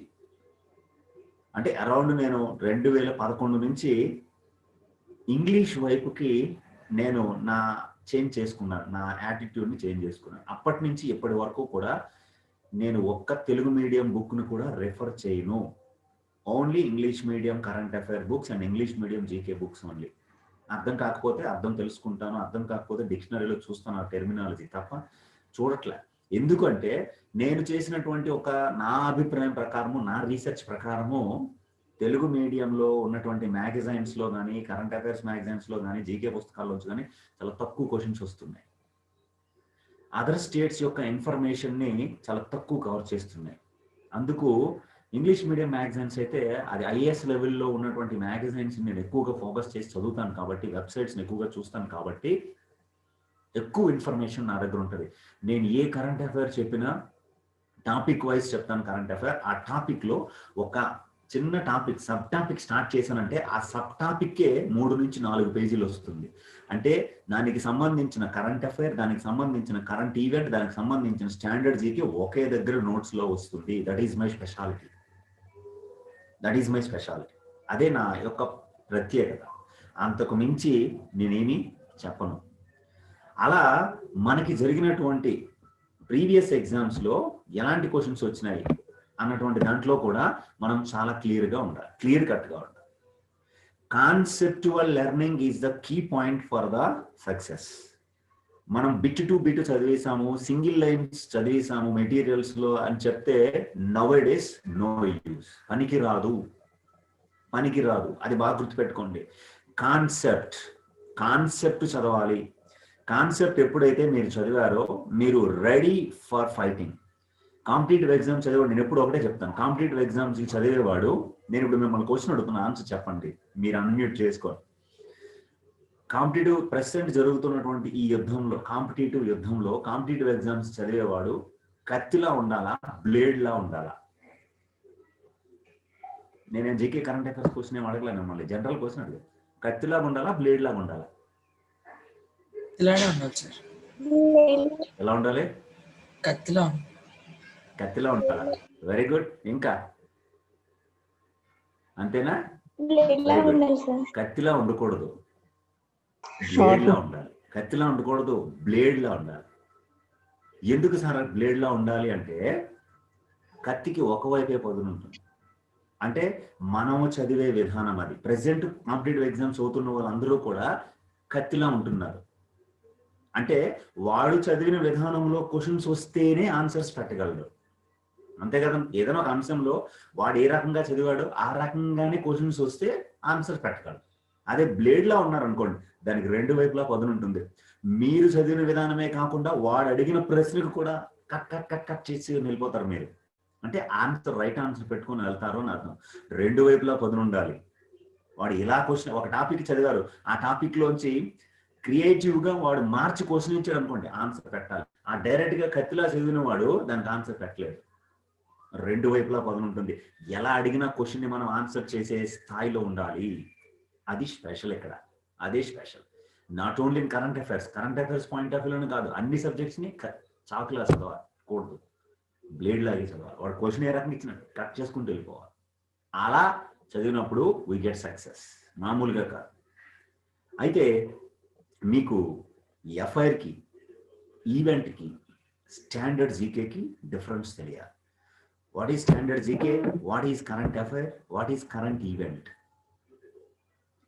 అంటే అరౌండ్ నేను 2011 నుంచి ఇంగ్లీష్ వైపుకి నేను నా చేంజ్ చేసుకున్నాను, నా యాటిట్యూడ్ని చేంజ్ చేసుకున్నాను. అప్పటి నుంచి ఇప్పటి వరకు కూడా నేను ఒక్క తెలుగు మీడియం బుక్ను కూడా రెఫర్ చేయను. Only English medium current affair books and English medium GK books only. అర్థం కాకపోతే అర్థం తెలుసుకుంటాను, అర్థం కాకపోతే డిక్షనరీలో చూస్తాను ఆ టెర్మినాలజీ తప్ప చూడట్లే. ఎందుకంటే నేను చేసినటువంటి ఒక నా అభిప్రాయం ప్రకారము, నా రీసెర్చ్ ప్రకారము తెలుగు మీడియంలో ఉన్నటువంటి మ్యాగజైన్స్లో కానీ, కరెంట్ అఫైర్స్ మ్యాగజైన్స్లో కానీ, జీకే పుస్తకాల్లోంచి కానీ చాలా తక్కువ క్వశ్చన్స్ వస్తున్నాయి. అదర్ స్టేట్స్ యొక్క ఇన్ఫర్మేషన్ని చాలా తక్కువ కవర్ చేస్తున్నాయి. అందుకు ఇంగ్లీష్ మీడియం మ్యాగజైన్స్ అయితే అది ఐఏఎస్ లెవెల్లో ఉన్నటువంటి మ్యాగజైన్స్ నేను ఎక్కువగా ఫోకస్ చేసి చదువుతాను కాబట్టి, వెబ్సైట్స్ని ఎక్కువగా చూస్తాను కాబట్టి ఎక్కువ ఇన్ఫర్మేషన్ నా దగ్గర ఉంటుంది. నేను ఏ కరెంట్ అఫైర్ చెప్పినా టాపిక్ వైజ్ చెప్తాను. కరెంట్ అఫైర్ ఆ టాపిక్లో ఒక చిన్న టాపిక్, సబ్ టాపిక్ స్టార్ట్ చేశానంటే ఆ సబ్ టాపిక్కే 3 నుంచి 4 పేజీలు వస్తుంది. అంటే దానికి సంబంధించిన కరెంట్ అఫైర్, దానికి సంబంధించిన కరెంట్ ఈవెంట్, దానికి సంబంధించిన స్టాండర్డ్ జీకే ఒకే దగ్గర నోట్స్లో వస్తుంది. That is my speciality. అదే నా యొక్క ప్రత్యేకత. అంతకు మించి నేనేమి చెప్పను. అలా మనకి జరిగినటువంటి ప్రీవియస్ ఎగ్జామ్స్లో ఎలాంటి క్వశ్చన్స్ వచ్చినాయి అన్నటువంటి దాంట్లో కూడా మనం చాలా క్లియర్ కట్గా ఉండాలి. Conceptual learning is the key point for the success. మనం బిట్ టు బిట్ చదివేసాము, సింగిల్ లైన్స్ చదివేసాము మెటీరియల్స్ లో అని చెప్తే నౌఎడేస్ నో యూస్, పనికిరాదు. అది బాగా గుర్తుపెట్టుకోండి. కాన్సెప్ట్ చదవాలి. కాన్సెప్ట్ ఎప్పుడైతే మీరు చదివారో మీరు ready for fighting. Competitive exam చదివాడు, నేను ఎప్పుడు ఒకటే చెప్తాను, కాంపిటేటివ్ ఎగ్జామ్స్ చదివేవాడు, నేను ఇప్పుడు మిమ్మల్ని క్వశ్చన్ అడుగుతున్నా, ఆన్సర్ చెప్పండి, మీరు అన్మ్యూట్ చేసుకోండి. ప్రెసెంట్ జరుగుతున్నటువంటి ఈ యుద్ధంలో, కాంపిటేటివ్ ఎగ్జామ్స్ చదివేవాడు కత్తిలా ఉండాలా, బ్లేడ్లా ఉండాలా? నేనేం జీకే కరెంట్ అఫైర్స్ క్వశ్చన్ ఏం అడగలేను మిమ్మల్ని, జనరల్ క్వశ్చన్ అడిగాను. కత్తిలాగా ఉండాలా, బ్లేడ్ లాగా ఉండాలా? ఎలా ఉండాలి? కత్తిలా ఉండాలా? Very good. ఇంకా అంతేనా? కత్తిలా ఉండకూడదు, బ్లేడ్ లా ఉండాలి. కత్తిలా ఉండకూడదు, బ్లేడ్ లా ఉండాలి. ఎందుకు సార్ బ్లేడ్ లా ఉండాలి అంటే, కత్తికి ఒకవైపే పదును ఉంటుంది. అంటే మనము చదివే విధానం అది. ప్రెసెంట్ కాంపిటేటివ్ ఎగ్జామ్స్ చదువుతున్న వాళ్ళందరూ కూడా కత్తిలా ఉంటున్నారు. అంటే వాడు చదివిన విధానంలో క్వశ్చన్స్ వస్తేనే ఆన్సర్స్ పెట్టగలడు, అంతే కదా? ఏదైనా ఒక అంశంలో వాడు ఏ రకంగా చదివాడో ఆ రకంగానే క్వశ్చన్స్ వస్తే ఆన్సర్ పెట్టగలడు. అదే బ్లేడ్ లా ఉన్నారనుకోండి, దానికి 2 వైపులా పదును ఉంటుంది. మీరు చదివిన విధానమే కాకుండా వాడు అడిగిన ప్రశ్నకు కూడా కట్ చేసి వెళ్ళిపోతారు మీరు. అంటే ఆన్సర్, రైట్ ఆన్సర్ పెట్టుకుని వెళ్తారు అని అర్థం. 2 వైపులా పదును ఉండాలి. వాడు ఇలా క్వశ్చన్, ఒక టాపిక్ చదివారు, ఆ టాపిక్ లోంచి క్రియేటివ్ గా వాడు మార్చి క్వశ్చన్ ఇచ్చాడు అనుకోండి, ఆన్సర్ పెట్టాలి. ఆ డైరెక్ట్ గా కత్తిలా చదివిన వాడు దానికి ఆన్సర్ పెట్టలేడు. 2 వైపులా పదును ఉంటుంది. ఎలా అడిగిన క్వశ్చన్ ని మనం ఆన్సర్ చేసే స్థాయిలో ఉండాలి. అది స్పెషల్ ఇక్కడ, అదే special. Not only in current affairs point of వ్యూలోనే కాదు, అన్ని సబ్జెక్ట్స్ ని చాకులా చదవకూడదు, బ్లేడ్ లాగే చదవాలి. వాడు క్వశ్చన్ ఏ రకంగా ఇచ్చినట్టు కట్ చేసుకుంటూ వెళ్ళిపోవాలి. అలా చదివినప్పుడు వీ గెట్ సక్సెస్, మామూలుగా కాదు. అయితే మీకు ఎఫ్ఐఆర్కి, ఈవెంట్కి, స్టాండర్డ్ జీకేకి డిఫరెన్స్ తెలియాలి. What is standard GK, what is current affair, what is current event.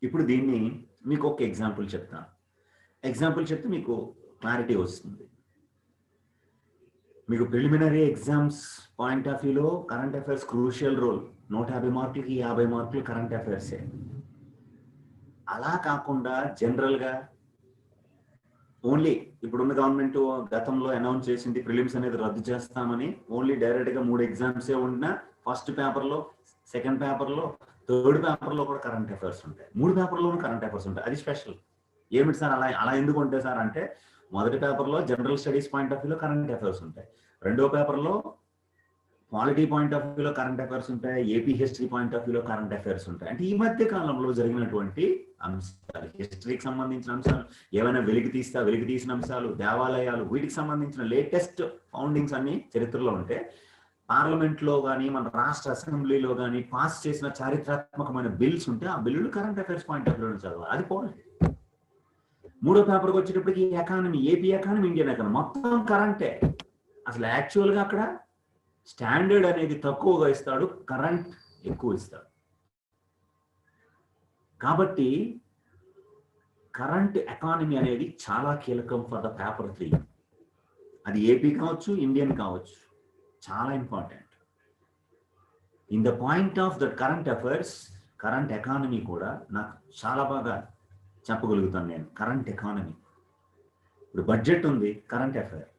ఇప్పుడు దీన్ని మీకు ఒక ఎగ్జాంపుల్ చెప్తాను. ఎగ్జాంపుల్ చెప్తే మీకు క్లారిటీ వస్తుంది. మీకు ప్రిలిమినరీ ఎగ్జామ్స్ పాయింట్ ఆఫ్ వ్యూలో కరెంట్ అఫైర్స్ క్రూషియల్ రోల్. 150 మార్కులకి 50 మార్కులు కరెంట్ అఫైర్సే. అలా కాకుండా జనరల్గా ఓన్లీ ఇప్పుడున్న గవర్నమెంట్ గతంలో అనౌన్స్ చేసింది ప్రిలిమ్స్ అనేది రద్దు చేస్తామని. ఓన్లీ డైరెక్ట్గా 3 ఎగ్జామ్సే ఉన్న ఫస్ట్ పేపర్లో, సెకండ్ పేపర్లో, థర్డ్ పేపర్లో కూడా కరెంట్ అఫైర్స్ ఉంటాయి. 3 పేపర్లోనూ కరెంట్ అఫైర్స్ ఉంటాయి. అది స్పెషల్. ఏమిటి సార్ అలా అలా ఎందుకు ఉంటాయి సార్ అంటే, మొదటి పేపర్లో జనరల్ స్టడీస్ పాయింట్ ఆఫ్ వ్యూలో కరెంట్ అఫైర్స్ ఉంటాయి, రెండో పేపర్లో పాలిటీ పాయింట్ ఆఫ్ వ్యూలో కరెంట్ అఫైర్స్ ఉంటాయి, ఏపీ హిస్టరీ పాయింట్ ఆఫ్ వ్యూలో కరెంట్ అఫైర్స్ ఉంటాయి. అంటే ఈ మధ్య కాలంలో జరిగినటువంటి అంశాలు, హిస్టరీకి సంబంధించిన అంశాలు, ఏమైనా వెలికి తీసిన అంశాలు, దేవాలయాలు, వీటికి సంబంధించిన లేటెస్ట్ ఫౌండింగ్స్ అన్ని చరిత్రలో ఉంటే, పార్లమెంట్ లో కానీ మన రాష్ట్ర అసెంబ్లీలో కానీ పాస్ చేసిన చారిత్రాత్మకమైన బిల్స్ ఉంటే ఆ బిల్లులు కరెంట్ అఫైర్స్ పాయింట్ ఆఫ్ వ్యూలో చదవాలి. అది పాలిటీ. మూడో పేపర్కి వచ్చేటప్పటికి economy, AP economy, Indian economy మొత్తం కరెంటే. అసలు యాక్చువల్గా అక్కడ స్టాండర్డ్ అనేది తక్కువగా ఇస్తాడు, కరెంట్ ఎక్కువ ఇస్తాడు. కాబట్టి కరెంట్ ఎకానమీ అనేది చాలా కీలకం ఫర్ ద పేపర్ 3. అది ఏపీ కావచ్చు, ఇండియన్ కావచ్చు, చాలా important. In the point of the current affairs, current economy కూడా నాకు చాలా బాగా చెప్పగలుగుతాను నేను. కరెంట్ ఎకానమీ, ఇప్పుడు బడ్జెట్ ఉంది, కరెంట్ అఫైర్.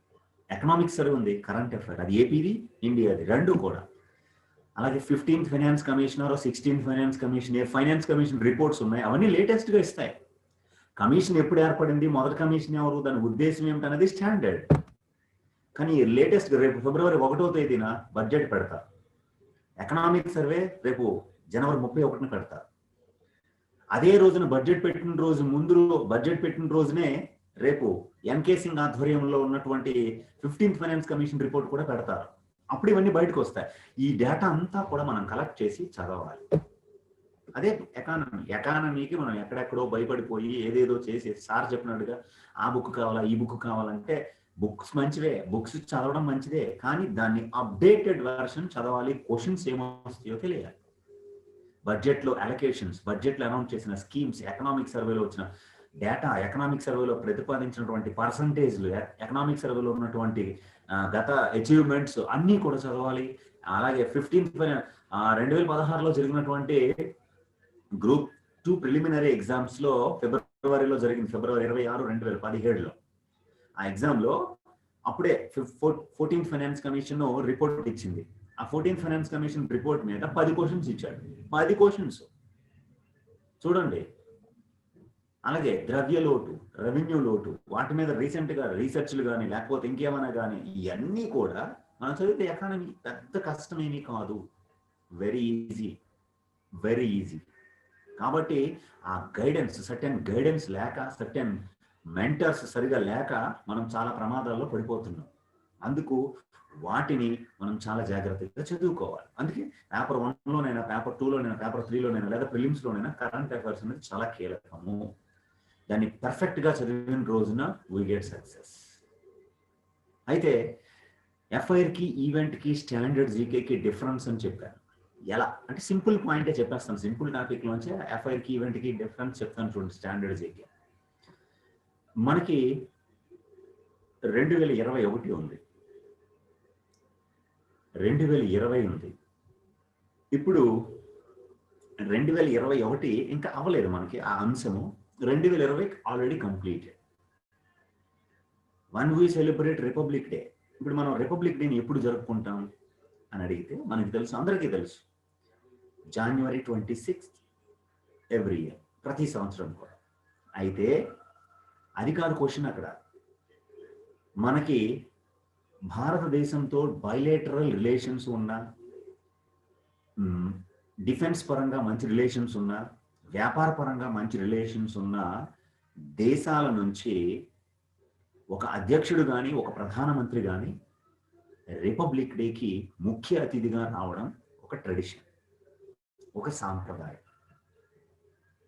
ఎకనామిక్ సర్వే ఉంది, కరెంట్ అఫైర్. అది ఏపీది, ఇండియాది, రెండు కూడా. అలాగే 15th finance commissioner, 16th finance commission, finance commission reports ఉన్నాయి, అవన్నీ లేటెస్ట్ గా ఇస్తాయి. కమిషన్ ఎప్పుడు ఏర్పడింది, మొదటి కమిషన్ ఎవరు, దాని ఉద్దేశం ఏమిటనేది స్టాండర్డ్. కానీ లేటెస్ట్ రేపు ఫిబ్రవరి 1వ తేదీన బడ్జెట్ పెడతారు. ఎకనామిక్ సర్వే రేపు జనవరి 31న పెడతారు. అదే రోజున బడ్జెట్ పెట్టిన రోజునే రేపు ఎన్కే సింగ్ ఆధ్వర్యంలో ఉన్నటువంటి 15th ఫైనాన్స్ కమిషన్ రిపోర్ట్ కూడా పెడతారు. అప్పుడు ఇవన్నీ బయటకు వస్తాయి. ఈ డేటా అంతా కూడా మనం కలెక్ట్ చేసి చదవాలి. అదే ఎకానమీకి మనం ఎక్కడెక్కడో భయపడిపోయి ఏదేదో చేసి సార్ చెప్పినట్టుగా ఆ బుక్ కావాలా, ఈ బుక్ కావాలంటే బుక్స్ మంచివే, బుక్స్ చదవడం మంచిదే, కానీ దాన్ని అప్డేటెడ్ వెర్షన్ చదవాలి. క్వశ్చన్స్ ఏమొస్తాయో తెలియాలి. బడ్జెట్లో అలొకేషన్స్, బడ్జెట్లో అనౌన్స్ చేసిన స్కీమ్స్, ఎకనామిక్ సర్వేలో వచ్చిన డేటా, ఎకనామిక్ సర్వేలో ప్రతిపాదించినటువంటి పర్సంటేజ్లు, ఎకనామిక్ సర్వేలో ఉన్నటువంటి గత అచీవ్మెంట్స్ అన్నీ కూడా చదవాలి. అలాగే 2016లో జరిగినటువంటి గ్రూప్ 2 ప్రిలిమినరీ ఎగ్జామ్స్ లో ఫిబ్రవరిలో జరిగింది, ఫిబ్రవరి 26, 2017లో. ఆ ఎగ్జామ్ లో అప్పుడే 14th ఫైనాన్స్ కమిషన్ రిపోర్ట్ ఇచ్చింది. ఆ 14th ఫైనాన్స్ కమిషన్ రిపోర్ట్ మీద 10 క్వశ్చన్స్ ఇచ్చాడు. 10 క్వశ్చన్స్ చూడండి. అలాగే ద్రవ్య లోటు, రెవెన్యూ లోటు, వాటి మీద రీసెంట్ గా రీసెర్చ్లు కానీ లేకపోతే ఇంకేమైనా కానీ ఇవన్నీ కూడా మనం చదివితే ఎకానమీ పెద్ద కష్టమేమీ కాదు. Very easy, very easy. కాబట్టి ఆ గైడెన్స్, సర్టెన్ గైడెన్స్ లేక, సర్టెన్ మెంటర్స్ సరిగా లేక మనం చాలా ప్రమాదాల్లో పడిపోతున్నాం. అందుకు వాటిని మనం చాలా జాగ్రత్తగా చదువుకోవాలి. అందుకే పేపర్ 1లోనైనా, పేపర్ 2లోనైనా, పేపర్ 3లోనైనా లేదా ప్రిలిమ్స్లోనైనా కరెంట్ అఫైర్స్ అనేది చాలా కీలకము. దాన్ని పర్ఫెక్ట్ గా చదివిన రోజున వీ గెట్ సక్సెస్. అయితే ఎఫ్ఐఆర్ కి, ఈవెంట్ కి, స్టాండర్డ్ జీకేకి డిఫరెన్స్ అని చెప్పాను. ఎలా అంటే సింపుల్ పాయింటే చెప్పేస్తాను. సింపుల్ టాపిక్ లోంచి ఎఫ్ఐఆర్ కి, ఈవెంట్ కి డిఫరెన్స్ చెప్తాను చూడండి. స్టాండర్డ్ జీకే మనకి 2021 ఉంది, 2020 ఉంది. ఇప్పుడు 2021 ఇంకా అవ్వలేదు మనకి ఆ అంశము. 2020 already completed. One we celebrate republic day. ఇప్పుడు మనం రిపబ్లిక్ డేని ఎప్పుడు జరుపుకుంటాం అని అడిగితే మనకి తెలుసు, అందరికీ తెలుసు, January 26 ఎవ్రీ ఇయర్, ప్రతి సంవత్సరం కూడా. అయితే అది కాదు క్వశ్చన్. అక్కడ మనకి భారతదేశంతో బైలేటరల్ రిలేషన్స్ ఉన్నా, డిఫెన్స్ పరంగా మంచి రిలేషన్స్ ఉన్నా, వ్యాపార పరంగా మంచి రిలేషన్స్ ఉన్న దేశాల నుంచి ఒక అధ్యక్షుడు కానీ, ఒక ప్రధానమంత్రి కానీ రిపబ్లిక్ డేకి ముఖ్య అతిథిగా రావడం ఒక ట్రెడిషన్, ఒక సాంప్రదాయం.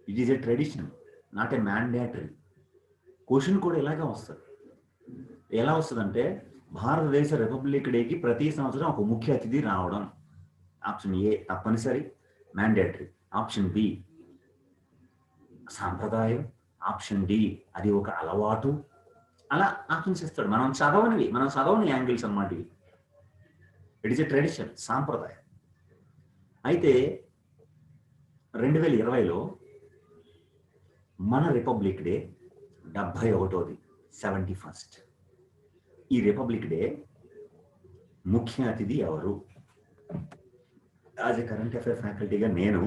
It is a tradition, not a mandatory. Question కూడా ఇలాగే వస్తుంది. ఎలా వస్తుందంటే భారతదేశ రిపబ్లిక్ డేకి ప్రతి సంవత్సరం ఒక ముఖ్య అతిథి రావడం. ఆప్షన్ ఏ తప్పనిసరి, మ్యాండేటరీ. ఆప్షన్ బి సాంప్రదాయం. ఆప్షన్ డి అది ఒక అలవాటు. అలా ఆప్షన్స్ ఇస్తాడు. మనం చదవని యాంగిల్స్ అన్నమాట ఇవి. ఇట్ ఈస్ ఎ ట్రెడిషన్, సాంప్రదాయం. అయితే 2020లో మన రిపబ్లిక్ డే 71వ 71st. ఈ రిపబ్లిక్ డే ముఖ్య అతిథి ఎవరు? యాజ్ ఎ కరెంట్ అఫైర్ ఫ్యాకల్టీగా నేను,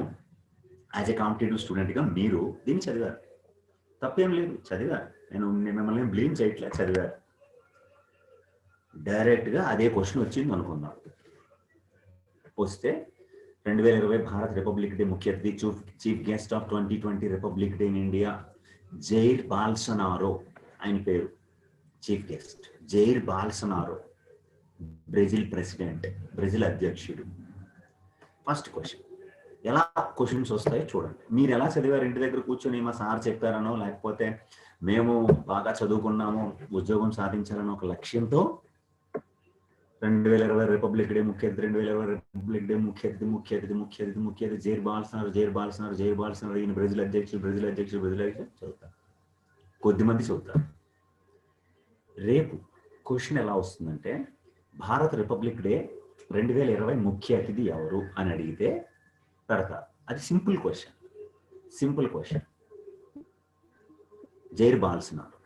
యాజ్ ఎ కాంపిటేటివ్ స్టూడెంట్గా మీరు దీన్ని చదివారు. తప్పేం లేదు, చదివారు. నేను మిమ్మల్ని బ్లేమ్ చేయట్లేదు, చదివారు. డైరెక్ట్గా అదే క్వశ్చన్ వచ్చింది అనుకుందాం. వస్తే 2020 భారత్ రిపబ్లిక్ డే ముఖ్య అతిథి, chief guest of 2020 republic day in India Jair Bolsonaro. ఆయన పేరు chief guest Jair Bolsonaro, Brazil president, Brazil అధ్యక్షుడు. First question. ఎలా క్వశ్చన్స్ వస్తాయో చూడండి. మీరు ఎలా చదివారు? ఇంటి దగ్గర కూర్చొని మా సార్ చెప్పారనో, లేకపోతే మేము బాగా చదువుకున్నాము, ఉద్యోగం సాధించాలనో ఒక లక్ష్యంతో 2020 రిపబ్లిక్ డే ముఖ్య అతిథి, 2020 రిపబ్లిక్ డే ముఖ్య అతిథి జైర్ బాల్సనారో ఈయన బ్రెజిల్ అధ్యక్షుడు చదువుతారు. కొద్దిమంది చదువుతారు. రేపు క్వశ్చన్ ఎలా వస్తుందంటే భారత రిపబ్లిక్ డే 2020 ముఖ్య అతిథి ఎవరు అని అడిగితే పెడతారు. అది సింపుల్ క్వశ్చన్. జైర్ బాల్సనారో.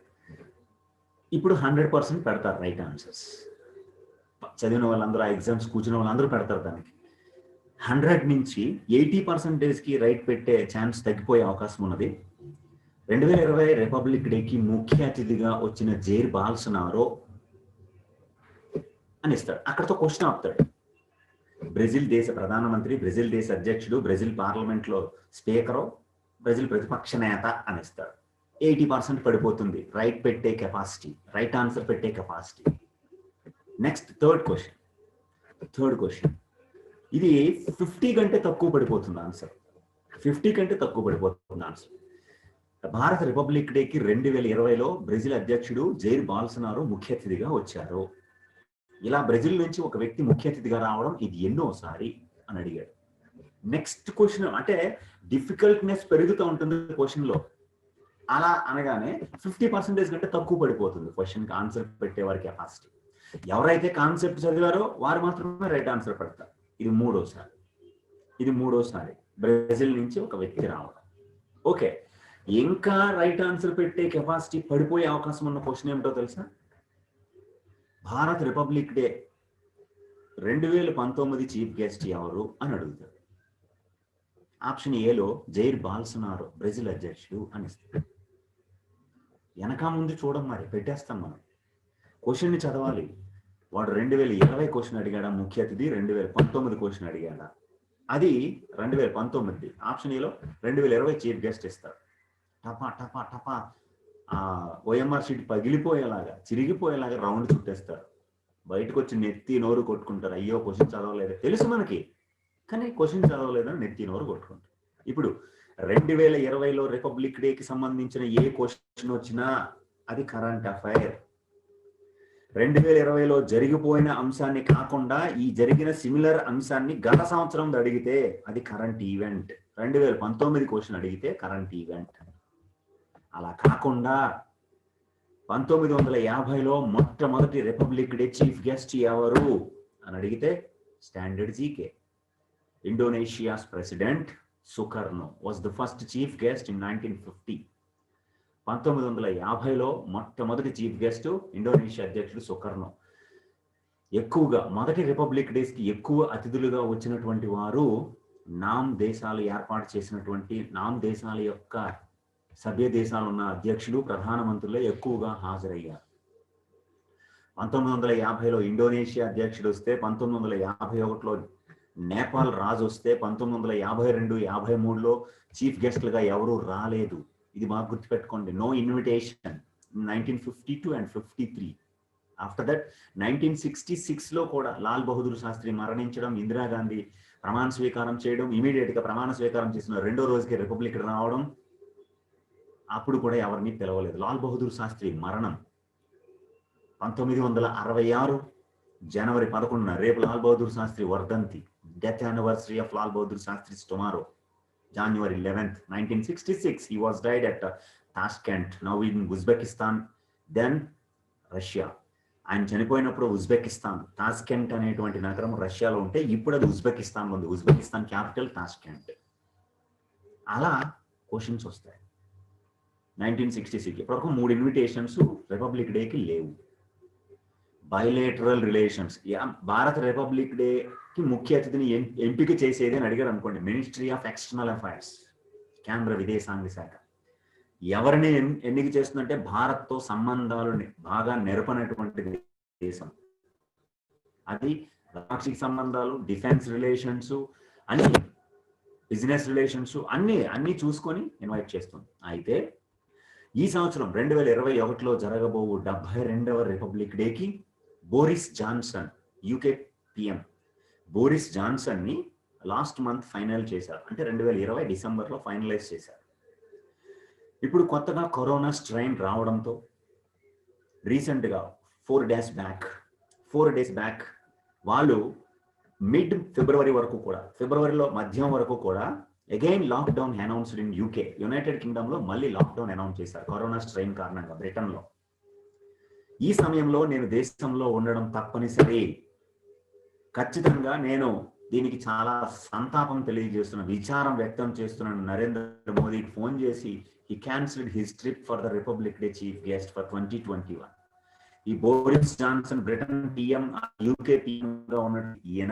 ఇప్పుడు 100% పెడతారు రైట్ ఆన్సర్స్. చదివిన వాళ్ళందరూ, ఆ ఎగ్జామ్స్ కూర్చున్న వాళ్ళందరూ పెడతారు. దానికి 100 నుంచి 80%కి రైట్ పెట్టే ఛాన్స్ తగ్గిపోయే అవకాశం ఉన్నది. 2020 రిపబ్లిక్ డేకి ముఖ్య అతిథిగా వచ్చిన జైర్ బాల్సనారో అని ఇస్తాడు. అక్కడతో క్వశ్చన్ ఆపుతాడు. బ్రెజిల్ దేశ ప్రధానమంత్రి, బ్రెజిల్ దేశ అధ్యక్షుడు, బ్రెజిల్ పార్లమెంట్ లో స్పీకరు, బ్రెజిల్ ప్రతిపక్ష నేత అని ఇస్తాడు. 80% పడిపోతుంది రైట్ పెట్టే కెపాసిటీ, రైట్ ఆన్సర్ పెట్టే కెపాసిటీ. Next third question. ఇది 50 కంటే తక్కువ పడిపోతుంది ఆన్సర్. 50 కంటే తక్కువ పడిపోతుంది ఆన్సర్. భారత రిపబ్లిక్ డేకి 2020లో బ్రెజిల్ అధ్యక్షుడు జైర్ బాల్సనారో ముఖ్య అతిథిగా వచ్చారు. ఇలా బ్రెజిల్ నుంచి ఒక వ్యక్తి ముఖ్య అతిథిగా రావడం ఇది ఎన్నోసారి అని అడిగాడు. నెక్స్ట్ క్వశ్చన్ అంటే డిఫికల్ట్నెస్ పెరుగుతూ ఉంటుంది క్వశ్చన్ లో. అలా అనగానే 50% కంటే తక్కువ పడిపోతుంది క్వశ్చన్ కి ఆన్సర్ పెట్టేవారి కెపాసిటీ. ఎవరైతే కాన్సెప్ట్ చదివారో వారు మాత్రమే రైట్ ఆన్సర్ పెడతారు. ఇది మూడోసారి బ్రెజిల్ నుంచి ఒక వ్యక్తి రావడం. ఓకే, ఇంకా రైట్ ఆన్సర్ పెట్టే కెపాసిటీ పడిపోయే అవకాశం ఉన్న క్వశ్చన్ ఏమిటో తెలుసా? Bharat republic day 2019 chief guest ఎవరు అని అడుగుతారు. ఆప్షన్ ఏలో జైర్ బాల్సనారో బ్రెజిల్ అధ్యక్షుడు అని ఇస్తారు. వెనక ముందు చూడం, మరి పెట్టేస్తాం మనం. క్వశ్చన్ని చదవాలి. వాడు 2020 క్వశ్చన్ అడిగాడా ముఖ్య అతిథి, 2019 క్వశ్చన్ అడిగాడా? అది 2019. ఆప్షన్ ఏలో 2020 చీఫ్ గెస్ట్ ఇస్తారు. టపా టపా టపా ఓఎంఆర్ షీట్ పగిలిపోయేలాగా, చిరిగిపోయేలాగా రౌండ్ చుట్టేస్తారు. బయటకు వచ్చి నెత్తి నోరు కొట్టుకుంటారు. అయ్యో క్వశ్చన్ చదవలేదు తెలుసు మనకి, కానీ క్వశ్చన్ చదవలేదని నెత్తి నోరు కొట్టుకుంటారు. ఇప్పుడు 2020లో రిపబ్లిక్ డేకి సంబంధించిన ఏ క్వశ్చన్ వచ్చినా అది కరెంట్ అఫైర్. 2020లో జరిగిపోయిన అంశాన్ని కాకుండా ఈ జరిగిన సిమిలర్ అంశాన్ని గత సంవత్సరం అడిగితే అది కరెంట్ ఈవెంట్. 2019 క్వశ్చన్ అడిగితే కరెంట్ ఈవెంట్. అలా కాకుండా 1950లో మొట్టమొదటి రిపబ్లిక్ డే చీఫ్ గెస్ట్ ఎవరు అని అడిగితే standard GK. Indonesia's president సుకర్నో was the first chief guest in 1950. 1950లో మొట్టమొదటి చీఫ్ గెస్ట్ ఇండోనేషియా అధ్యక్షుడు సుకర్నో. ఎక్కువగా మొదటి రిపబ్లిక్ డేస్ కి ఎక్కువ అతిథులుగా వచ్చినటువంటి వారు నామ్ దేశాలు ఏర్పాటు చేసినటువంటి నామ్ దేశాల యొక్క సభ్య దేశాలు ఉన్న అధ్యక్షులు, ప్రధానమంత్రులే ఎక్కువగా హాజరయ్యారు. 1950లో ఇండోనేషియా అధ్యక్షుడు వస్తే, 1951లో నేపాల్ రాజు వస్తే, 1952, 53లో చీఫ్ గెస్ట్లుగా ఎవరు రాలేదు. ఇది బాగా గుర్తుపెట్టుకోండి. No invitation 1952 and 53. After that 1966లో కూడా లాల్ బహదూర్ శాస్త్రి మరణించడం, ఇందిరాగాంధీ ప్రమాణ స్వీకారం చేయడం, ఇమీడియట్ గా ప్రమాణ స్వీకారం చేసిన రెండో రోజుకి రిపబ్లిక్ రావడం, అప్పుడు కూడా ఎవరిని పిలవలేదు. లాల్ బహదూర్ శాస్త్రి మరణం 1966 జనవరి 11న. రేపు లాల్ బహదూర్ శాస్త్రి వర్ధంతి. Death anniversary of Lal Bahadur Shastri tomorrow, January 11th, 1966. He was died at Tashkent, now in Uzbekistan, then Russia. ఆయన చనిపోయినప్పుడు ఉజ్బెకిస్తాన్, టాస్కెంట్ అనేటువంటి నగరం రష్యాలో ఉంటే ఇప్పుడు అది ఉజ్బెకిస్తాన్ ఉంది. Uzbekistan capital Tashkent. అలా క్వశ్చన్స్ వస్తాయి. 1966 ఇప్పటివరకు 3 ఇన్విటేషన్స్ రిపబ్లిక్ డేకి లేవు. బైలేటరల్ రిలేషన్స్, భారత రిపబ్లిక్ డేకి ముఖ్య అతిథిని ఎంపిక చేసేది అని అడిగారు అనుకోండి, మినిస్ట్రీ ఆఫ్ ఎక్స్టర్నల్ అఫైర్స్, కేంద్ర విదేశాంగ శాఖ ఎవరిని ఎన్నిక చేస్తుందంటే భారత్తో సంబంధాలని బాగా నెరపనటువంటి దేశం అది. రాక్షిక సంబంధాలు, డిఫెన్స్ రిలేషన్స్, అన్ని బిజినెస్ రిలేషన్స్ అన్ని చూసుకొని ఇన్వైట్ చేస్తుంది. అయితే ఈ సంవత్సరం 2021లో జరగబోవు 72వ రిపబ్లిక్ డేకి Boris Johnson, UK PM Boris Johnson ని లాస్ట్ మంత్ ఫైనల్ చేశారు. అంటే 2020 డిసెంబర్లో ఫైనలైజ్ చేశారు. ఇప్పుడు కొత్తగా కరోనా స్ట్రెయిన్ రావడంతో రీసెంట్గా 4 డేస్ బ్యాక్ వాళ్ళు మిడ్ ఫిబ్రవరి వరకు కూడా, ఫిబ్రవరిలో మధ్యం వరకు కూడా again lockdown announced in UK, United Kingdom లో మళ్ళీ లాక్డౌన్ అనౌన్స్ చేశారు కరోనా స్ట్రెయిన్ కారణంగా బ్రిటన్లో. ఈ సమయంలో నేను దేశంలో ఉండడం తప్పనిసరి, ఖచ్చితంగా నేను దీనికి చాలా సంతాపం తెలియజేస్తున్నాను, విచారం వ్యక్తం చేస్తున్నాను. నరేంద్ర మోదీకి ఫోన్ చేసి he cancelled his trip for the Republic Day chief guest for 2021. ఈ Boris Johnson Britain PM, UK PM గా ఉన్న ఈయన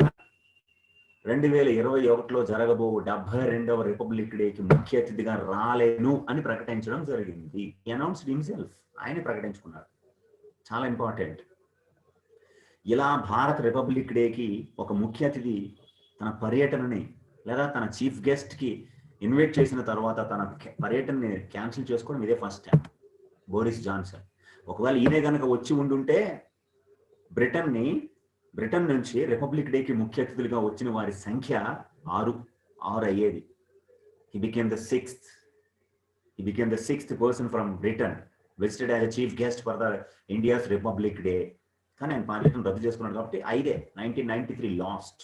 2021లో జరగబో 72వ రిపబ్లిక్ డేకి ముఖ్య అతిథిగా రాలేను అని ప్రకటించడం జరిగింది. అనౌన్స్డ్ హిమ్సెల్ఫ్, ఆయన ప్రకటించుకున్నారు. చాలా ఇంపార్టెంట్. ఇలా భారత రిపబ్లిక్ డేకి ఒక ముఖ్య అతిథి తన పర్యటనని లేదా తన చీఫ్ గెస్ట్ కి ఇన్వైట్ చేసిన తర్వాత తన పర్యటనని క్యాన్సిల్ చేసుకోవడం ఇదే ఫస్ట్ టైం బోరిస్ జాన్సన్. ఒకవేళ ఈయనే కనుక వచ్చి ఉండుంటే బ్రిటన్ నుంచి రిపబ్లిక్ డేకి ముఖ్య అతిథులుగా వచ్చిన వారి సంఖ్య 6 అయ్యేది. He became the sixth person from Britain visited as a chief guest for the India's Republic Day. కానీ ఆయన పర్యటన రద్దు చేసుకున్నాడు కాబట్టి 5. 1993 లాస్ట్.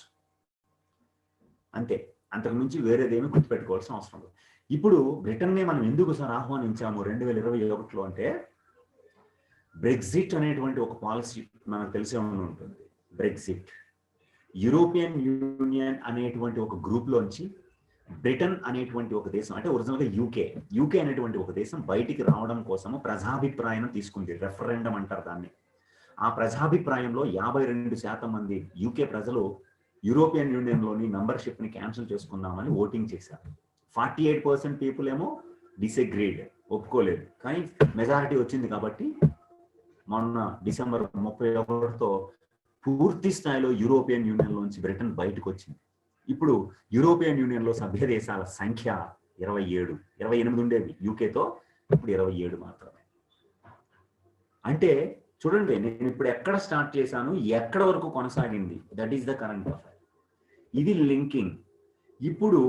అంతే, అంతకు మించి వేరేదేమీ గుర్తుపెట్టుకోవాల్సిన అవసరం లేదు. ఇప్పుడు బ్రిటన్నే మనం ఎందుకు సార్ ఆహ్వానించాము 2021లో అంటే, బ్రెగ్జిట్ అనేటువంటి ఒక పాలసీ మనకు తెలిసే ఉంటుంది. బ్రెగ్జిట్, యూరోపియన్ యూనియన్ అనేటువంటి ఒక గ్రూప్ లోంచి బ్రిటన్ అనేటువంటి ఒక దేశం, అంటే ఒరిజినల్గా యూకే అనేటువంటి ఒక దేశం బయటికి రావడం కోసము ప్రజాభిప్రాయం తీసుకుంది. రెఫరెండం అంటారు దాన్ని. ఆ ప్రజాభిప్రాయంలో 52% మంది యూకే ప్రజలు యూరోపియన్ యూనియన్ లోని మెంబర్షిప్ ని క్యాన్సిల్ చేసుకుందామని ఓటింగ్ చేశారు. 48% పీపుల్ ఏమో డిసగ్రీడ్, ఒప్పుకోలేదు. కానీ మెజారిటీ వచ్చింది కాబట్టి మొన్న డిసెంబర్ 31తో పూర్తి స్థాయిలో యూరోపియన్ యూనియన్ లోంచి బ్రిటన్ బయటకు వచ్చింది. ఇప్పుడు యూరోపియన్ యూనియన్ లో సభ్య దేశాల సంఖ్య 28 ఉండేవి యూకేతో, ఇప్పుడు 27 మాత్రమే. అంటే చూడండి, నేను ఇప్పుడు ఎక్కడ స్టార్ట్ చేశాను, ఎక్కడ వరకు కొనసాగింది, that is the current affair. ఇది లింకింగ్. ఇప్పుడు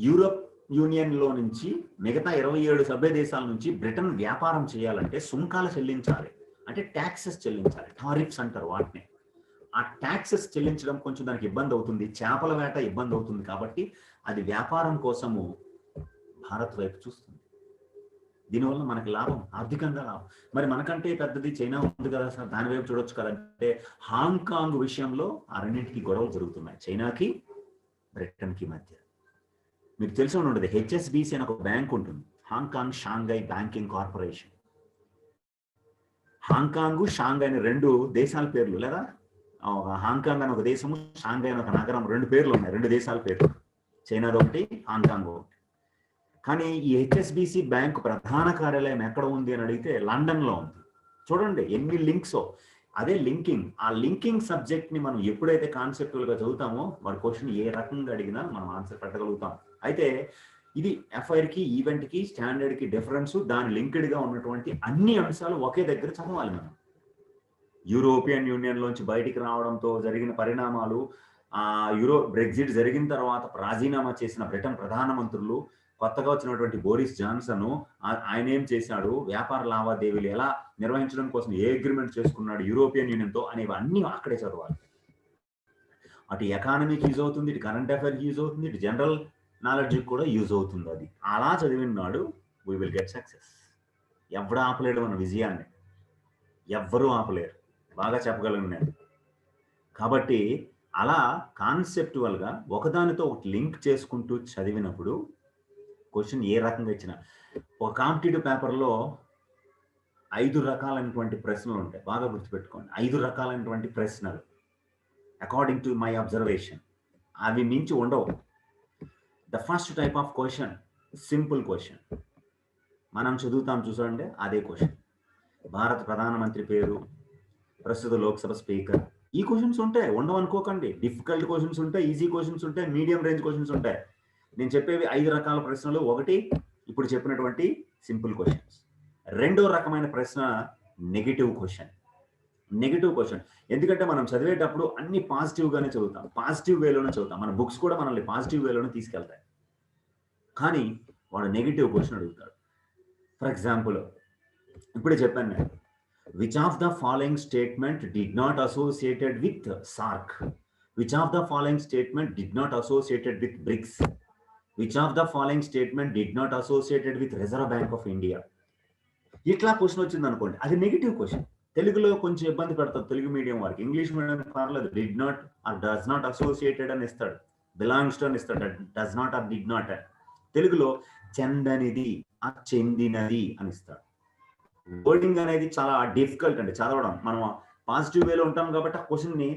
యూరోప్ యూనియన్ లో నుంచి మిగతా 27 సభ్య దేశాల నుంచి బ్రిటన్ వ్యాపారం చేయాలంటే సుంకాలు చెల్లించాలి, అంటే ట్యాక్సెస్ చెల్లించాలి, టారిఫ్స్ అంటారు వాటిని. ఆ ట్యాక్సెస్ చెల్లించడం కొంచెం దానికి ఇబ్బంది అవుతుంది, చేపల వేట ఇబ్బంది అవుతుంది. కాబట్టి అది వ్యాపారం కోసము భారత్ వైపు చూస్తుంది. దీనివల్ల మనకి లాభం, ఆర్థికంగా లాభం. మరి మనకంటే పెద్దది చైనా ఉంది కదా సార్, దాని వైపు చూడొచ్చు కదంటే హాంకాంగ్ విషయంలో ఆ రెండింటికి గొడవలు జరుగుతున్నాయి, చైనాకి బ్రిటన్కి మధ్య. మీకు తెలిసి ఉండదు, హెచ్ఎస్బిసి అని ఒక బ్యాంక్ ఉంటుంది, Hong Kong Shanghai banking corporation. Hong Kong, Shanghai అని 2 దేశాల పేర్లు, లేదా హాంకాంగ్ అని ఒక దేశము, షాంఘై అని ఒక నగరం, 2 పేర్లు ఉన్నాయి, 2 దేశాల పేర్లు, చైనాది ఒకటి, హాంకాంగ్ ఒకటి. కానీ ఈ హెచ్ఎస్బిసి బ్యాంక్ ప్రధాన కార్యాలయం ఎక్కడ ఉంది అని అడిగితే లండన్ లో ఉంది. చూడండి ఎన్ని లింక్స్. అదే లింకింగ్. ఆ లింకింగ్ సబ్జెక్ట్ ని మనం ఎప్పుడైతే కాన్సెప్టువల్ గా చదువుతామో వాడి క్వశ్చన్ ఏ రకంగా అడిగినా మనం ఆన్సర్ పెట్టగలుగుతాం. అయితే ఇది ఎఫ్ఐఆర్ కి, ఈవెంట్ కి, స్టాండర్డ్ కి డిఫరెన్స్, దాని లింక్డ్ గా ఉన్నటువంటి అన్ని అంశాలు ఒకే దగ్గర చదవాలి మనం. యూరోపియన్ యూనియన్ లోంచి బయటికి రావడంతో జరిగిన పరిణామాలు, బ్రెగ్జిట్ జరిగిన తర్వాత రాజీనామా చేసిన బ్రిటన్ ప్రధానమంత్రులు, కొత్తగా వచ్చినటువంటి బోరిస్ జాన్సన్ ఆయన ఏం చేశాడు, వ్యాపార లావాదేవీలు ఎలా నిర్వహించడం కోసం ఏ అగ్రిమెంట్ చేసుకున్నాడు యూరోపియన్ యూనియన్తో అనేవి అన్నీ అక్కడే చదవాలి. అటు ఎకానమీకి యూజ్ అవుతుంది, ఇటు కరెంట్ అఫైర్కి యూజ్ అవుతుంది, ఇటు జనరల్ నాలెడ్జ్కి కూడా యూజ్ అవుతుంది. అది అలా చదివినాడు వీ విల్ గెట్ సక్సెస్. ఎవడు ఆపలేడు మన విజయాన్ని, ఎవ్వరూ ఆపలేరు, బాగా చెప్పగలను నేను. కాబట్టి అలా కాన్సెప్టువల్గా ఒకదానితో ఒకటి లింక్ చేసుకుంటూ చదివినప్పుడు క్వశ్చన్ ఏ రకంగా ఇచ్చినా, ఒక కాంపిటేటివ్ పేపర్లో 5 రకాలైనటువంటి ప్రశ్నలు ఉంటాయి, బాగా గుర్తుపెట్టుకోండి. 5 రకాలైనటువంటి ప్రశ్నలు అకార్డింగ్ టు మై అబ్జర్వేషన్, అవి మించి ఉండవు. The first type of question simple question, మనం చదువుతాం చూసారంటే అదే క్వశ్చన్. భారత ప్రధానమంత్రి పేరు, ప్రస్తుత లోక్సభ స్పీకర్, ఈ క్వశ్చన్స్ ఉంటాయి, ఉండవు అనుకోకండి. డిఫికల్ట్ క్వశ్చన్స్ ఉంటాయి, ఈజీ క్వశ్చన్స్ ఉంటాయి, మీడియం రేంజ్ క్వశ్చన్స్ ఉంటాయి. నేను చెప్పేవి 5 రకాల ప్రశ్నలు. ఒకటి ఇప్పుడు చెప్పినటువంటి సింపుల్ క్వశ్చన్స్. రెండో రకమైన ప్రశ్న నెగిటివ్ క్వశ్చన్. నెగిటివ్ క్వశ్చన్ ఎందుకంటే మనం చదివేటప్పుడు అన్ని పాజిటివ్గానే చదువుతాం, పాజిటివ్ వేలోనే చదువుతాం, మన బుక్స్ కూడా మనల్ని పాజిటివ్ వేలోనే తీసుకెళ్తాయి. కానీ వాడు నెగిటివ్ క్వశ్చన్ అడుగుతాడు. ఫర్ ఎగ్జాంపుల్ ఇప్పుడే చెప్పాను నేను, which of the following statement did not associated with SAARC, which of the following statement did not associated with BRICS, which of the following statement did not associated with Reserve Bank of India. ఇట్లా question వచ్చింది అనుకోండి, అది negative question. తెలుగులో కొంచెం ఇబ్బంది పెడతారు Telugu medium వారికి, English medium పర్లేదు. Did not or does not associated అని ఇస్తాడు, బిలాంగ్స్ టు అని ఇస్తాడు, does not or did not అని. తెలుగులో చెందనిది, ఆ చెందినది అని ఇస్తాడు. వర్డింగ్ అనేది చాలా డిఫికల్ట్ అండి చదవడం. మనం పాజిటివ్ వేలో ఉంటాం కాబట్టి ఆ క్వశ్చన్ ని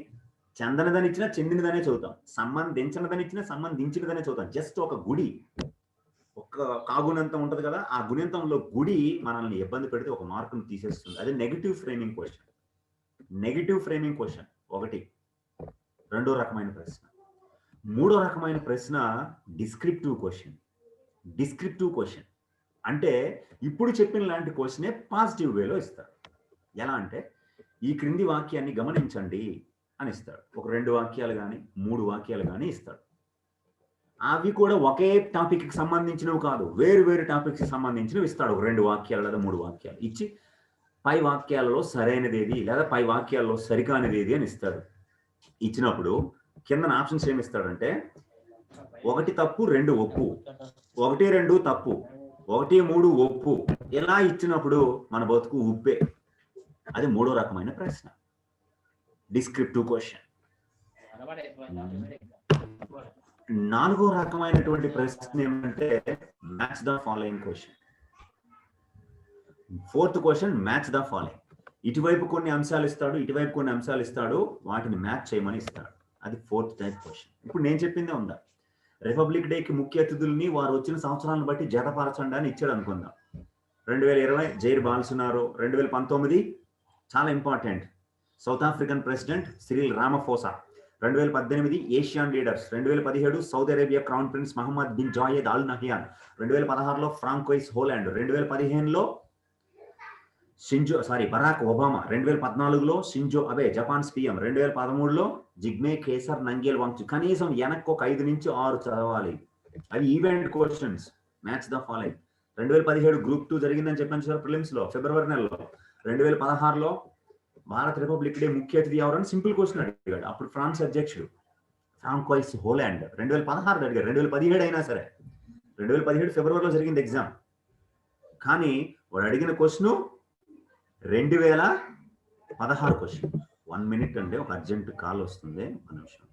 చెందనిదని ఇచ్చినా చెందినదనే చదువుతాం, సంబంధించినదని ఇచ్చినా సంబంధించినదనే చదువుతాం. జస్ట్ ఒక గుడి, ఒక కాగుణంతం ఉంటది కదా, ఆ గుణింతంలో గుడి మనల్ని ఇబ్బంది పెడితే ఒక మార్కును తీసేస్తుంది. అది negative framing question. Negative framing question ఒకటి. రెండో రకమైన ప్రశ్న. మూడో రకమైన ప్రశ్న డిస్క్రిప్టివ్ క్వశ్చన్. డిస్క్రిప్టివ్ క్వశ్చన్ అంటే ఇప్పుడు చెప్పిన లాంటి క్వశ్చనే పాజిటివ్ వేలో ఇస్తాడు. ఎలా అంటే, ఈ క్రింది వాక్యాన్ని గమనించండి అని ఇస్తాడు. ఒక 2 వాక్యాలు కానీ 3 వాక్యాలు కానీ ఇస్తాడు. అవి కూడా ఒకే టాపిక్ కి సంబంధించినవి కాదు, వేరు వేరు టాపిక్స్ కి సంబంధించినవి ఇస్తాడు. ఒక 2 వాక్యాలు లేదా 3 వాక్యాలు ఇచ్చి పై వాక్యాలలో సరైనది ఏది లేదా పై వాక్యాల్లో సరికానిది ఏది అని ఇస్తాడు. ఇచ్చినప్పుడు కింద ఆప్షన్స్ ఏమి ఇస్తాడంటే, 1 తప్పు 2 ఒప్పు, 1 2 తప్పు, 1 3 ఒప్పు. ఇలా ఇచ్చినప్పుడు మన బతుకు ఉప్పే. అది మూడో రకమైన ప్రశ్న, డిస్క్రిప్టివ్ క్వశ్చన్. నాలుగో రకమైనటువంటి ప్రశ్న ఏమంటే match the following question. Fourth question match the following. ఇటువైపు కొన్ని అంశాలు ఇస్తాడు, ఇటువైపు కొన్ని అంశాలు ఇస్తాడు, వాటిని మ్యాచ్ చేయమని ఇస్తాడు. అది ఫోర్త్ టైప్ క్వశ్చన్. ఇప్పుడు నేను చెప్పిందే ఉందా, రిపబ్లిక్ డేకి ముఖ్య అతిథుల్ని వారు వచ్చిన సంవత్సరాలను బట్టి జతపరచండి అని ఇచ్చాడు అనుకుందాం. 2020 జైర్ బాల్సనారో, 2019 చాలా important South African president Cyril Ramaphosa, 2018 Asian leaders, 2017 Saudi Arabia crown prince Mohammed bin Zayed Al Nahyan, 2016లో ఫ్రాంకోయిస్ హోలాండ్, 2015లో బరాక్ ఒబామా, 2014లో షింజో అబే జపాన్ పిఎం, 2013లో జిగ్మే ఖేసర్ నంగేల్ వాంగ్చు. కనీసం వెనక్కి ఒక 5 నుంచి 6 చదవాలి. అవి event questions, match the following. 2017 group 2 జరిగిందని చెప్పాను సార్ ప్రిలిమ్స్ లో ఫిబ్రవరి నెలలో. 2016లో భారత రిపబ్లిక్ డే ముఖ్య అతిథి ఎవరని సింపుల్ క్వశ్చన్ అడిగాడు. అప్పుడు ఫ్రాన్స్ అధ్యక్షుడు ఫ్రాంకోయిస్ హోలాండ్. 2016 అడిగాడు, 2017 అయినా సరే. 2017 ఫిబ్రవరిలో జరిగింది ఎగ్జామ్. కానీ వాడు అడిగిన క్వశ్చన్ 2016 క్వశ్చన్. 1 minute అంటే ఒక అర్జెంట్ కాల్ వస్తుంది, ఒక నిమిషం.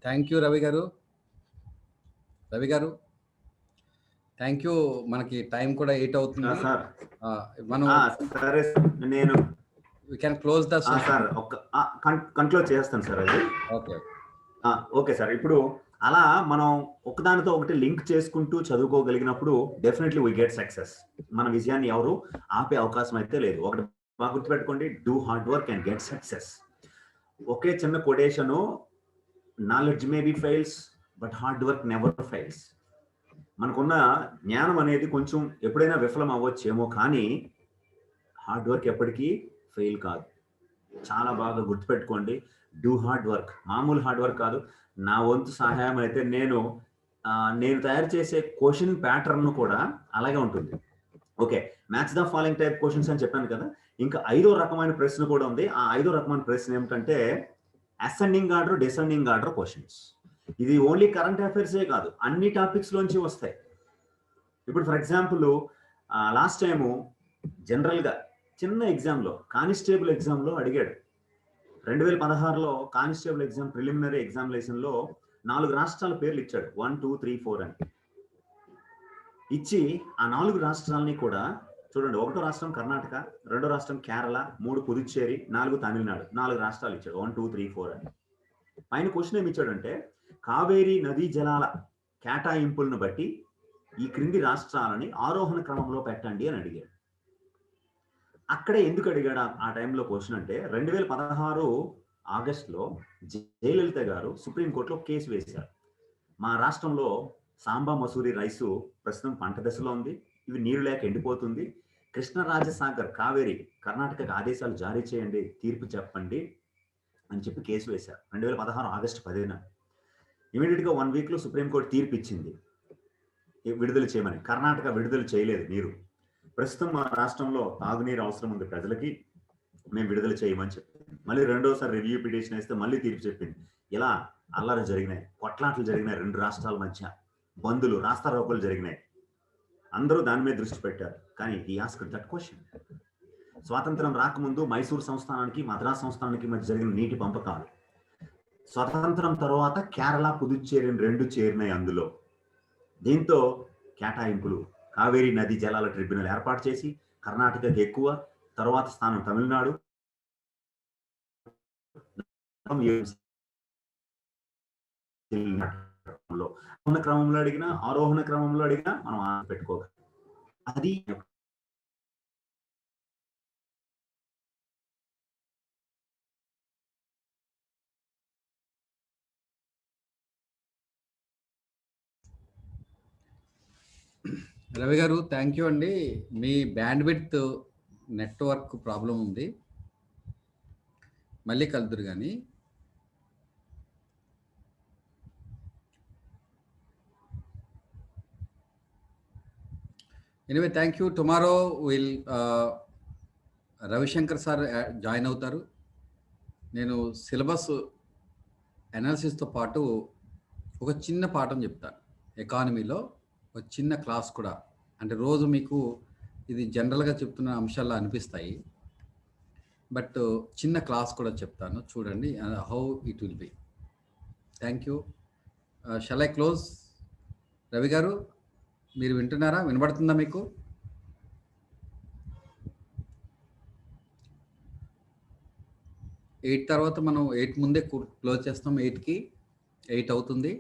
థ్యాంక్ యూ రవి గారు. Thank you. మనకి టైం కూడా 8 అవుతుంది. సార్ మనం సరే నేను we can close the session. Sir ఒక కంక్లూడ్ చేస్తాను సార్ అది. Okay okay sir. ఇప్పుడు అలా మనం ఒకదానితో ఒకటి లింక్ చేసుకుంటూ చదువుకోగలిగినప్పుడు డెఫినెట్లీ వీ గెట్ సక్సెస్. మన విజయాన్ని ఎవరు ఆపే అవకాశం అయితే లేదు. ఒకటి బాగా గుర్తుపెట్టుకోండి, do hard work and get success. ఒకే చిన్న quotation, knowledge may be fails but hard work never fails. మనకున్న జ్ఞానం అనేది కొంచెం ఎప్పుడైనా విఫలం అవ్వచ్చేమో, కానీ హార్డ్ వర్క్ ఎప్పటికీ ఫెయిల్ కాదు. చాలా బాగా గుర్తుపెట్టుకోండి, డూ హార్డ్ వర్క్. మామూలు హార్డ్ వర్క్ కాదు. నా వంతు సహాయం అయితే నేను తయారు చేసే క్వశ్చన్ ప్యాటర్న్ కూడా అలాగే ఉంటుంది. Okay, match the following type questions అని చెప్పాను కదా. ఇంకా 5వ రకమైన ప్రశ్న కూడా ఉంది. ఆ 5వ రకమైన ప్రశ్న ఏమిటంటే ascending order, descending order questions. ఇది ఓన్లీ కరెంట్ అఫైర్సే కాదు, అన్ని టాపిక్స్ లోంచి వస్తాయి. ఇప్పుడు ఫర్ ఎగ్జాంపుల్ లాస్ట్ టైము జనరల్గా చిన్న ఎగ్జామ్లో, కానిస్టేబుల్ ఎగ్జామ్లో అడిగాడు. 2016లో కానిస్టేబుల్ ఎగ్జామ్ ప్రిలిమినరీ ఎగ్జామినేషన్లో 4 రాష్ట్రాల పేర్లు ఇచ్చాడు, 1, 2, 3, 4 అని ఇచ్చి ఆ 4 రాష్ట్రాలని కూడా చూడండి. 1వ రాష్ట్రం కర్ణాటక, 2వ రాష్ట్రం కేరళ, 3 పుదుచ్చేరి, 4 తమిళనాడు, 4 రాష్ట్రాలు ఇచ్చాడు, 1, 2, 3, 4 అని. పైన క్వశ్చన్ ఏమి ఇచ్చాడంటే, కావేరీ నదీ జలాల కేటాయింపులను బట్టి ఈ క్రింది రాష్ట్రాలని ఆరోహణ క్రమంలో పెట్టండి అని అడిగాడు. అక్కడే ఎందుకు అడిగాడు ఆ టైంలో క్వశ్చన్ అంటే, 2016 ఆగస్టులో జయలలిత గారు సుప్రీంకోర్టులో కేసు వేశారు. మా రాష్ట్రంలో సాంబా మసూరి రైసు ప్రస్తుతం పంట దశలో ఉంది, ఇవి నీరు లేక ఎండిపోతుంది. కృష్ణరాజసాగర్ కావేరి కర్ణాటకకు ఆదేశాలు జారీ చేయండి, తీర్పు చెప్పండి అని చెప్పి కేసు వేశారు 2016 ఆగస్టు 10న. ఇమీడియట్ గా 1 వీక్ లో సుప్రీంకోర్టు తీర్పు ఇచ్చింది విడుదల చేయమని. కర్ణాటక విడుదల చేయలేదు నీరు. ప్రస్తుతం మా రాష్ట్రంలో తాగునీరు అవసరం ఉంది ప్రజలకి, మేము విడుదల చేయమని చెప్పింది. మళ్ళీ రెండోసారి రివ్యూ పిటిషన్ వేస్తే మళ్ళీ తీర్పు చెప్పింది. ఇలా అల్లరి జరిగినాయి, కొట్లాటలు జరిగినాయి, 2 రాష్ట్రాల మధ్య బందులు, రాస్తారోకోలు జరిగినాయి. అందరూ దాని మీద దృష్టి పెట్టారు. కానీ ఈ ఆస్క్డ్ దట్ క్వశ్చన్. స్వాతంత్రం రాకముందు మైసూరు సంస్థానానికి మద్రాస్ సంస్థానానికి మధ్య జరిగిన నీటి పంపకాలు, స్వతంత్రం తర్వాత కేరళ, పుదుచ్చేరి 2 చేరినాయి అందులో. దీంతో కేటాయింపులు, కావేరీ నదీ జలాల ట్రిబ్యునల్ ఏర్పాటు చేసి కర్ణాటకకి ఎక్కువ, తర్వాత స్థానం తమిళనాడు. క్రమంలో అడిగినా, ఆరోహణ క్రమంలో అడిగినా మనం పెట్టుకోగలం. అది రవి గారు థ్యాంక్ యూ అండి. మీ బ్యాండ్ విడ్త్ నెట్వర్క్ ప్రాబ్లం ఉంది, మళ్ళీ కలుదురు కానీ. Anyway thank you. Tomorrow will Ravishankar sir join అవుతారు. నేను సిలబస్ అనాలిసిస్తో పాటు ఒక చిన్న పాఠం చెప్తాను. ఎకానమీలో ఒక చిన్న క్లాస్ కూడా, అంటే రోజు మీకు ఇది జనరల్గా చెప్తున్న అంశాల్లో అనిపిస్తాయి, బట్ చిన్న క్లాస్ కూడా చెప్తాను, చూడండి how it will be. Thank you. Shall I close? Ravi గారు మీరు వింటున్నారా? వినబడుతుందా మీకు? ఎయిట్ తర్వాత మనం 8 ముందే క్లోజ్ చేస్తాం. 8కి 8 అవుతుంది.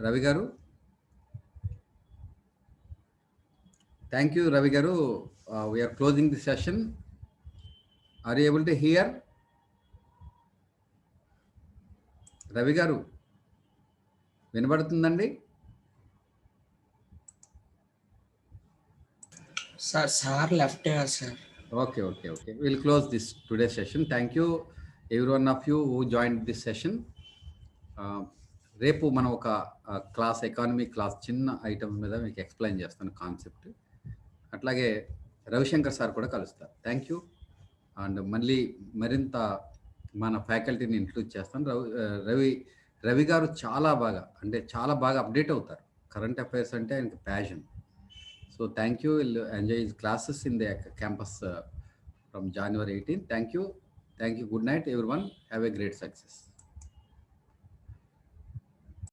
రవి గారు థ్యాంక్ యూ. రవి గారు we are closing the session. Are you able to hear? Ravi గారు వినబడుతుందండి? Sir left sir. Okay. We'll close this today's session. Thank you every one of you who joined this session. రేపు మనం ఒక class, economy class చిన్న item మీద మీకు explain చేస్తాను concept. అట్లాగే రవిశంకర్ సార్ కూడా కలుస్తారు. Thank you. అండ్ మళ్ళీ మరింత మన ఫ్యాకల్టీని ఇంట్రడ్యూస్ చేస్తాను. రవి గారు చాలా బాగా అప్డేట్ అవుతారు. కరెంట్ అఫైర్స్ అంటే ఆయనకి passion. So thank you. We'll enjoy his classes in the campus from January 18th. Thank you. Good night, everyone. Have a great success.